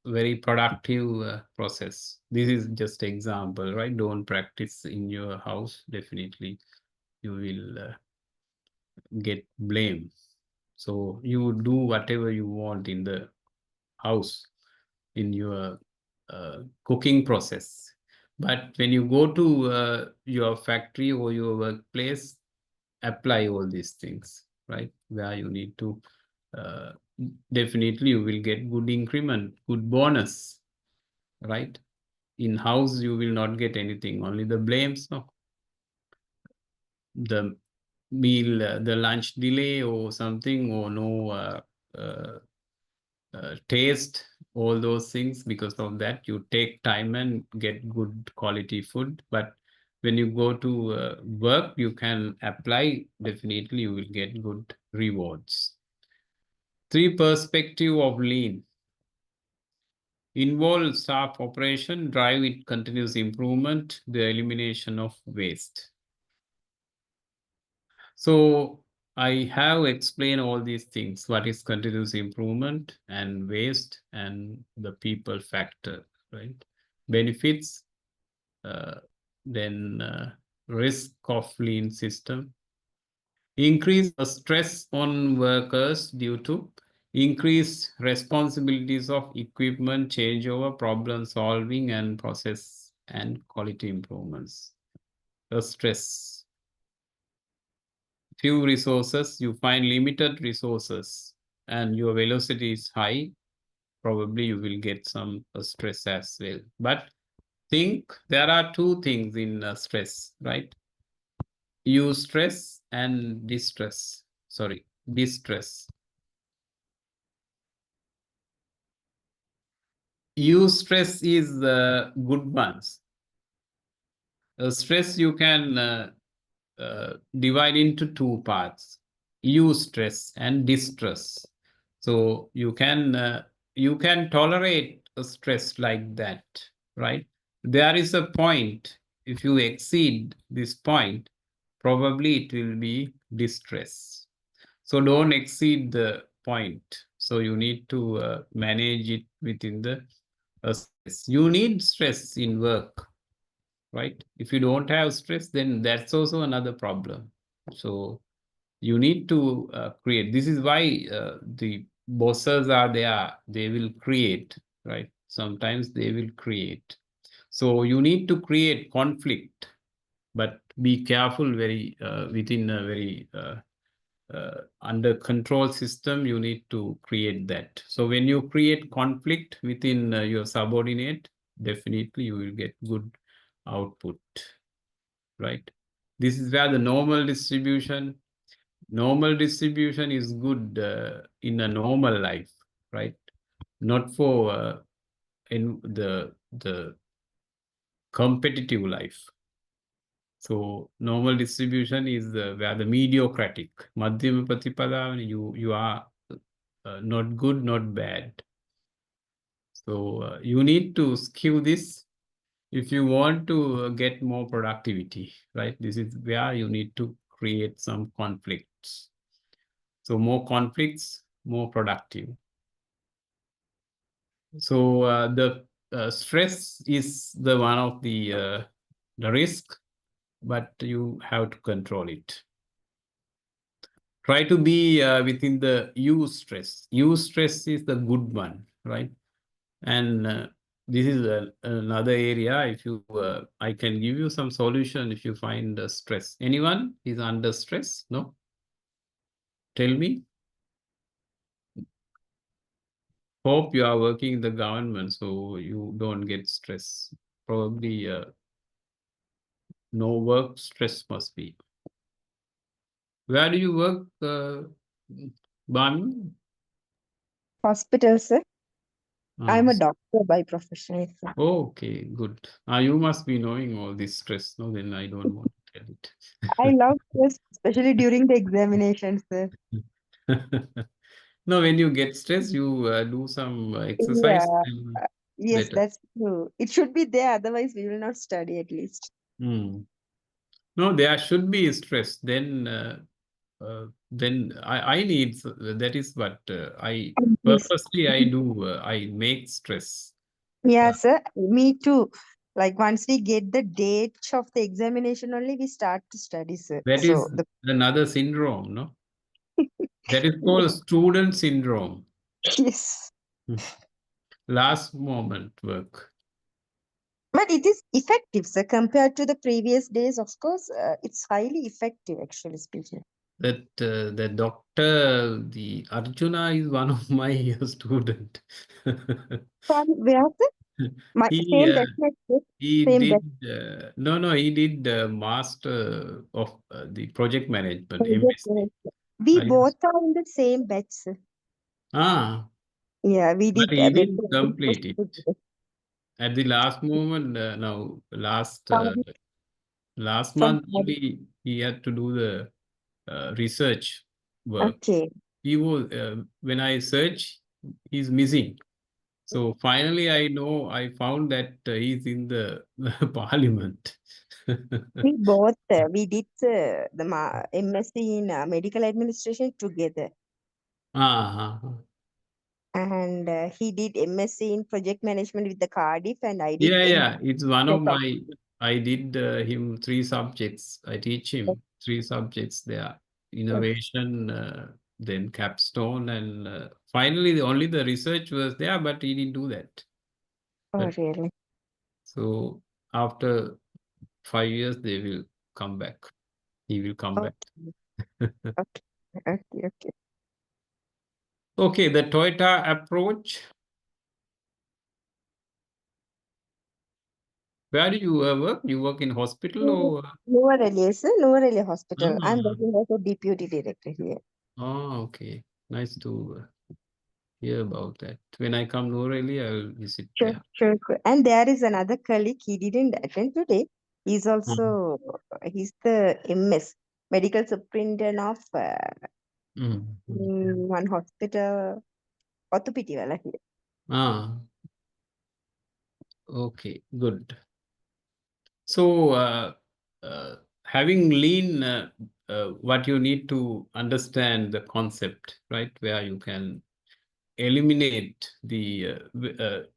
very productive process. This is just example, right? Don't practice in your house. Definitely you will get blamed. So you do whatever you want in the house, in your cooking process. But when you go to your factory or your workplace, apply all these things, right? Where you need to definitely you will get good increment, good bonus, right? In house, you will not get anything, only the blames, no? The meal, the lunch delay or something, or no taste, all those things. Because of that, you take time and get good quality food. But when you go to work, you can apply, definitely you will get good rewards. 3 perspective of lean. Involve staff operation, drive it continuous improvement, the elimination of waste. So I have explained all these things, what is continuous improvement and waste and the people factor, right? Benefits, then risk of lean system. Increase the stress on workers due to increased responsibilities of equipment changeover, problem solving, and process and quality improvements. The stress. Few resources, you find limited resources, and your velocity is high, probably you will get some stress as well. But think there are 2 things in stress, right? Eustress and distress. Sorry, distress. Eustress is the good ones. Stress you can divide into 2 parts: eustress and distress. So you can tolerate a stress like that, right? There is a point. If you exceed this point, probably it will be distress. So don't exceed the point. So you need to manage it within the stress. You need stress in work, right? If you don't have stress, then that's also another problem. So you need to create. This is why the bosses are there. They will create, right? Sometimes they will create. So you need to create conflict, but be careful very within a very under control system. You need to create that. So when you create conflict within your subordinate, definitely you will get good output, right? This is where the normal distribution is good in a normal life, right? Not for in the competitive life. So normal distribution is where the mediocratic. Madhyama Pratipada, you are not good, not bad. So you need to skew this if you want to get more productivity, right? This is where you need to create some conflicts. So more conflicts, more productive. So the stress is the one of the risk, but you have to control it. Try to be within the U stress. U stress is the good one, right? And this is another area. If you, I can give you some solution if you find stress. Anyone is under stress? No? Tell me. Hope you are working in the government, so you don't get stress. Probably no work stress must be. Where do you work, Bami? Hospital, sir. I'm a Ah, doctor by profession, sir. okay, good. You must be knowing all this stress. No, then I don't want to tell it. I love stress, especially during the examinations, sir. No, when you get stressed, you do some exercise. Yeah, And yes, better. that's true. It should be there, otherwise we will not study at least. Hmm. No, there should be stress. Then I need, that is what I Yes. purposely I do. I make stress. Yeah, Uh, sir. Me too. Like once we get the date of the examination only, we start to study, sir. That So is the another syndrome, no? That is called student syndrome. yes. Last moment work. But it is effective, sir, compared to the previous days. Of course, it's highly effective, actually speaking. That the doctor, the Arjuna is one of my student. From where, sir? My He same batchmate, sir. he Same did no, he did master of the project management MSc. We Yes. both are in the same batch, sir. Ah, Yeah, we but did he didn't medical complete it together. at the last moment. Now last From last from month only he had to do the research work. okay. He was when I search, he's missing. So finally, I found that he's in the parliament. We both we did the MSc in medical administration together, Ah, and he did MSc in project management with the Cardiff, and I did yeah. It's one of MSc. my. I did him 3 subjects. I teach him 3 subjects there: innovation, then capstone, and finally, only the research was there, but he didn't do that. Oh, But really? so after 5 years, they will come back. He will come back. Okay, okay, okay. Okay, the Toyota approach. Where do you work? You work in hospital or? Nuvareli, sir. Nuvareli Hospital. I'm Ah, working as a deputy director here. oh, okay. Nice to hear about that. When I come Norelli, I will visit Sure, there. sure, sure. And there is another colleague, he didn't attend today. He's also, he's the MS, medical superintendent of one hospital, orthopedic wala here. Ah, okay, good. So, having lean, what you need to understand the concept, right? Where you can eliminate the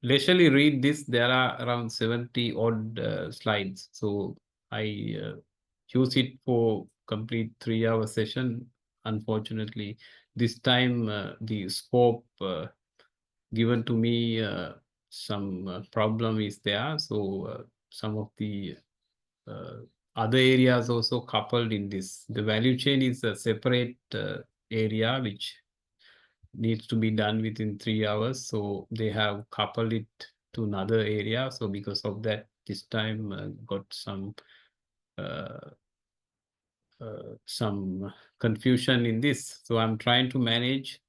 leisurely read this. There are around 70 odd slides. So I use it for complete 3-hour session. Unfortunately, this time the scope given to me, some problem is there. So some of the other areas also coupled in this. The value chain is a separate area which needs to be done within 3 hours. So they have coupled it to another area. So because of that, this time got some confusion in this. So I'm trying to manage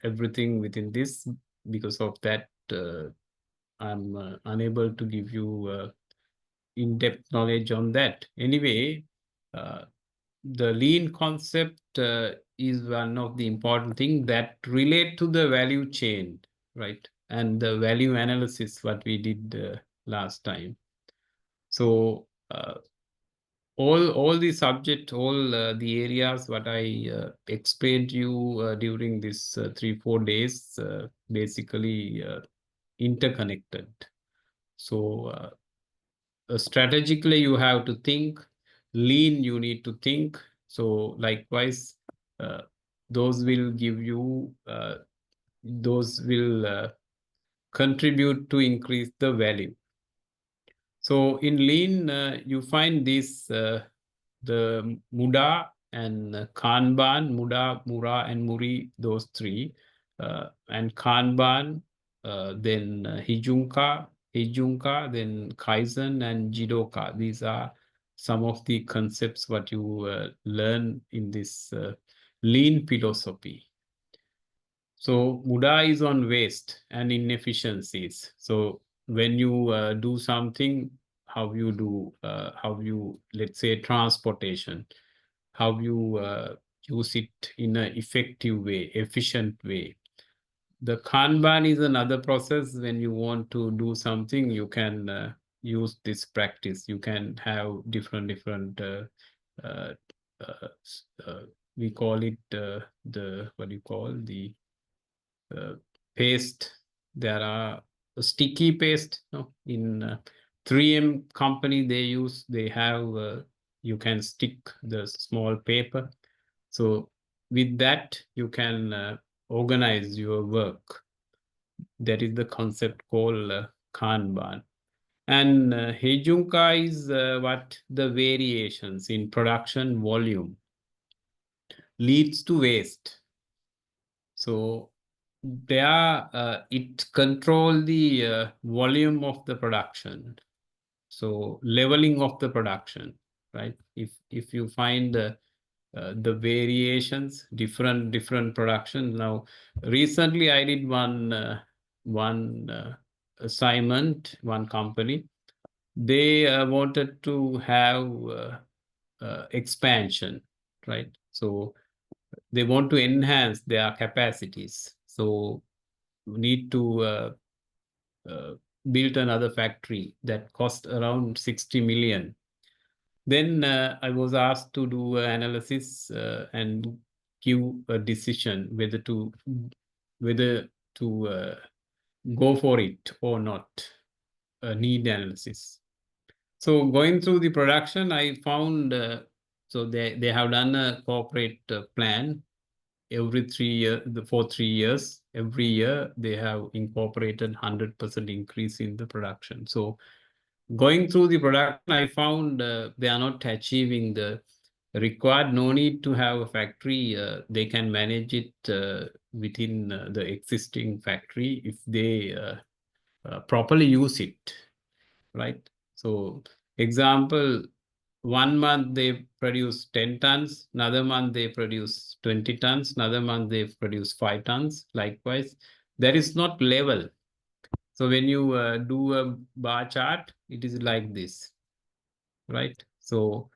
everything within this. Because of that, I'm unable to give you in-depth knowledge on that. Anyway, the lean concept is one of the important things that relate to the value chain, right? And the value analysis what we did last time. So all the subject, all the areas what I explained to you during this 3-4 days, basically interconnected. So strategically you have to think, lean you need to think. So likewise, those will give you, those will contribute to increase the value. So in lean, you find this, the Muda and Kanban, Muda, Mura, and Muri, those three, and Kanban, then Hijunka, then Kaizen and Jidoka. These are some of the concepts what you learn in this lean philosophy. So Muda is on waste and inefficiencies. So when you do something, how you, let's say, transportation, how you use it in an effective way, efficient way. The Kanban is another process. When you want to do something, you can use this practice. You can have different we call it the, what do you call, the paste. There are a sticky paste, no? In 3M company they have you can stick the small paper. So with that you can organize your work. That is the concept called Kanban. And Heijunka is what the variations in production volume leads to waste. So there it control the volume of the production. So leveling of the production, right? If you find the variations, different production. Now recently I did one assignment, one company. They wanted to have expansion, right? So they want to enhance their capacities. So we need to build another factory that cost around 60 million. Then I was asked to do an analysis and give a decision whether to go for it or not, a need analysis. So going through the production, I found so they have done a corporate plan every 3 years, for 3 years. Every year they have incorporated 100% increase in the production. So going through the production, I found they are not achieving the required. No need to have a factory. They can manage it within the existing factory if they properly use it, right? So example, 1 month they produce 10 tons, another month they produce 20 tons, another month they produce 5 tons. Likewise, there is not level. So when you do a bar chart, it is like this, right? So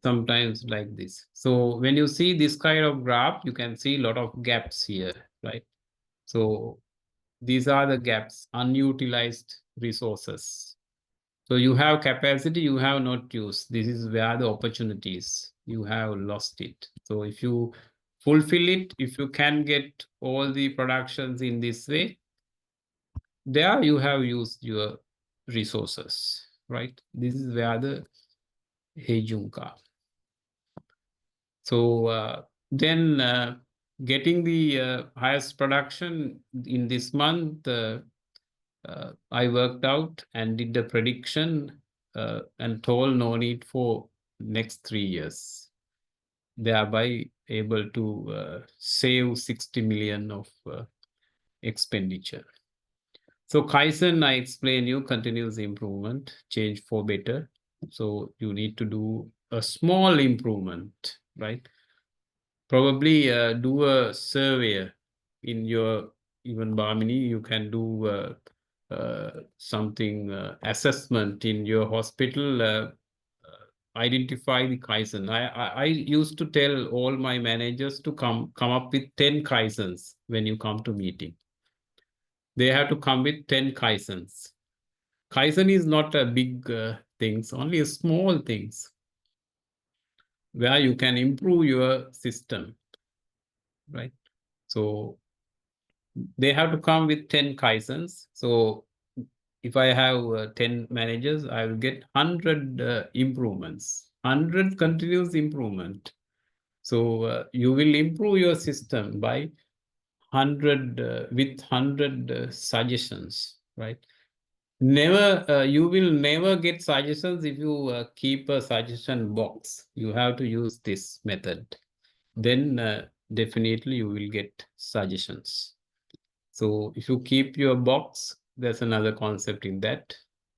sometimes like this. So when you see this kind of graph, you can see a lot of gaps here, right? So these are the gaps, unutilized resources. So you have capacity, you have not used. This is where the opportunities, you have lost it. So if you fulfill it, if you can get all the productions in this way, there you have used your resources, right? This is where the Heijunka. So then getting the highest production in this month, I worked out and did the prediction and told no need for next 3 years, thereby able to save 60 million of expenditure. So Kaizen, I explain you, continuous improvement, change for better. So you need to do a small improvement, right? Probably do a survey in your, even Bamini, you can do something assessment in your hospital, identify the Kaizen. I used to tell all my managers to come up with 10 Kaizens when you come to meeting. They have to come with 10 Kaizens. Kaizen is not a big things, only small things where you can improve your system, right? So they have to come with 10 Kaizens. So if I have 10 managers, I will get 100 improvements, 100 continuous improvement. So you will improve your system by 100 with 100 suggestions, right? Never, you will never get suggestions if you keep a suggestion box. You have to use this method. Then definitely you will get suggestions. So if you keep your box, there's another concept in that.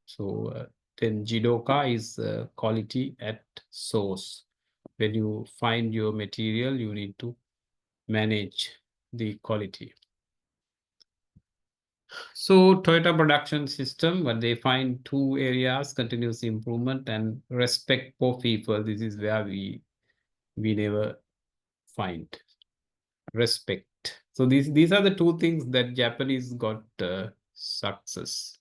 So then Jidoka is quality at source. When you find your material, you need to manage the quality. So Toyota production system, when they find two areas, continuous improvement and respect for people, this is where we never find respect. So these are the two things that Japanese got success.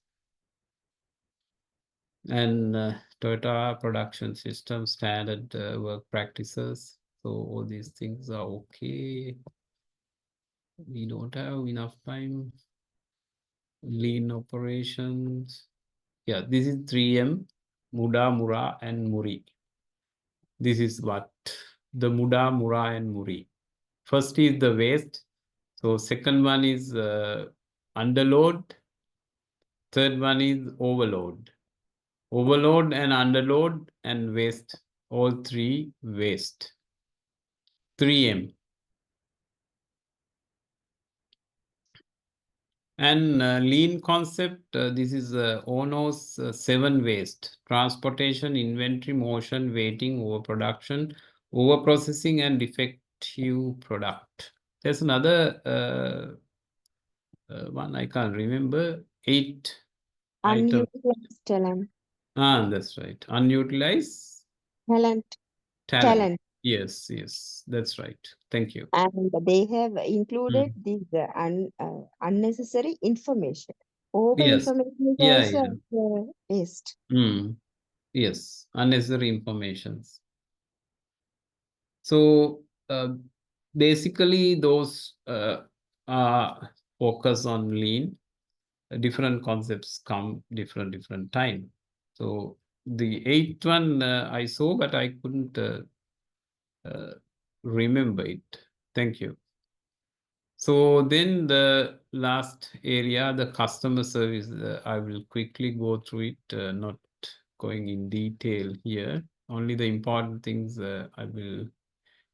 And Toyota production system, standard work practices. So all these things are okay. We don't have enough time. Lean operations. Yeah, this is 3M, Muda, Mura, and Muri. This is what the Muda, Mura, and Muri. First is the waste. So second one is underload. Third one is overload. Overload and underload and waste. All three waste. 3M. And lean concept, this is Ono's 7 waste: transportation, inventory, motion, waiting, overproduction, overprocessing, and defective product. There's another one I can't remember. 8 items. Unutilized talent. That's right. Unutilized Talent. talent. Yes, that's right. Thank you. And they have included these unnecessary information. Over Yes. information is Yeah, also waste. Yes, unnecessary informations. So basically those are focus on lean. Different concepts come different time. So the 8th one I saw, but I couldn't remember it. Thank you. So then the last area, the customer service, I will quickly go through it, not going in detail here. Only the important things I will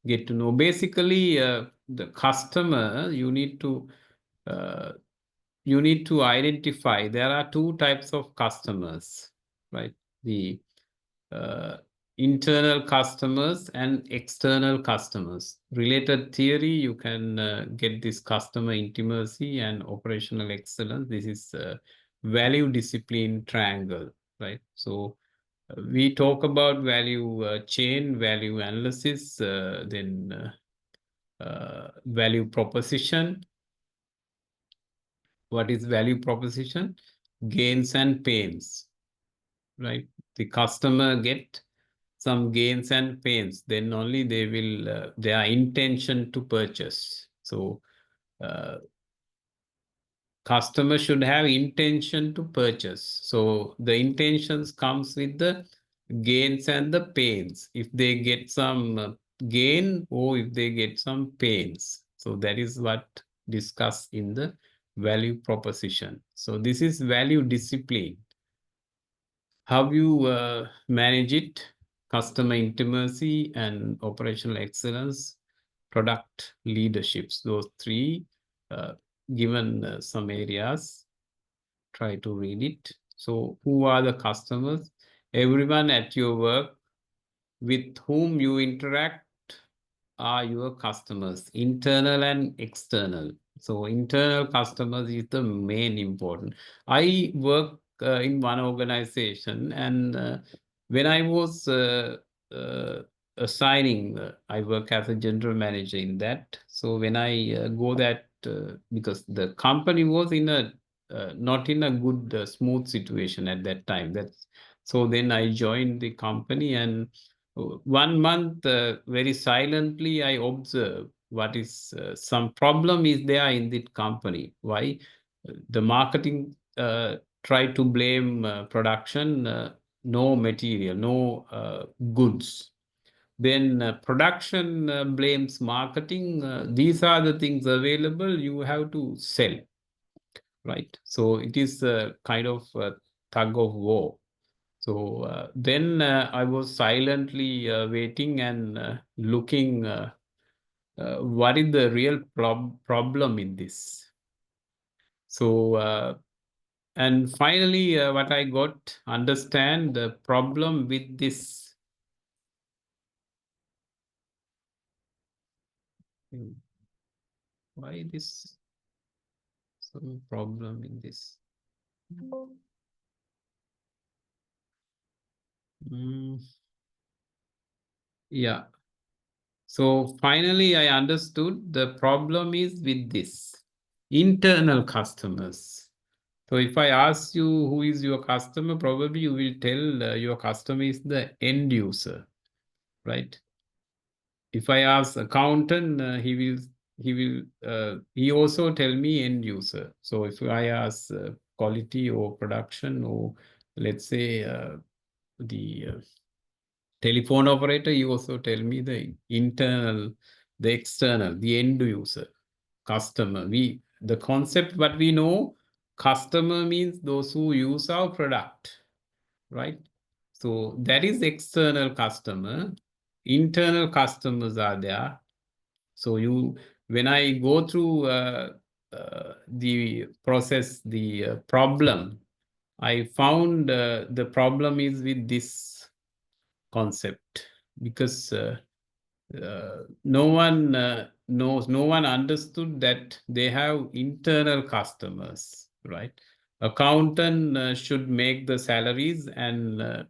get to know. Basically, the customer, you need to identify. There are two types of customers, right? The internal customers and external customers. Related theory, you can get this customer intimacy and operational excellence. This is value discipline triangle, right? So we talk about value chain, value analysis, then value proposition. What is value proposition? Gains and pains, right? The customer get some gains and pains, then only they will their intention to purchase. So customer should have intention to purchase. So the intentions comes with the gains and the pains. If they get some gain or if they get some pains. So that is what discussed in the value proposition. So this is value discipline. How you manage it, customer intimacy and operational excellence, product leaderships, those three given some areas, try to read it. So who are the customers? Everyone at your work with whom you interact are your customers, internal and external. So internal customers is the main important. I work in one organization, and when I was assigning, I work as a general manager in that. So when I go that, because the company was in a not in a good smooth situation at that time. That's so then I joined the company, and 1 month very silently I observed what is some problem is there in the company. Why? The marketing try to blame production, no material, no goods. Then production blames marketing. These are the things available. You have to sell, right? So it is a kind of tug of war. So then I was silently waiting and looking what is the real problem in this. So and finally what I got understand the problem with this. Why this some problem in this? Yeah. So finally, I understood the problem is with this internal customers. So if I ask you who is your customer, probably you will tell your customer is the end user, right? If I ask accountant, he also tell me end user. So if I ask quality or production, or let's say the telephone operator, you also tell me the internal, the external, the end user, customer. The concept what we know, customer means those who use our product, right? So that is external customer. Internal customers are there. So when I go through the process, the problem, I found the problem is with this concept, because no one knows, no one understood that they have internal customers, right? Accountant should make the salaries and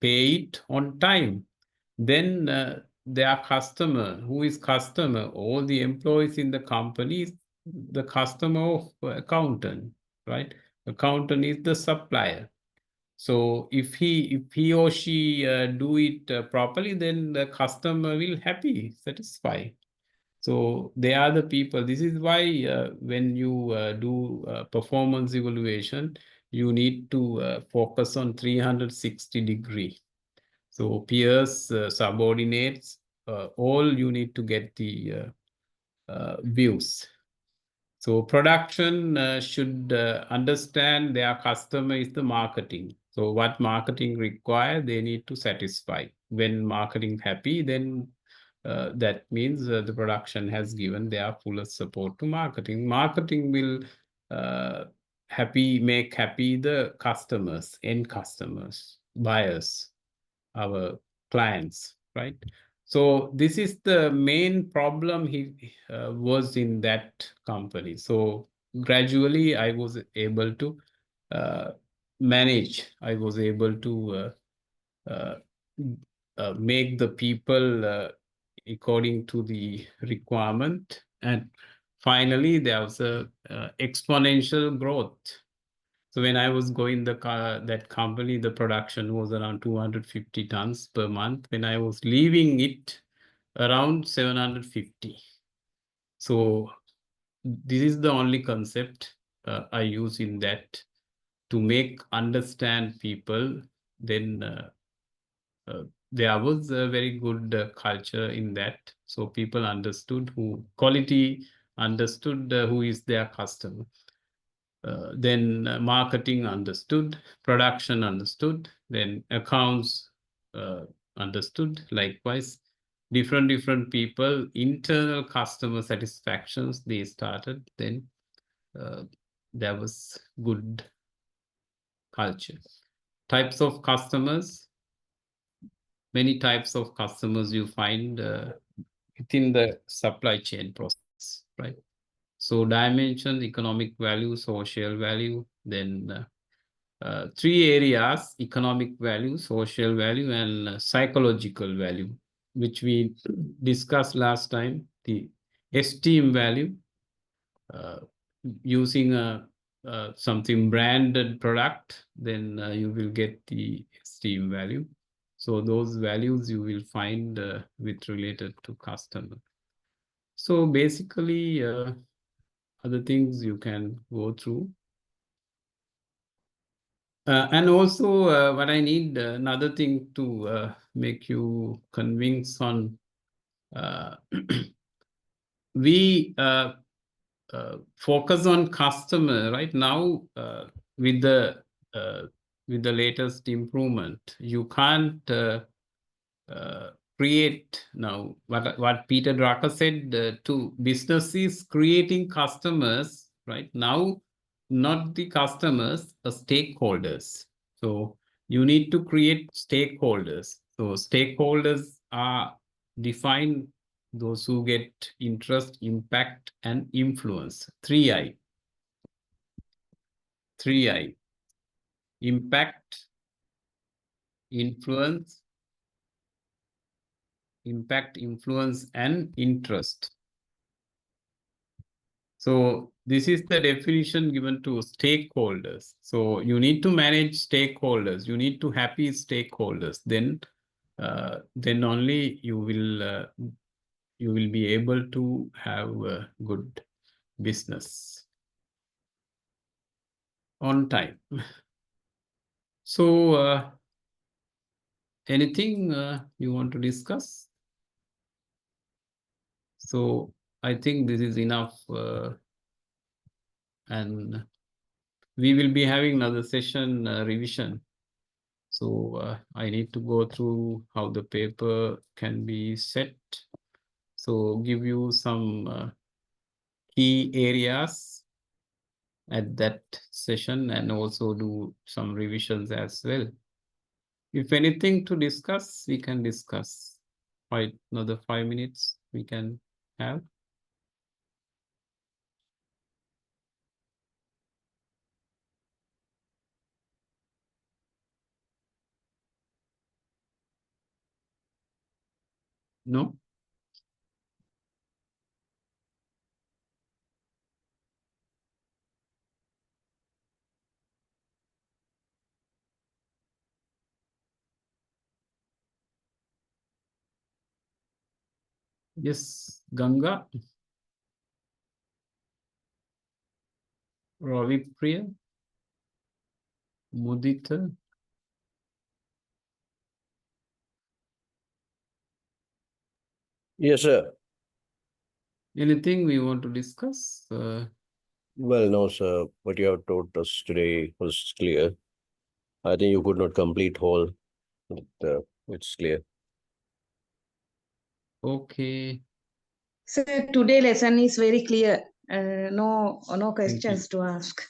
pay it on time. Then their customer, who is customer, all the employees in the company is the customer of accountant, right? Accountant is the supplier. So if he or she do it properly, then the customer will happy, satisfied. So they are the people. This is why when you do performance evaluation, you need to focus on 360 degree. So peers, subordinates, all you need to get the views. So production should understand their customer is the marketing. So what marketing require, they need to satisfy. When marketing happy, then that means the production has given their fullest support to marketing. Marketing will make happy the customers, end customers, buyers, our clients, right? So this is the main problem he was in that company. So gradually I was able to manage. I was able to make the people according to the requirement, and finally there was a exponential growth. So when I was going that company, the production was around 250 tons per month. When I was leaving it, around 750. So this is the only concept I use in that to make understand people. Then there was a very good culture in that. So people understood quality understood who is their customer. Then marketing understood, production understood, then accounts understood. Likewise, different people, internal customer satisfactions, they started. Then there was good culture. Types of customers, many types of customers you find within the supply chain process, right? So dimensions, economic value, social value, then 3 areas: economic value, social value, and psychological value, which we discussed last time. The esteem value, using something branded product, then you will get the esteem value. So those values you will find with related to customer. So basically, other things you can go through. And also, what I need another thing to make you convince on, we focus on customer right now. With the latest improvement, you can't create now what Peter Drucker said to businesses creating customers right now, not the customers, the stakeholders. So you need to create stakeholders. So stakeholders are defined those who get interest, impact, and influence. 3I. 3I. Impact, influence, and interest. So this is the definition given to stakeholders. So you need to manage stakeholders. You need to happy stakeholders. Then only you will be able to have a good business on time. So anything you want to discuss? So I think this is enough, and we will be having another session revision. So I need to go through how the paper can be set. So give you some key areas at that session and also do some revisions as well. If anything to discuss, we can discuss. Another 5 minutes we can have. No? Yes, Ganga, Ravi Priya, Mudita. Yes, sir. Anything we want to discuss? Well, no, sir. What you have taught us today was clear. I think you could not complete whole, but it's clear. Okay. So today lesson is very clear. No questions to ask.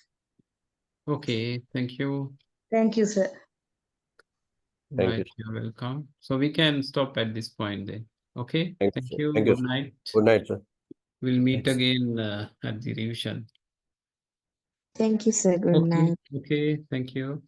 Okay, thank you. Thank you, sir. Thank you. Right, you're welcome. So we can stop at this point then. Okay, Thank thank you, sir. you. Thank you, Good sir. night. Good night, sir. We'll meet Thanks. again at the revision. Thank you, sir. Good Okay, night. okay, thank you.